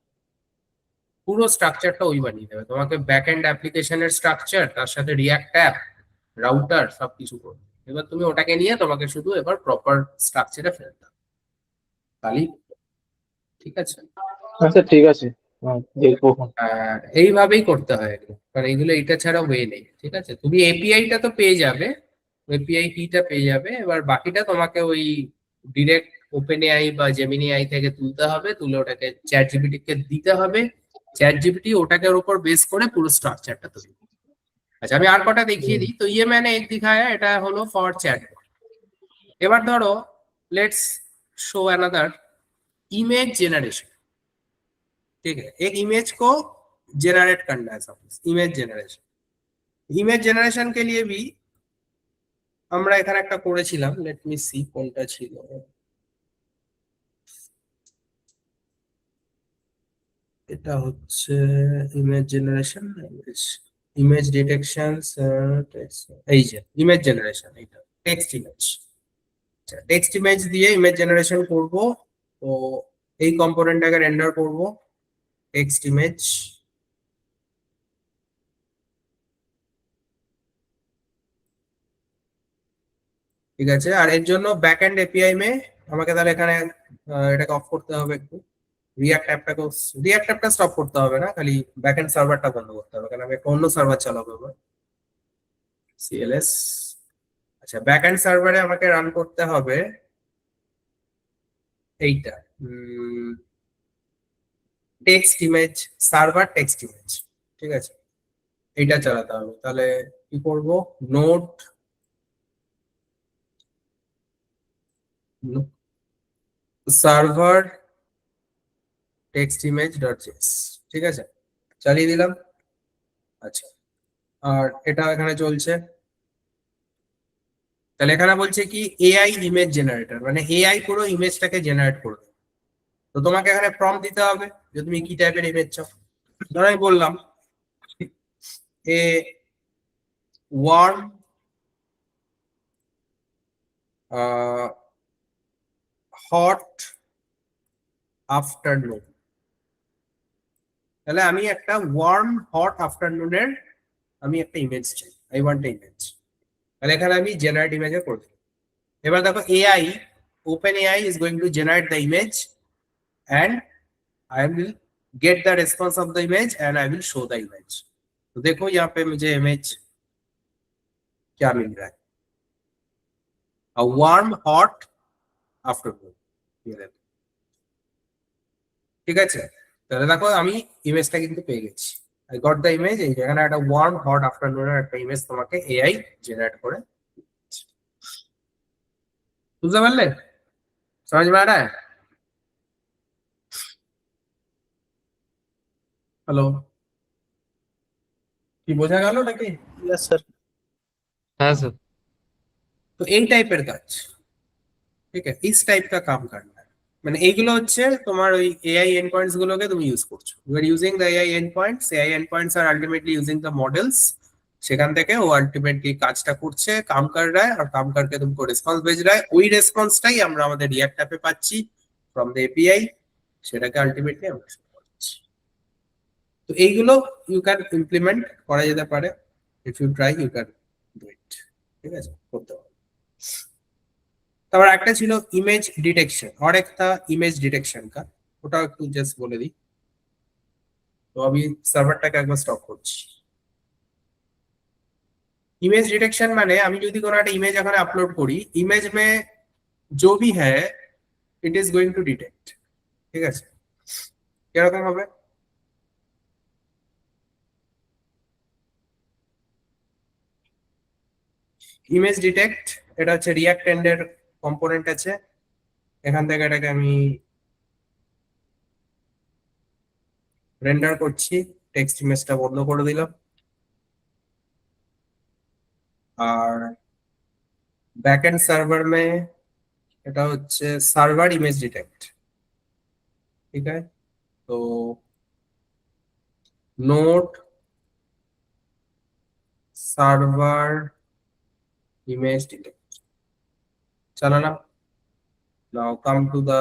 পুরো স্ট্রাকচারটা ওই বানিয়ে দেবে তোমাকে। ব্যাক এন্ড অ্যাপ্লিকেশনের স্ট্রাকচার, তার সাথে রিয়াক্ট অ্যাপ, রাউটার, সবকিছু করবে। এবার তুমি ওটাকে নিয়ে তোমাকে শুধু এবার প্রপার স্ট্রাকচারে ফেলতে হবে, তাহলেই। ঠিক আছে, हाँ सर, ठीक है सर। हाँ, देखो। এইভাবেই করতে হয় এগুলো, কারণ এইগুলো এটা ছাড়া ওয়ে নেই। ঠিক আছে, তুমি এপিআইটা তো পেয়ে যাবে, এপিআই কিটা পেয়ে যাবে, এবার বাকিটা তোমাকে ওই ডিরেক্ট ওপেন এআই বা জেমিনি এআই থেকে তুলতে হবে, তুলে ওটাকে চ্যাট জিপিটি কে দিতে হবে, চ্যাট জিপিটি ওটাকে উপর বেস করে পুরো স্ট্রাকচারটা তৈরি করবে। আচ্ছা, আমি আর কটা দেখিয়ে দিই। তো ইয়ে मैंने एक दिखाया, এটা হলো ফর চ্যাট। এবার ধরো let's show another image generation. ठीक है, एक इमेज को जनरेट करना है, suppose image generation. Image generation के लिए भी আমরা এখানে একটা করেছিলাম, লেট মি সি কোনটা ছিল। এটা হচ্ছে ইমেজ জেনারেশন, ইমেজ ডিটেকশন, এই যে ইমেজ জেনারেশন, এটা টেক্সট ইমেজ। আচ্ছা, টেক্সট ইমেজ দিয়ে ইমেজ জেনারেশন করব। তো এই কম্পোনেন্টটাকে রেন্ডার করব, টেক্সট ইমেজ। ঠিক আছে, আর এর জন্য ব্যাক এন্ড এপিআই মে আমাকে তাহলে এখানে এটাকে অফ করতে হবে একটু, রিয়াক্ট অ্যাপটাকে, রিয়াক্ট অ্যাপটা স্টপ করতে হবে না, খালি ব্যাক এন্ড সার্ভারটা বন্ধ করতে হবে, কারণ আমি একটা অন্য সার্ভার চালাবো এবার, সিএলএস। আচ্ছা, ব্যাক এন্ড সার্ভারে আমাকে রান করতে হবে এইটা, text image server, text image. ঠিক আছে, এইটা চালাতে হবে। তাহলে কি করব, note server text image dot JS. ঠিক আছে, চালিয়ে দিলাম। আচ্ছা, আর এটা এখানে চলছে। তাহলে এখানে বলছে কি এআই ইমেজ জেনারেটর, মানে এআই পুরো ইমেজটাকে জেনারেট করবে। তো তোমাকে এখানে প্রম্পট দিতে হবে যে তুমি কি টাইপের ইমেজ চাও। ধরো আমি বললাম এ ওয়ার্ম হট আফটারনুন। তাহলে আমি একটা ওয়ার্ম হট আফটারনুনের আমি একটা ইমেজ চাই, আই ওয়ান্ট এ ইমেজ। তাহলে এখানে আমি জেনারেট ইমেজে করে দিই। এবার দেখো AI, open AI is going to generate the image and I will get the response of the image and I will show the image. तो देखो यहाँ पे मुझे इमेज क्या मिल रहा है, a warm hot afternoon। ये देखो, ঠিক আছে। তাহলে দেখো আমি ইমেজটা কিন্তু পেয়ে গেছি, I got the image। এই এখানে একটা warm hot afternoon এর একটা ইমেজ তোমাকে এআই জেনারেট করে। বুঝতে পারলে? समझ में आ रहा है? হ্যালো, কি বোঝা গেল নাকি? Yes sir. হ্যাঁ স্যার। তো এই টাইপের কাজ, ঠিক আছে, ইস টাইপ কা কাম করনা है। মানে এইগুলো হচ্ছে তোমার ওই এআই এন্ড পয়েন্টস গুলোকে তুমি ইউজ করছো, you are using the AI end points আর আলটিমেটলি ইউজিং দ্য মডেলস। সেখান থেকে ও আলটিমেটলি কাজটা করছে, কাম কর রা है और काम करके तुमको রেসপন্স भेज रहा है। ওই রেসপন্সটাই আমরা আমাদের রিঅ্যাক্ট অ্যাপে পাচ্ছি ফ্রম দ্য এপিআই, সেটাকে আলটিমেটলি আমরা শুরু করছি। তো এইগুলো ইউ ক্যান ইমপ্লিমেন্ট করা যেতে পারে, if you try you can do it. ঠিক আছে, করতে পারো। তারপর একটা ছিল ইমেজ ডিটেকশন, और एक था ইমেজ ডিটেকশন का, ওটা একটু জাস্ট বলে দিই। তো আমি সার্ভারটাকে একবার স্টপ করছি। इमेज डिटेक्शन माने আমি যদি কোনো একটা ইমেজ এখানে আপলোড করি, ইমেজ মে जो भी है it is going to detect. ঠিক আছে, কিরকম হবে? ইমেজ ডিটেক্ট, এটা হচ্ছে রিঅ্যাক্ট এন্ডের কম্পোনেন্ট আছে। এখান থেকে এটাকে আমি রেন্ডার করছি, টেক্সট ইমেজটা বন্ধ করে দিলাম। আর ব্যাকএন্ড সার্ভার মে এটা হচ্ছে সার্ভার ইমেজ ডিটেক্ট। ঠিক আছে, তো নোড সার্ভার ইমেজ ডিটেক্ট চালালাম। Now come to the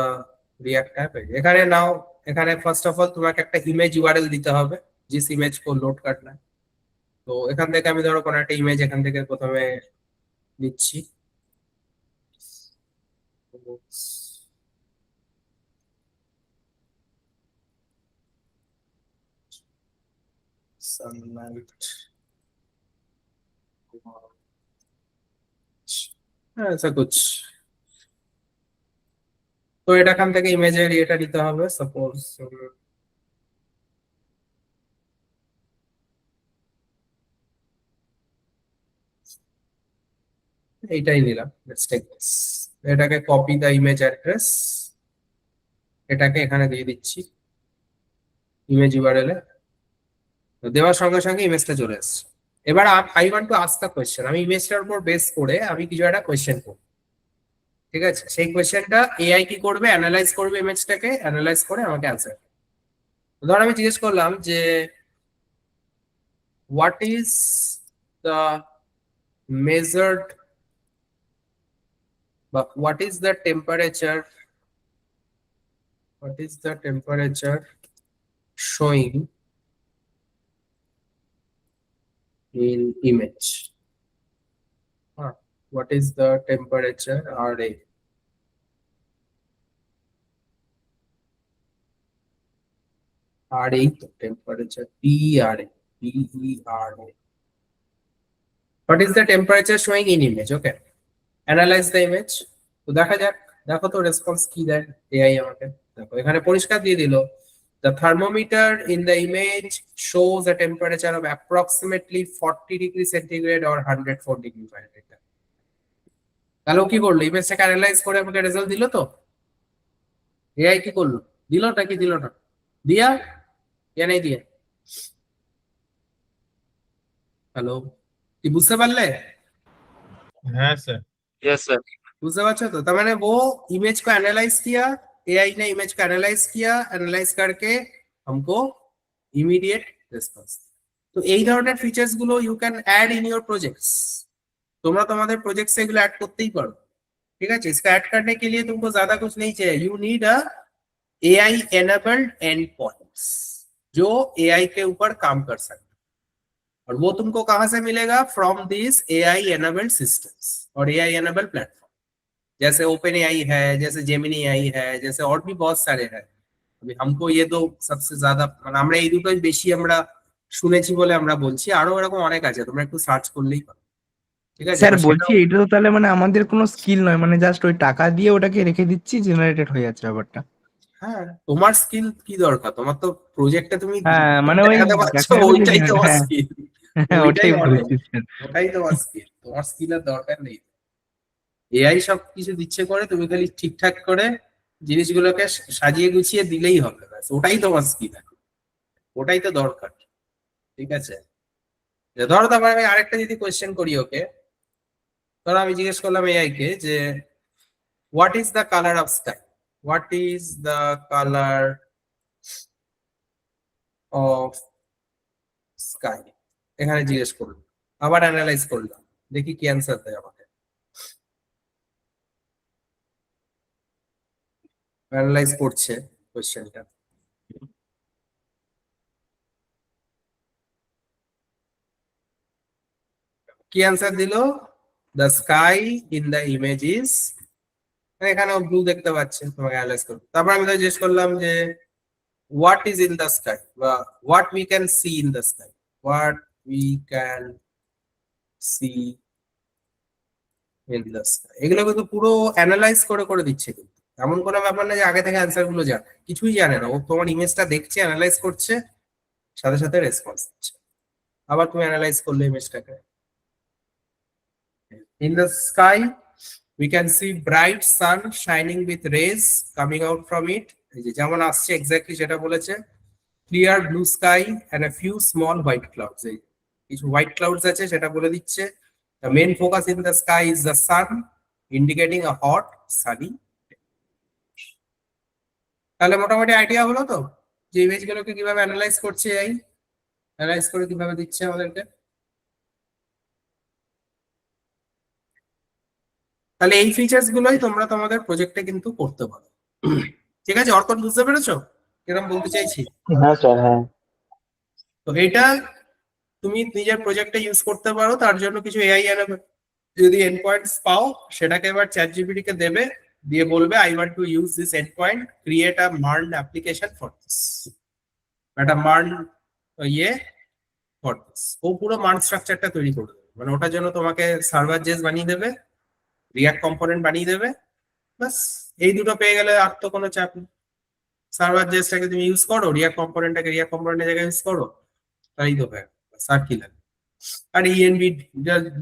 React app. এখানে নাও, এখানে ফার্স্ট অফ অল তোমাকে একটা ইমেজ ইউআরএল দিতে হবে जिस ইমেজ को লোড करना है। তো এখান থেকে আমি ধরো কোনো একটা ইমেজ এখান থেকে প্রথমে নিচ্ছি। sunlight, ऐसा कुछ। তো এটা এখান থেকে ইমেজের এটা নিতে হবে, সাপোজ এইটাই নিলাম, লেটস টেক দিস। এটাকে কপি দা ইমেজ অ্যাড্রেস, এটাকে এখানে দিয়ে দিচ্ছি ইমেজ ইউআরএল এ। তো দেওয়ার সঙ্গে সঙ্গে ইমেজটা চলে আসছে। এবার I want to ask the question, আমি ইমেজটার উপর বেস করে আমি কিছু একটা কোয়েশ্চেন করব। ঠিক আছে, সেই কোয়েশ্চেনটা এআই কি করবে, অ্যানালাইজ করবে ইমেজটাকে, অ্যানালাইজ করে আমাকে অ্যান্সার। ধর আমি জিজ্ঞেস করলাম যে হোয়াট ইজ দ্য মেজার্ড বা what is the temperature, what is the temperature showing in image? What is the temperature RA? RA temperature, PERA, PERA. What is the temperature showing in image? Okay, analyze the image. তো দেখা যাক, দেখো তো response কি দেয় AI আমাকে। দেখো এখানে পরিষ্কার দিয়ে দিল, the thermometer in the image shows a temperature of approximately 40 degrees centigrade or 104 degree Fahrenheit। তাহলে ও কি করলো, ইমেজটাকে অ্যানালাইজ করে আমাকে রেজাল্ট দিল। তো এআই কি করলো, দিলটা কি দিল না, দিয়া या नहीं दिया? হ্যালো, কি বুঝতে পারলে? हाँ सर। Yes sir. बुझते पारछो तो? तार माने वो इमेज को एनालाइज किया, एआई ने इमेज को एनालाइज किया, एनालाइज करके हमको इमीडिएट रेस्पॉन्स। तो এই ধরনের ফিচার্স গুলো you can add in your projects. তোমরা তোমাদের প্রজেক্টস এগুলো অ্যাড করতেই পারো, ठीक है। इसका ऐड करने के लिए तुमको ज्यादा कुछ नहीं चाहिए, you need a AI enabled and points जो एआई के ऊपर काम कर सकते, और वो तुमको कहां से मिलेगा? From this AI enabled systems और एआई एनेबल्ड प्लेटफॉर्म, जैसे ओपन एआई है, जैसे जेमिनी एआई है, जैसे और भी बहुत सारे हैं। अभी हमको ये दो सबसे ज्यादा মানে আমরা এই দুটোই বেশি আমরা শুনেছি বলে আমরা বলছি, আরো এরকম অনেক আছে, তোমরা একটু সার্চ করলেই পাবে, ঠিক আছে। স্যার এবার বলছি সেটাও- এটা তো তাহলে মানে আমাদের কোনো স্কিল নয়, মানে জাস্ট ওই টাকা দিয়ে ওটাকে রেখে দিচ্ছি, জেনারেটেড হয়ে যাচ্ছে ব্যাপারটা। হ্যাঁ, তোমার স্কিল কি দরকার? তোমার তো প্রজেক্টে তুমি হ্যাঁ মানে ওই দেখাতে পারছো, দেখা গেল যে ওইটাই তোমার হ্যাঁ স্কিল, হ্যাঁ ওইটাই ওটাই অনেক, বলছি স্যার। ওটাই তোমার স্কিল, তোমার স্কিলের দরকার নেই। এআই সব কিছু দিচ্ছে করে, তুমি খালি ঠিকঠাক করে জিনিসগুলোকে সাজিয়ে গুছিয়ে দিলেই হবে, ব্যাস ওটাই তোমার স্কিল, ওটাই তো দরকার, ঠিক আছে। ধরো তারপরে আমি আরেকটা যদি কোয়েশ্চেন করি ওকে, ধরো আমি জিজ্ঞেস করলাম এআই কে যে what is the colour of sky, what is the colour of sky, এখানে জিজ্ঞেস করলাম, আবার অ্যানালাইজ করলাম, দেখি কি অ্যান্সার দেয় আমাকে। অ্যানালাইজ করছে কোয়েশ্চেনটা, কি অ্যান্সার দিল? The sky in the image is, এখানে ব্লু দেখতে পাচ্ছে, তোমাকে অ্যানালাইজ করবে। তারপর আমি তো জিজ্ঞেস করলাম যে what is in the sky, বা what we can see in the sky, what we can see in the sky, এগুলো কিন্তু পুরো অ্যানালাইজ করে করে দিচ্ছে, কিন্তু এমন কোনো ব্যাপার না যে আগে থেকে অ্যান্সার গুলো জানে, কিছুই জানে না, ও তোমার ইমেজটা দেখছে, অ্যানালাইজ করছে, সাথে সাথে রেসপন্স দিচ্ছে। আবার তুমি অ্যানালাইজ করলে ইমেজটাকে, in the sky we can see bright sun shining with rays coming out from it, এই যে যেমন আসছে এক্স্যাক্টলি যেটা বলেছে, clear blue sky and a few small white clouds, এই কিছু হোয়াইট ক্লাউডস আছে সেটা বলে দিচ্ছে। the main focus in the sky is the sun indicating a hot sunny day। তাহলে মোটামুটি আইডিয়া হলো তো যে ইমেজ গুলোকে কিভাবে অ্যানালাইজ করছে এই অ্যানালাইজ করে কিভাবে দিচ্ছে আমাদেরকে। তাহলে এই ফিচার্স গুলোই তোমরা তোমাদের প্রজেক্টে কিন্তু করতে পারো, ঠিক আছে। অর্কন বুঝতে পেরেছো কিরকম বলতে চাইছি? हाँ सर हाँ। তো এটা তুমি নিজের প্রজেক্টে ইউজ করতে পারো, তার জন্য কিছু এআই যদি এন্ড পয়েন্টস পাও, সেটাকে এবার চ্যাট জিপিটি কে দেবে, দিয়ে বলবে I want to use this end point, create a MERN application for this, একটা মার্ন ইয়ে ফর দিস, ও পুরো মার্ন স্ট্রাকচারটা তৈরি করে দেবে, মানে ওটার জন্য তোমাকে সার্ভার জেস বানিয়ে দেবে, রিয়াক্ট কম্পোনেন্ট বানিয়ে দেবে, বাস এই দুটো পেয়ে গেলে আর তো কোনো চাপ নেই। সার্ভার জেসটাকে তুমি ইউজ করো, রিয়াক্ট কম্পোনেন্টটাকে রিয়াক্ট কম্পোনেন্টের জায়গায় ইউজ করো, তাই তো হয়ে গেল, আর কি লাগে। আর ইএনভি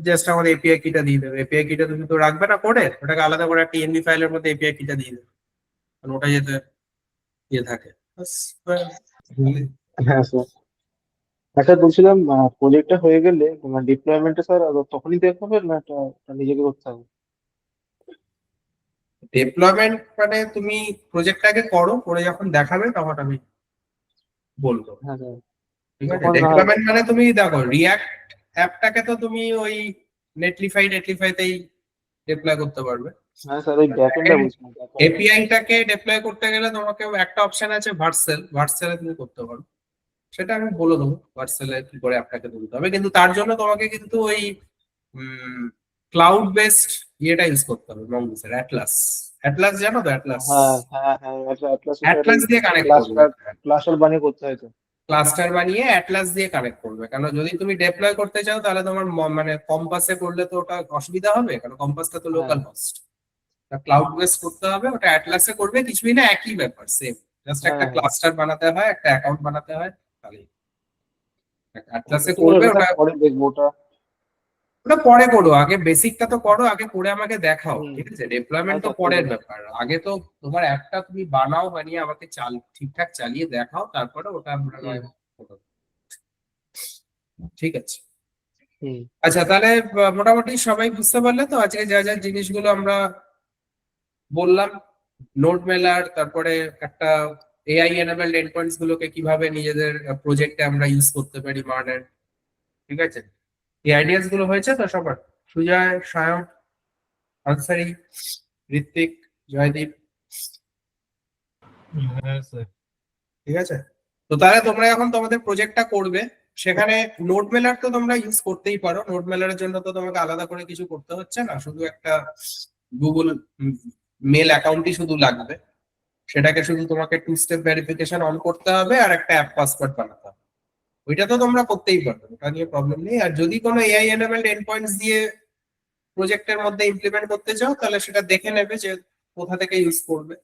জাস্ট আমাদের এপিআই কিটা দিয়ে দেবে, এপিআই কিটা তুমি তো রাখবে না করে, ওটাকে আলাদা করে একটা ইএনভি ফাইলের মধ্যে এপিআই কিটা দিয়ে দেবে, কারণ ওটা যেতে ইয়ে থাকে, বাস হয়ে গেল। হ্যাঁ স্যার। আচ্ছা বলছিলাম প্রজেক্টটা হয়ে গেলে ডিপ্লয়মেন্টটা স্যার তখনই দেখাবে না এটা এটা নিজেকে করতে হবে? ডেপ্লয়মেন্ট মানে তুমি প্রজেক্টটাকে করো, করে যখন দেখাবে তখন আমি বলবো, হ্যাঁ স্যার। ঠিক আছে। তখন ডেভেলপমেন্ট মানে তুমি দেখো রিয়াক্ট অ্যাপটাকে তো তুমি ওই নেটলিফাইতেই ডিপ্লয় করতে পারবে। হ্যাঁ স্যার ওই ব্যাকএন্ডটা বলছিলাম। এপিআইটাকে ডিপ্লয় করতে গেলে তোমাকে একটা অপশন আছে ভার্সেলে তুমি করতে পারো, সেটা আমি বলে দেবো ভার্সেলে কি করে অ্যাপটাকে তুলতে হবে, কিন্তু তার জন্য তোমাকে কিন্তু ওই ক্লাউড বেসড ইয়েটা ইউজ করতে হবে, মঙ্গুসের অ্যাটলাস জানো তো? অ্যাটলাস হ্যাঁ হ্যাঁ হ্যাঁ অ্যাটলাস দিয়ে কানেক্ট করবে, ক্লাস্টার বানিয়ে করতে হয় তো। ক্লাস্টার বানিয়ে অ্যাটলাস দিয়ে কানেক্ট করবে, কারণ যদি তুমি ডিপ্লয় করতে চাও তাহলে তোমার মানে কম্পাসে করলে তো ওটা অসুবিধা হবে, কারণ কম্পাসটা তো লোকাল হোস্ট, ক্লাউড বেস করতে হবে, ওটা অ্যাটলাসে করবে, কিছুই না একই ব্যাপার, সেম, জাস্ট একটা হ্যাঁ। ক্লাস্টার বানাতে হয়, একটা অ্যাকাউন্ট বানাতে হয়, তাহলেই অ্যাটলাসে ওটা করবে। ওটা ওটা পরে দেখবো ওটা। ওটা পরে করো, আগে বেসিকটা তো করো, আগে করে আমাকে দেখাও, হুম। ঠিক আছে। ডেভেলপমেন্ট তো আচ্ছা, পরের ঠিক আছে। ব্যাপার, আগে তো তোমার অ্যাপটা তুমি বানাও, বানিয়ে আমাকে ঠিকঠাক চালিয়ে দেখাও, তারপরে ওটা আমরা নয় করবো। ঠিক আছে। হুম। আচ্ছা, তাহলে মোটামুটি সবাই বুঝতে পারলে তো আজকে যা যা জিনিসগুলো আমরা বললাম, নোড মেলার, তারপরে একটা এআই এনাবেলড এন্ডপয়েন্টস গুলোকে কিভাবে নিজেদের প্রজেক্টে আমরা ইউজ করতে পারি মডার্ন, ঠিক আছে? এই আইডিয়াস গুলো হয়েছে তো সবার? সুজয়, সায়ন, আনসারি, ঋত্বিক, জয়দীপ, হ্যাঁ স্যার। ঠিক আছে? তো তাহলে তোমরা এখন তোমাদের প্রজেক্টটা করবে, সেখানে নোট মেলার তো তোমরা ইউজ করতেই পারো। নোট মেলারের জন্য তো তোমাকে আলাদা করে কিছু করতে হচ্ছে না, শুধু একটা গুগল মেল অ্যাকাউন্টই শুধু লাগবে। সেটাকে শুধু তোমাকে 2 স্টেপ ভেরিফিকেশন অন করতে হবে আর একটা অ্যাপ পাসওয়ার্ড বানাতে হবে। ওইটা তো তোমরা করতেই পারবে, ওটা নিয়ে প্রবলেম নেই। আর যদি কোনো এআই এনাবেলড এন্ডপয়েন্টস দিয়ে প্রজেক্টের মধ্যে ইমপ্লিমেন্ট করতে চাও, তাহলে সেটা দেখে নেবে যে কোথা থেকে ইউজ করবে।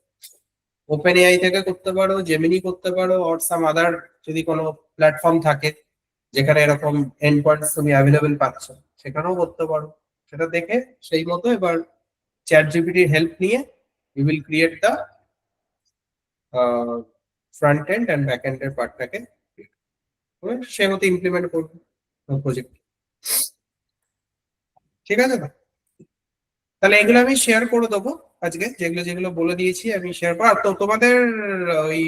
ওপেন এআই থেকে করতে পারো, জেমিনি করতে পারো, অর সাম আদার যদি কোনো প্ল্যাটফর্ম থাকে যেখানে এরকম এন্ড পয়েন্টস তুমি অ্যাভেলেবেল পাচ্ছ, সেখানেও করতে পারো। সেটা দেখে সেই মতো এবার চ্যাট জিপিটির হেল্প নিয়ে you will create the front end and back end এর পার্টটাকে সে মতো ইমপ্লিমেন্ট করবে প্রজেক্ট। ঠিক আছে না? তাহলে এগুলো আমি শেয়ার করে দেবো আজকে, যেগুলো যেগুলো বলে দিয়েছি আমি শেয়ার করবো। আর তো তোমাদের ওই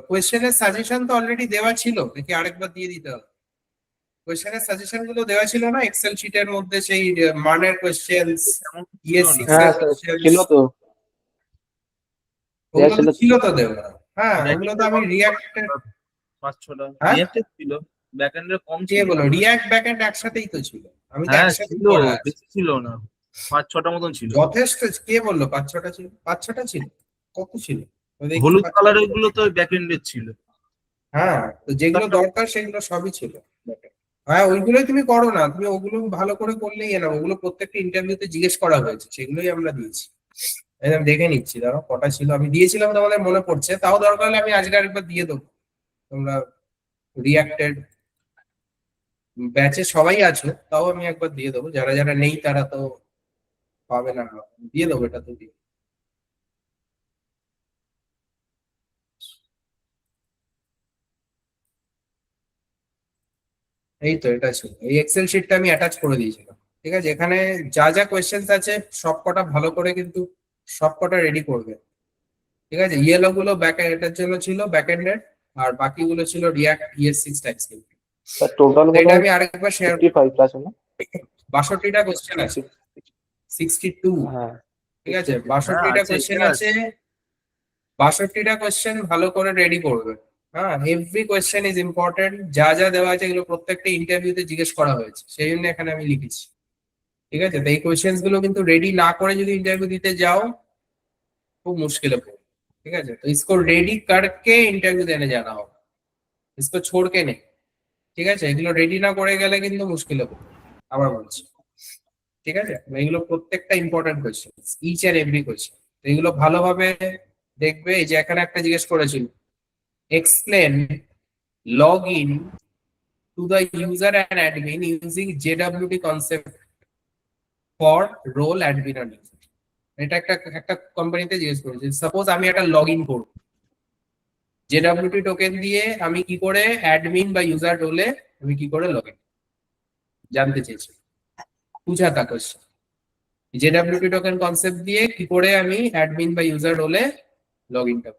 কোয়েশ্চেনের সাজেশন তো অলরেডি দেওয়া ছিল, নাকি আরেকবার দিয়ে দিতে হবে? কোয়েশ্চেনের সাজেশন গুলো দেওয়া ছিল না এক্সেল শিটের মধ্যে, সেই মানের কোয়েশ্চেন্স, ইএস6 হ্যাঁ এর স্যার, কোয়েশ্চেন্স ছিল তো, দেয়া ওগুলো ছিল তো তো। ছিল তো দেওয়া। হ্যাঁ, ওগুলো তো আমি রিয়াক্টের, 5-6টা হ্যাঁ রিঅ্যাক্টে ছিল, ব্যাকএন্ডে কম কে ছিল। বলো রিয়াক্ট ব্যাকএন্ড একসাথেই তো ছিল? আমি তো হ্যাঁ একসাথে ছিল, পড়া আছে। বেশি ছিল না, 5-6টা মতন ছিল। যথেষ্ট, কে বললো 5-6টা ছিল? 5-6টা ছিল? কত ছিল? ওই দেখি হলুদ 5-6টা কালারের ছিল। গুলো তো ব্যাকএন্ডের ছিল। হ্যাঁ, তো যেগুলো দরকার সেগুলো সবই ছিল। হ্যাঁ, ওইগুলোই তুমি করো না, তুমি ওগুলো ভালো করে করলেই না। ওগুলো প্রত্যেকটা ইন্টারভিউতে জিজ্ঞেস করা হয়েছে, সেগুলোই আমরা দিয়েছি। এই আমি দেখে নিচ্ছি, দাঁড়াও কটা ছিল আমি দিয়েছিলাম, তোমাদের মনে পড়ছে? তাও দরকার হলে আমি আজকে আরেকবার দিয়ে দেবো। তোমরা রিয়াক্টেড ব্যাচে সবাই আছো, তাও আমি একবার দিয়ে দেবো। যারা যারা নেই তারা তো পাবে না, দিয়ে দেবো এটা তো দিয়ে। এই তো এটা ছিল, এই এক্সেল শিটটা আমি অ্যাটাচ করে দিয়েছিলাম। ঠিক আছে, এখানে যা যা কোয়েশ্চেন্স আছে সব কটা ভালো করে কিন্তু সব কটা রেডি করবে। ঠিক আছে, ইয়েলো গুলো ব্যাক এটার জন্য ছিল ব্যাক এন্ডের, আর বাকিগুলো ছিল রিয়াক্ট ইএস6 টাইপস্ক্রিপ্ট। স্যার টোটাল এটা বোধহয় আমি আরেকবার শেয়ার, 55 আছে না? 62টা কোয়েশ্চেন আছে, 62। হ্যাঁ, ঠিক আছে, 62 হ্যাঁ 62টা আছে, কোয়েশ্চেন এটা আছে। 62টা কোয়েশ্চেন ভালো করে রেডি করবে। হ্যাঁ, এভরি কোয়েশ্চেন ইজ ইম্পর্টেন্ট। যা যা দেওয়া আছে এগুলো প্রত্যেকটা ইন্টারভিউতে জিজ্ঞেস করা হয়েছে, সেই জন্য এখানে আমি লিখেছি। ঠিক আছে, তো এই কোয়েশ্চেন্স গুলো কিন্তু রেডি না করে যদি ইন্টারভিউ দিতে যাও খুব মুশকিলে পড়বে। ठीक है, तो इसको रेडी करके इंटरव्यू देने जाना होगा, इसको छोड़ के नहीं। ঠিক আছে, এগুলো রেডি না করে গেলে কিন্তু মুশকিল হবে, আবার বলছি। ঠিক আছে, এগুলো প্রত্যেকটা important question, each and every question. এগুলো ভালোভাবে দেখবে। এই যে এখানে একটা জিজ্ঞেস করেছিল, explain log in to the user and admin using JWT concept for role admin and user. এটা একটা একটা কোম্পানিতে জিজ্ঞেস করেছে, সাপোজ আমি একটা লগ ইন করবো জেডব্লিউটি টোকেন দিয়ে, আমি কি করে অ্যাডমিন বা ইউজার রোলে আমি কি করে লগ ইন জানতে চেয়েছি। पूछा था क्वेश्चन, জেডব্লিউটি টোকেন কনসেপ্ট দিয়ে কি করে আমি অ্যাডমিন বা ইউজার রোলে লগ ইন করব।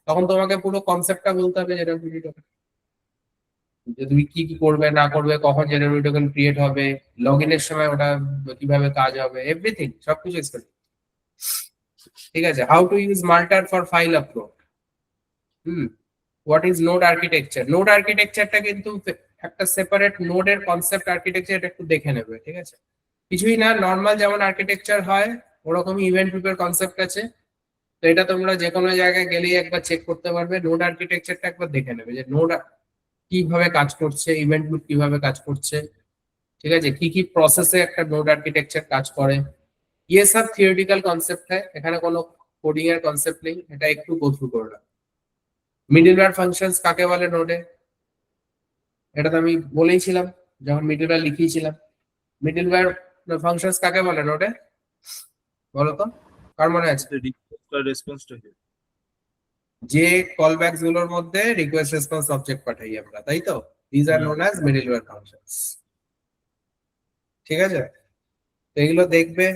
তখন তোমাকে পুরো কনসেপ্টটা বলতে হবে জেডব্লিউটি টোকেন, যে তুমি কি কি করবে না করবে, কখন জেডব্লিউটি টোকেন ক্রিয়েট হবে, লগ ইনের সময় ওটা কিভাবে কাজ হবে, এভরিথিং সবকিছু এক্সপ্লেন। ঠিক আছে, how to use multer for file upload. What is node architecture. Node আর্কিটেকচারটা কিন্তু একটা সেপারেট নোডের কনসেপ্ট আর্কিটেকচার, এটা একটু দেখে নেবে। ঠিক আছে, কিছুই না, নর্মাল যেমন আর্কিটেকচার হয় ওরকমই ইভেন্ট গ্রুপের কনসেপ্ট আছে। তো এটা তোমরা যে কোনো জায়গায় গেলেই একবার চেক করতে পারবে। নোড আর্কিটেকচারটা একবার দেখে নেবে যে নোড কিভাবে কাজ করছে, ইভেন্ট গ্রুপ কিভাবে কাজ করছে। ঠিক আছে, কি কি প্রসেসে একটা নোড আর্কিটেকচার কাজ করে। ये सब थियोरेटिकल कॉन्सेप्ट है, এখানে কোনো কোডিং এর কনসেপ্ট নেই, এটা একটু গো থ্রু করলাম। মিডলওয়্যার ফাংশনস কাকে বলে নোডে, এটা তো আমি বলেইছিলাম যখন মিডলওয়্যার লিখিয়েছিলাম। মিডলওয়্যার ফাংশনস কাকে বলে নোডে, বলো তো, কার মনে আছে? রেসপন্সটাকে যে কলব্যাকস গুলোর মধ্যে রিকোয়েস্ট রেসপন্স অবজেক্ট পাঠাই আমরা, তাই তো? This are known as middleware functions. ঠিক আছে, তো এগুলো দেখবে।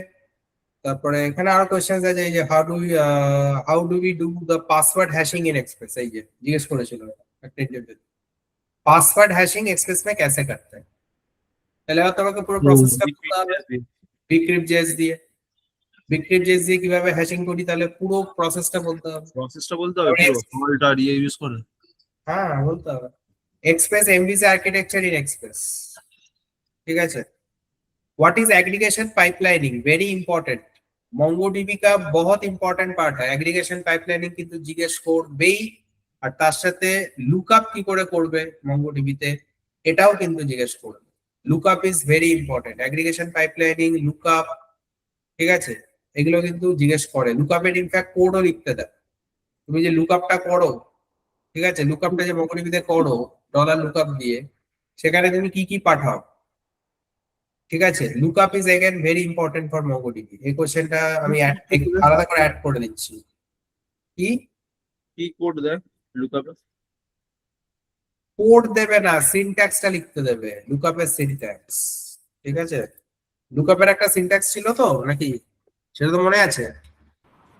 তারপরে এখানে আরো কোয়েশ্চেন আছে, এই যে how do we do the password hashing in express, এই যে জিজ্ঞেস করেছিল একটা ইন্টারভিউ, পাসওয়ার্ড হ্যাশিং এক্সপ্রেস में कैसे करते हैं। তাহলে এবার তোমাকে পুরো প্রসেসটা বলতে হবে বিক্রিপ্ট জেএস দিয়ে। বিক্রিপ্ট জেএস দিয়ে কিভাবে হ্যাশিং করি, তাহলে পুরো প্রসেসটা বলতে হবে। প্রসেসটা বলতে হবে পুরো ফল্ট আর ইয়ে ইউজ করে। হ্যাঁ বলতে হবে। Express MVC architecture in express, ঠিক আছে। What is aggregation pipelining, very important. MongoDB का बहुत इंपॉर्टेंट पार्ट है एग्रीगेशन पाइपलाइनिंग, কিন্তু জিজ্ঞেস করবেই। আর তার সাথে লুকআপ কি করে করবে MongoDB তে, এটাও কিন্তু জিজ্ঞেস করবে। Lookup is very important, aggregation pipelining, lookup, ঠিক আছে, এগুলো কিন্তু জিজ্ঞেস করে। লুকআপের ইনফ্যাক্ট কোডও লিখতে দেয়। তুমি যে লুকআপটা করো, ঠিক আছে, লুকআপটা যে MongoDB তে করো ডলার লুকআপ দিয়ে, সেখানে তুমি কি কি পাঠাও, ঠিক আছে। Lookup is again very important for MongoDB। এই কোশ্চেনটা আমি আলাদা করে অ্যাড করে দিচ্ছি। কি কি কোড দেয় লুকআপে? কোড দেবে না, সিনট্যাক্সটা লিখতে দেবে, লুকআপের সিনট্যাক্স, ঠিক আছে। লুকআপের একটা সিনট্যাক্স ছিল তো নাকি, সেটা তো মনে আছে?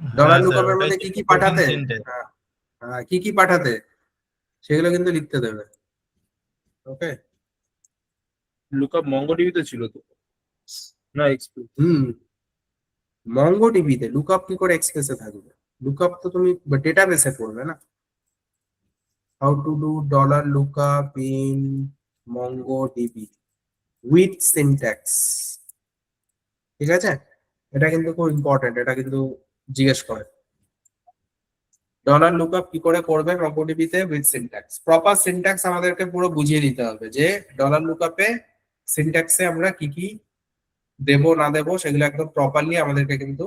ডলার হ্যাঁ স্যার, লুকআপের ওটাই মধ্যে কি কি token পাঠাতে, syntax। হ্যাঁ, কি কি পাঠাতে, সেগুলো কিন্তু লিখতে দেবে। ওকে, লুকআপ মঙ্গোডিবি তে ছিল তো না এক্সপ্রেস? MongoDB তে লুকআপ কি করে এক্সপ্রেসে থাকবে? লুকআপ তো তুমি ডেটাবেসে করবে না। How to do dollar lookup in MongoDB with syntax, ঠিক আছে। এটা কিন্তু খুব ইম্পর্টেন্ট, এটা কিন্তু জিজ্ঞেস করে। ডলার লুকআপ কি করে করবে MongoDB তে উইথ সিনট্যাক্স, প্রপার সিনট্যাক্স আমাদেরকে পুরো বুঝিয়ে দিতে হবে যে ডলার লুকআপে সিনট্যাক্সে আমরা কি কি দেব না দেব, সেগুলো একদম প্রপারলি আমাদেরকে কিন্তু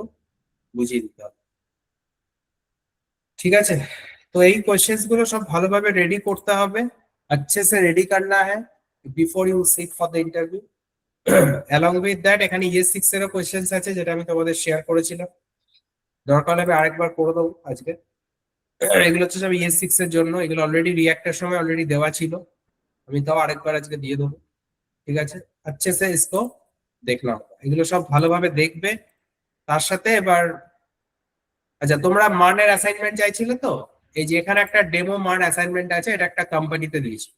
বুঝিয়ে দিতে হবে, ঠিক আছে। তো এই কোশ্চেন্স গুলো সব ভালোভাবে রেডি করতে হবে, अच्छे से রেডি करना है before you sit for the interview. Along with that এখানে ES6 এরও কোশ্চেন্স আছে, যেটা আমি তোমাদের শেয়ার করেছিলাম। দরকার হলে আরেকবার করে দেবো আজকে। এগুলো হচ্ছে সব ES6 এর জন্য, এগুলো অলরেডি রিঅ্যাক্টের সময় অলরেডি দেওয়া ছিল, আমি তাও আরেকবার আজকে দিয়ে দেবো, ঠিক আছে। अच्छे से इसको देखना होगा, এগুলো সব ভালোভাবে দেখবে। তার সাথে এবার, আচ্ছা, তোমরা মানের অ্যাসাইনমেন্ট চাইছিলে তো, এই যে এখানে একটা ডেমো মান অ্যাসাইনমেন্ট আছে, এটা একটা কোম্পানিতে দিয়েছি,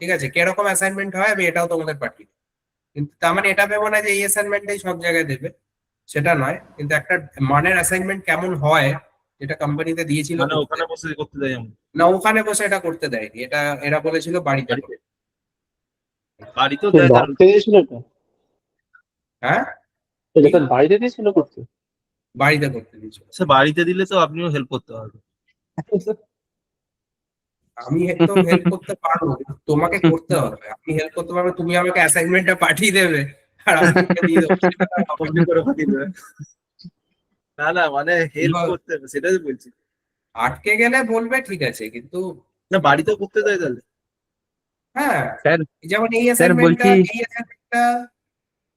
ঠিক আছে। কিরকম অ্যাসাইনমেন্ট হয় আমি এটাও তোমাদের পাঠিয়ে দেব। কিন্তু তার মানে এটা ভেবো না যে এই অ্যাসাইনমেন্টটাই সব জায়গায় দেবে, সেটা নয়। কিন্তু একটা মানের অ্যাসাইনমেন্ট কেমন হয়, যেটা কোম্পানিতে দিয়েছিল মানে করতে, ওখানে বসে করতে দেয় আমি? না ওখানে বসে এটা করতে দেয়নি, এটা এরা বলেছিল বাড়িতে করতে। বাড়িতেও তো দেয় তার? বাড়িতে দিয়েছিল এটা? হ্যাঁ, এটা তার বাড়িতে দিয়েছিল করতে? বাড়িতে করতে দিয়েছিল। সে বাড়িতে দিলে তো আপনিও হেল্প করতে পারবেন। আমি তো হেল্প করতে পারবো, কিন্তু তোমাকে করতে হবে। আমি হেল্প করতে পারবো, তুমি আমাকে অ্যাসাইনমেন্টটা পাঠিয়ে দেবে আর আমি তোমাকে দিয়ে দেবো, সেটা তো আর হবে কপি না। করে পাঠিয়ে দেবে। না না, মানে হেল্প এবার করতে হবে সেটাই বলছি। আটকে গেলে বলবে, ঠিক আছে, কিন্তু না বাড়িতেও করতে দেয় তাহলে? হ্যাঁ, স্যার যেমন এই স্যার বলছি, অ্যাসাইনমেন্টটা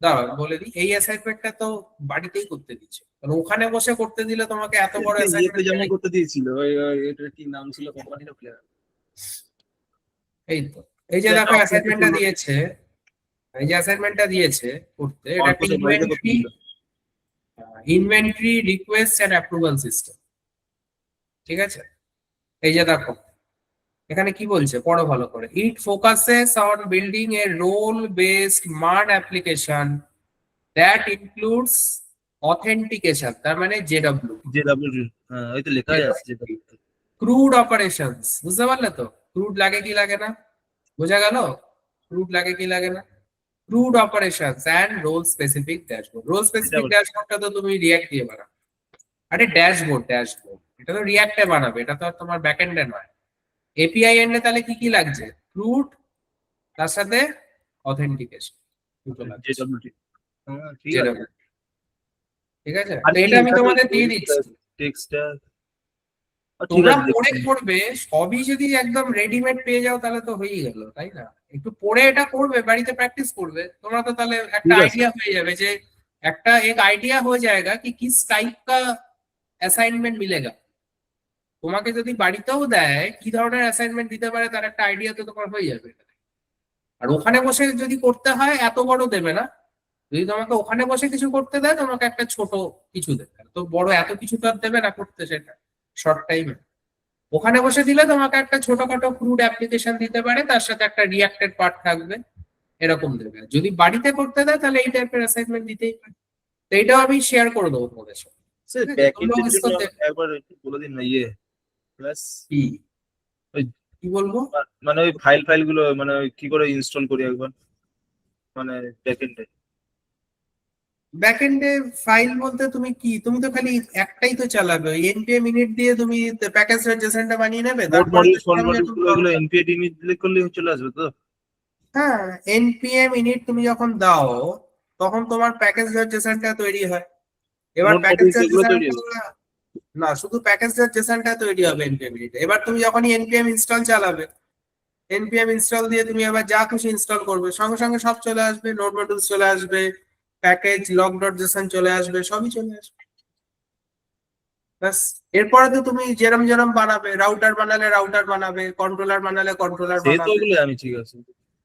দাঁড়াও বলে দিই, এই অ্যাসাইনমেন্টটা তো বাড়িতেই করতে দিচ্ছে, কারণ ওখানে বসে করতে দিলে তোমাকে এত বড় ইয়েতে অ্যাসাইনমেন্ট যেমন করতে দিয়েছিল এটার কি নাম ছিল কোম্পানিটা ভুলে গেলাম। এই তো, এই যে দেখো অ্যাসাইনমেন্টটা দিয়েছে, এই যে অ্যাসাইনমেন্টটা দিয়েছে করতে, এটা একটা অল্পতে বাড়িতে করতে দিল। Inventory request and approval system, ঠিক আছে। এই যে দেখো এখানে কি বলছে, পড়ো ভালো করে। It focuses on building a role based মান অ্যাপ্লিকেশন দ্যাট ইনক্লুডস অথেন্টিকেশন, তার মানে জেডব্লিউ, জেডব্লিউ, হ্যাঁ ওই তো লেখাই আছে জেডব্লিউ। ক্রুড অপারেশনস, বুঝতে পারলে তো? ক্রুড লাগে কি লাগে না, বোঝা গেল? ক্রুড লাগে কি লাগে না, CRUD operations and role specific dashboard. Role specific ড্যাশবোর্ডটা তো তুমি রিঅ্যাক্ট দিয়ে বানাবে। আরে ড্যাশবোর্ড, এটা তো রিঅ্যাক্টে বানাবে, এটা তো আর তোমার ব্যাকএন্ডে নয়। এপিআই এন্ডে তাহলে কি কি লাগছে, ক্রুড, তার সাথে অথেন্টিকেশন, দুটো লাগছে, জেডব্লিউ, হ্যাঁ ঠিক আছে। JWT, ঠিক আছে। আর তো এটা আমি তোমাদের দিয়ে দিচ্ছি, টেক্সটটা ঠিক তোমরা আছে পড়ে দেখছি। করবে। সবই যদি একদম রেডিমেড পেয়ে যাও তাহলে তো হয়েই গেল, তাই না? একটু পড়ে এটা করবে, বাড়িতে প্র্যাকটিস করবে, তোমরা তো তাহলে একটা ঠিক আছে। आइडिया হয়ে যাবে, যে একটা एक आइडिया हो जाएगा कि किस टाइप का असाइनमेंट मिलेगा। তোমাকে যদি বাড়িতেও দেয় কি ধরনের অ্যাসাইনমেন্ট দিতে পারে, তার একটা আইডিয়া তো তোমার হয়ে যাবে। আর ওখানে বসে যদি করতে হয় এত বড় দেবে না, যদি তোমাকে ওখানে বসে কিছু করতে দেয়, তোমাকে একটা ছোট কিছু দেবে, তো বড় এত কিছু তো আর দেবে না করতে, সেটা শর্ট টাইমে। ওখানে বসে দিলে তোমাকে একটা ছোটখাটো ক্রুড অ্যাপ্লিকেশন দিতে পারে, তার সাথে একটা রিয়াক্টেড পার্ট থাকবে, এরকম দেবে। যদি বাড়িতে করতে দেয় তাহলে এই টাইপের অ্যাসাইনমেন্ট দিতেই পারে। তো এটাও আমি শেয়ার করে দেবো তোমাদের সাথে। স্যার ঠিক আছে, ব্যাকএন্ডের তোমরাও জন্য इसको একবার একটু বলে দিন না, প্লাস কি ওই- কি বলবো, মানে ওই ফাইল গুলো মানে ওই কি করে ইনস্টল করি একবার, মানে ব্যাকএন্ডে। ব্যাকএন্ডে ফাইল বলতে তুমি তো খালি একটাই তো চালাবে, npm init দিয়ে তুমি প্যাকেজ জেসনটা বানিয়ে নেবে, নোড তারপরে মডিউল তো ফল সেখানে মডিউল তুমি গুলো এগুলো npm ইমেজ দিলে করলে চলে আসবে তো? হ্যাঁ, npm init তুমি যখন দাও তখন তোমার প্যাকেজ জেসনটা তৈরি হয়। এবার নোড প্যাকেজ মডিউল এগুলো তৈরি হবে। জেসনটা না, শুধু প্যাকেজ জেসনটা তৈরি হবে npm init। এবার তুমি যখনই npm ইনস্টল চালাবে, npm ইনস্টল দিয়ে তুমি আবার যা খুশি ইনস্টল করবে, সঙ্গে সঙ্গে সব চলে আসবে, নোড মডিউলস চলে আসবে, প্যাকেজ log.json চলে আসবে, সবই চলে আসবে। ব্যাস, এরপরে তো তুমি যেরম যেরম বানাবে, রাউটার বানালে রাউটার বানাবে, কন্ট্রোলার বানালে কন্ট্রোলার সে তো বানাবে। ওগুলো আমি ঠিক আছে।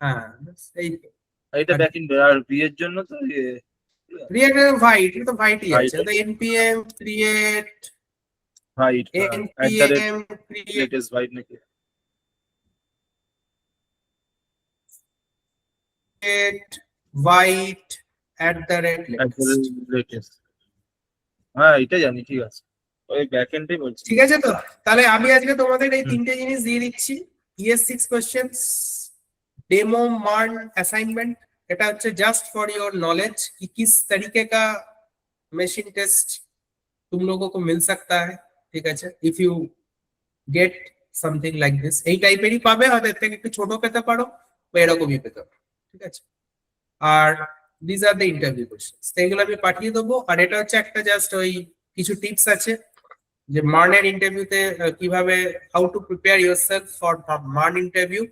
হ্যাঁ ব্যাস, এই তো। আর এটা ব্যাকএন্ড, আর বি এর জন্য তো ক্রিয়েট ভাইট, এটা তো ভাইটই Vite আছে, তো npm create white npm create latest white নাকি? white @latest। লেটেস্ট, হ্যাঁ এটা জানি, ঠিক আছে। ওই ব্যাকএন্ডে বলছি। ঠিক আছে, তো তাহলে আমি আজকে তোমাদের এই তিনটে জিনিস দিয়ে দিচ্ছি। ES6 কোশ্চেন্স, डेमो मार्न असाइनमेंट, এটা হচ্ছে জাস্ট ফর योर नॉलेज कि किस तरीके का मशीन टेस्ट तुम लोगों को मिल सकता है। ঠিক আছে, if you get something like this, এই টাইপেরই পাবে, হয়তো এর থেকে একটু ছোট পেতে পারো বা এরকমই পেতে পারো। ঠিক আছে, আর this are the interview questions, এগুলো আমি পাঠিয়ে দেবো। আর এটা হচ্ছে একটা জাস্ট ওই কিছু টিপস আছে যে মার্নের ইন্টারভিউতে কিভাবে, how to prepare yourself for MERN interview.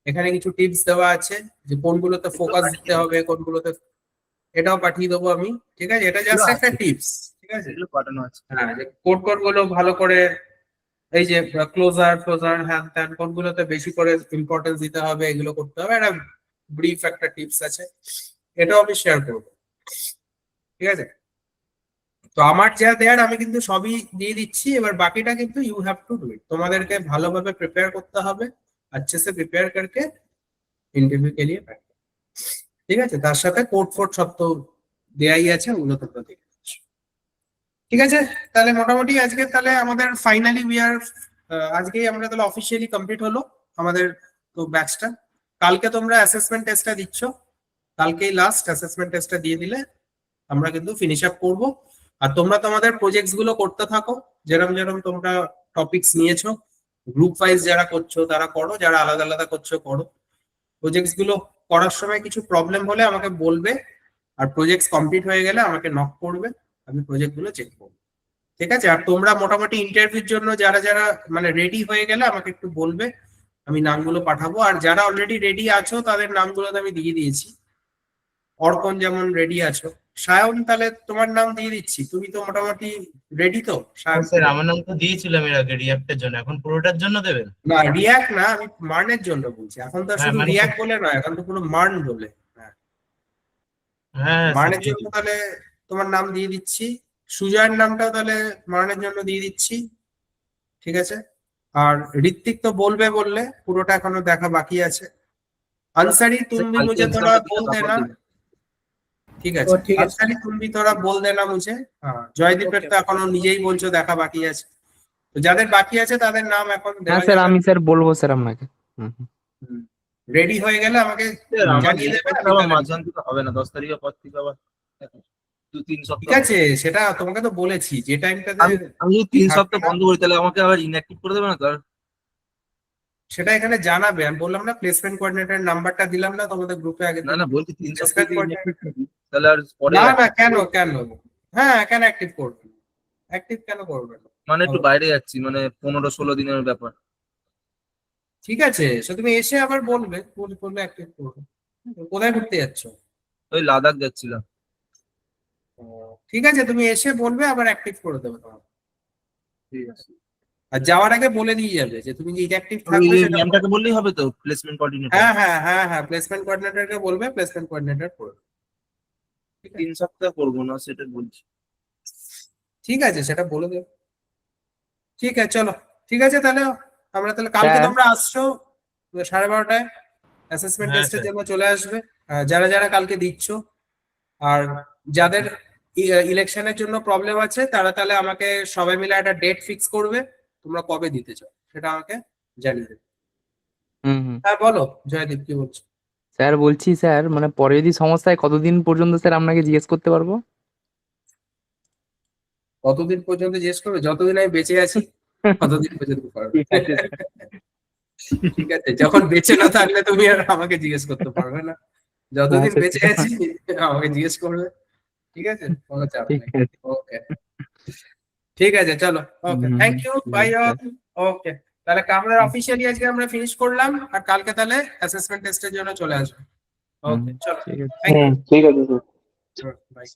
এখানে কিছু টিপস দেওয়া আছে যে কোনগুলোতে ফোকাস দিতে হবে, কোনগুলোতে, এটাও পাঠিয়ে দেবো আমি। ঠিক আছে, এটা জাস্ট একটা টিপস। ঠিক আছে, এগুলো পাঠানো আছে। হ্যাঁ, যে কোড গুলো ভালো করে, এই যে ক্লোজার হ্যান ত্যান কোনগুলোতে বেশি করে ইম্পর্টেন্স দিতে হবে, এগুলো করতে হবে, একটা ব্রিফ একটা টিপস আছে, এটাও আমি শেয়ার করবো। ঠিক আছে, তো আমার যা দেয়ার আমি কিন্তু সবই দিয়ে দিচ্ছি, এবার বাকিটা কিন্তু you have to do it, তোমাদেরকে ভালোভাবে প্রিপেয়ার করতে হবে, अच्छे से प्रिपेयर करके इंटरव्यू के लिए बैठो। ঠিক আছে, তার সাথে কোড ফোড সব তো দেয়াই আছে, ওগুলো তোমরা দেখে নিচ্ছ। ঠিক আছে, তাহলে মোটামুটি আজকে তাহলে আমাদের ফাইনালি উই আর, আজকেই আমরা তাহলে অফিসিয়ালি কমপ্লিট হলো আমাদের তো ব্যাচটা। কালকে তোমরা অ্যাসেসমেন্ট টেস্টটা দিচ্ছ, কালকেই লাস্ট অ্যাসেসমেন্ট টেস্টটা দিয়ে দিলে আমরা কিন্তু ফিনিশ আপ করবো। আর তোমরা তোমাদের প্রজেক্টস গুলো করতে থাকো, যেরকম যেরকম তোমরা টপিকস নিয়েছো, গ্রুপ ওয়াইজ যারা করছো তারা করো, যারা আলাদা আলাদা করছো করো। প্রজেক্টস গুলো করার সময় কিছু প্রবলেম হলে আমাকে বলবে, আর প্রজেক্টস কমপ্লিট হয়ে গেলে আমাকে নক করবে, আমি প্রজেক্ট গুলো চেক করবো। ঠিক আছে, আর তোমরা মোটামুটি ইন্টারভিউর জন্য যারা যারা মানে রেডি হয়ে গেলে আমাকে একটু বলবে, আমি নামগুলো পাঠাবো। আর যারা অলরেডি রেডি আছো তাদের নামগুলো তো আমি দিয়ে দিয়েছি, অর্পণ যেমন রেডি আছো, সায়ন তাহলে তোমার নাম দিয়ে দিচ্ছি, তুমি তো মোটামুটি রেডি তো সায়ন? স্যার আমার নাম তো দিয়েছিলাম এর আগে রিয়াক্টের জন্য, এখন পুরোটার জন্য দেবেন? না রিয়াক্ট না, আমি মার্নের জন্য বলছি, এখন তো হ্যাঁ, শুধু মানে রিয়াক্ট বলে নয়, এখন তো পুরো মার্ন বলে। হ্যাঁ, হ্যাঁ মার্নের স্যার, জন্য তাহলে তোমার নাম দিয়ে দিচ্ছি, সুজয়ের নামটাও তাহলে মার্নের জন্য দিয়ে দিচ্ছি। ঠিক আছে, আর ঋত্বিক তো বলবে বললে, পুরোটা এখনো দেখা বাকি আছে। আনসারি तुम भी मुझे थोड़ा बोल देना। ঠিক আছে, ও, ঠিক আছে। আনসারি तुम भी थोड़ा बोल देना मुझे। হ্যাঁ, জয়দীপের তো এখনো নিজেই বলছো দেখা বাকি আছে, তো যাদের বাকি আছে তাদের নাম এখন হ্যাঁ দেওয়া স্যার, যাবে। আমি স্যার বলবো স্যার আপনাকে। রেডি হয়ে গেলে আমাকে স্যার, আমার জানিয়ে দেবে, জিনিসপত্র আমি আবার তাহলে- মাঝখান থেকে হবে না, 10 তারিখের পর থেকে আবার 2-3 ঠিক সপ্তাহ। আছে, সেটা তোমাকে তো বলেছি যে টাইমটাতে আমি যদি 3 থাকবে সপ্তাহ না, বন্ধ করি তাহলে আমাকে আবার ইনঅ্যাক্টিভ করে দেবে না স্যার? সেটা এখানে জানাবে। আমি বললাম না, প্লেসমেন্ট কোঅর্ডিনেটর নাম্বারটা দিলাম না তোমাদের গ্রুপে আগে? না বলছি 3 সপ্তাহ Placement যদি coordinator- inactive থাকি, তাহলে আর পরে না active কেন করবো? কেন, হ্যাঁ কেন অ্যাক্টিভ করবে, অ্যাক্টিভ কেন করবে না? মানে একটু বাইরে যাচ্ছি, মানে 15-16 দিনের ব্যাপার। ঠিক আছে, সে তুমি এসে আবার বলবে, বললে অ্যাক্টিভ করবে। কোথায় ঘুরতে যাচ্ছ? ওই লাদাখ যাচ্ছিলাম। ঠিক আছে, তুমি এসে বলবে, আবার অ্যাক্টিভ করে দেবে তোমার। ঠিক আছে, আর যাওয়ার আগে বলে দিয়ে যাবে যে তুমি যে অ্যাক্টিভ ওই থাকবে সেটা। নামটাকে বললেই হবে তো, প্লেসমেন্ট কোঅর্ডিনেটর? হ্যাঁ, প্লেসমেন্ট কোঅর্ডিনেটরকে বলবে, প্লেসমেন্ট কোঅর্ডিনেটর করবে। 3 সপ্তাহ করবো না সেটা বলছি। ঠিক আছে, সেটা বলে দেব। ঠিক আছে, চলো। ঠিক আছে, তাহলে আমরা তাহলে কালকে স্যার। তোমরা আসছো 12:30টায় অ্যাসেসমেন্ট হ্যাঁ, টেস্টের স্যার। জন্য চলে আসবে। যারা যারা কালকে দিচ্ছ, আর যাদের ইলেকশনের জন্য প্রবলেম আছে তারা তাহলে আমাকে সবাই মিলে একটা ডেট ফিক্স করবে, তোমরা কবে দিতে চাও সেটা আমাকে জানিয়ে দেবে। হুম। হ্যাঁ বলো জয়দীপ, কি বলছো? স্যার বলছি স্যার, মানে পরে যদি সমস্যা হয় কতদিন পর্যন্ত স্যার আপনাকে জিজ্ঞেস করতে পারবো? কতদিন পর্যন্ত জিজ্ঞেস করবে? যতদিন আমি বেঁচে আছি ততদিন পর্যন্ত পারবে। ঠিক আছে স্যার। ঠিক আছে, যখন বেঁচে না থাকলে তুমি আর আমাকে জিজ্ঞেস করতে পারবে না। যতদিন আচ্ছা, বেঁচে আছি আমাকে জিজ্ঞেস করবে। ঠিক আছে, কোনো চাপ ঠিক নেই। আছে। ওকে, ঠিক আছে, চলো। ওকে, হুম, থ্যাংক ইউ, বাই ঠিক অল। আছে। ওকে, তাহলে আমাদের অফিসিয়ালি আজকে আমরা ফিনিশ করলাম, আর কালকে তাহলে অ্যাসেসমেন্ট টেস্টের জন্য চলে আসবে। হুম, ওকে, চলো, ঠিক আছে। থ্যাংক ইউ, ঠিক আছে স্যার। বাই।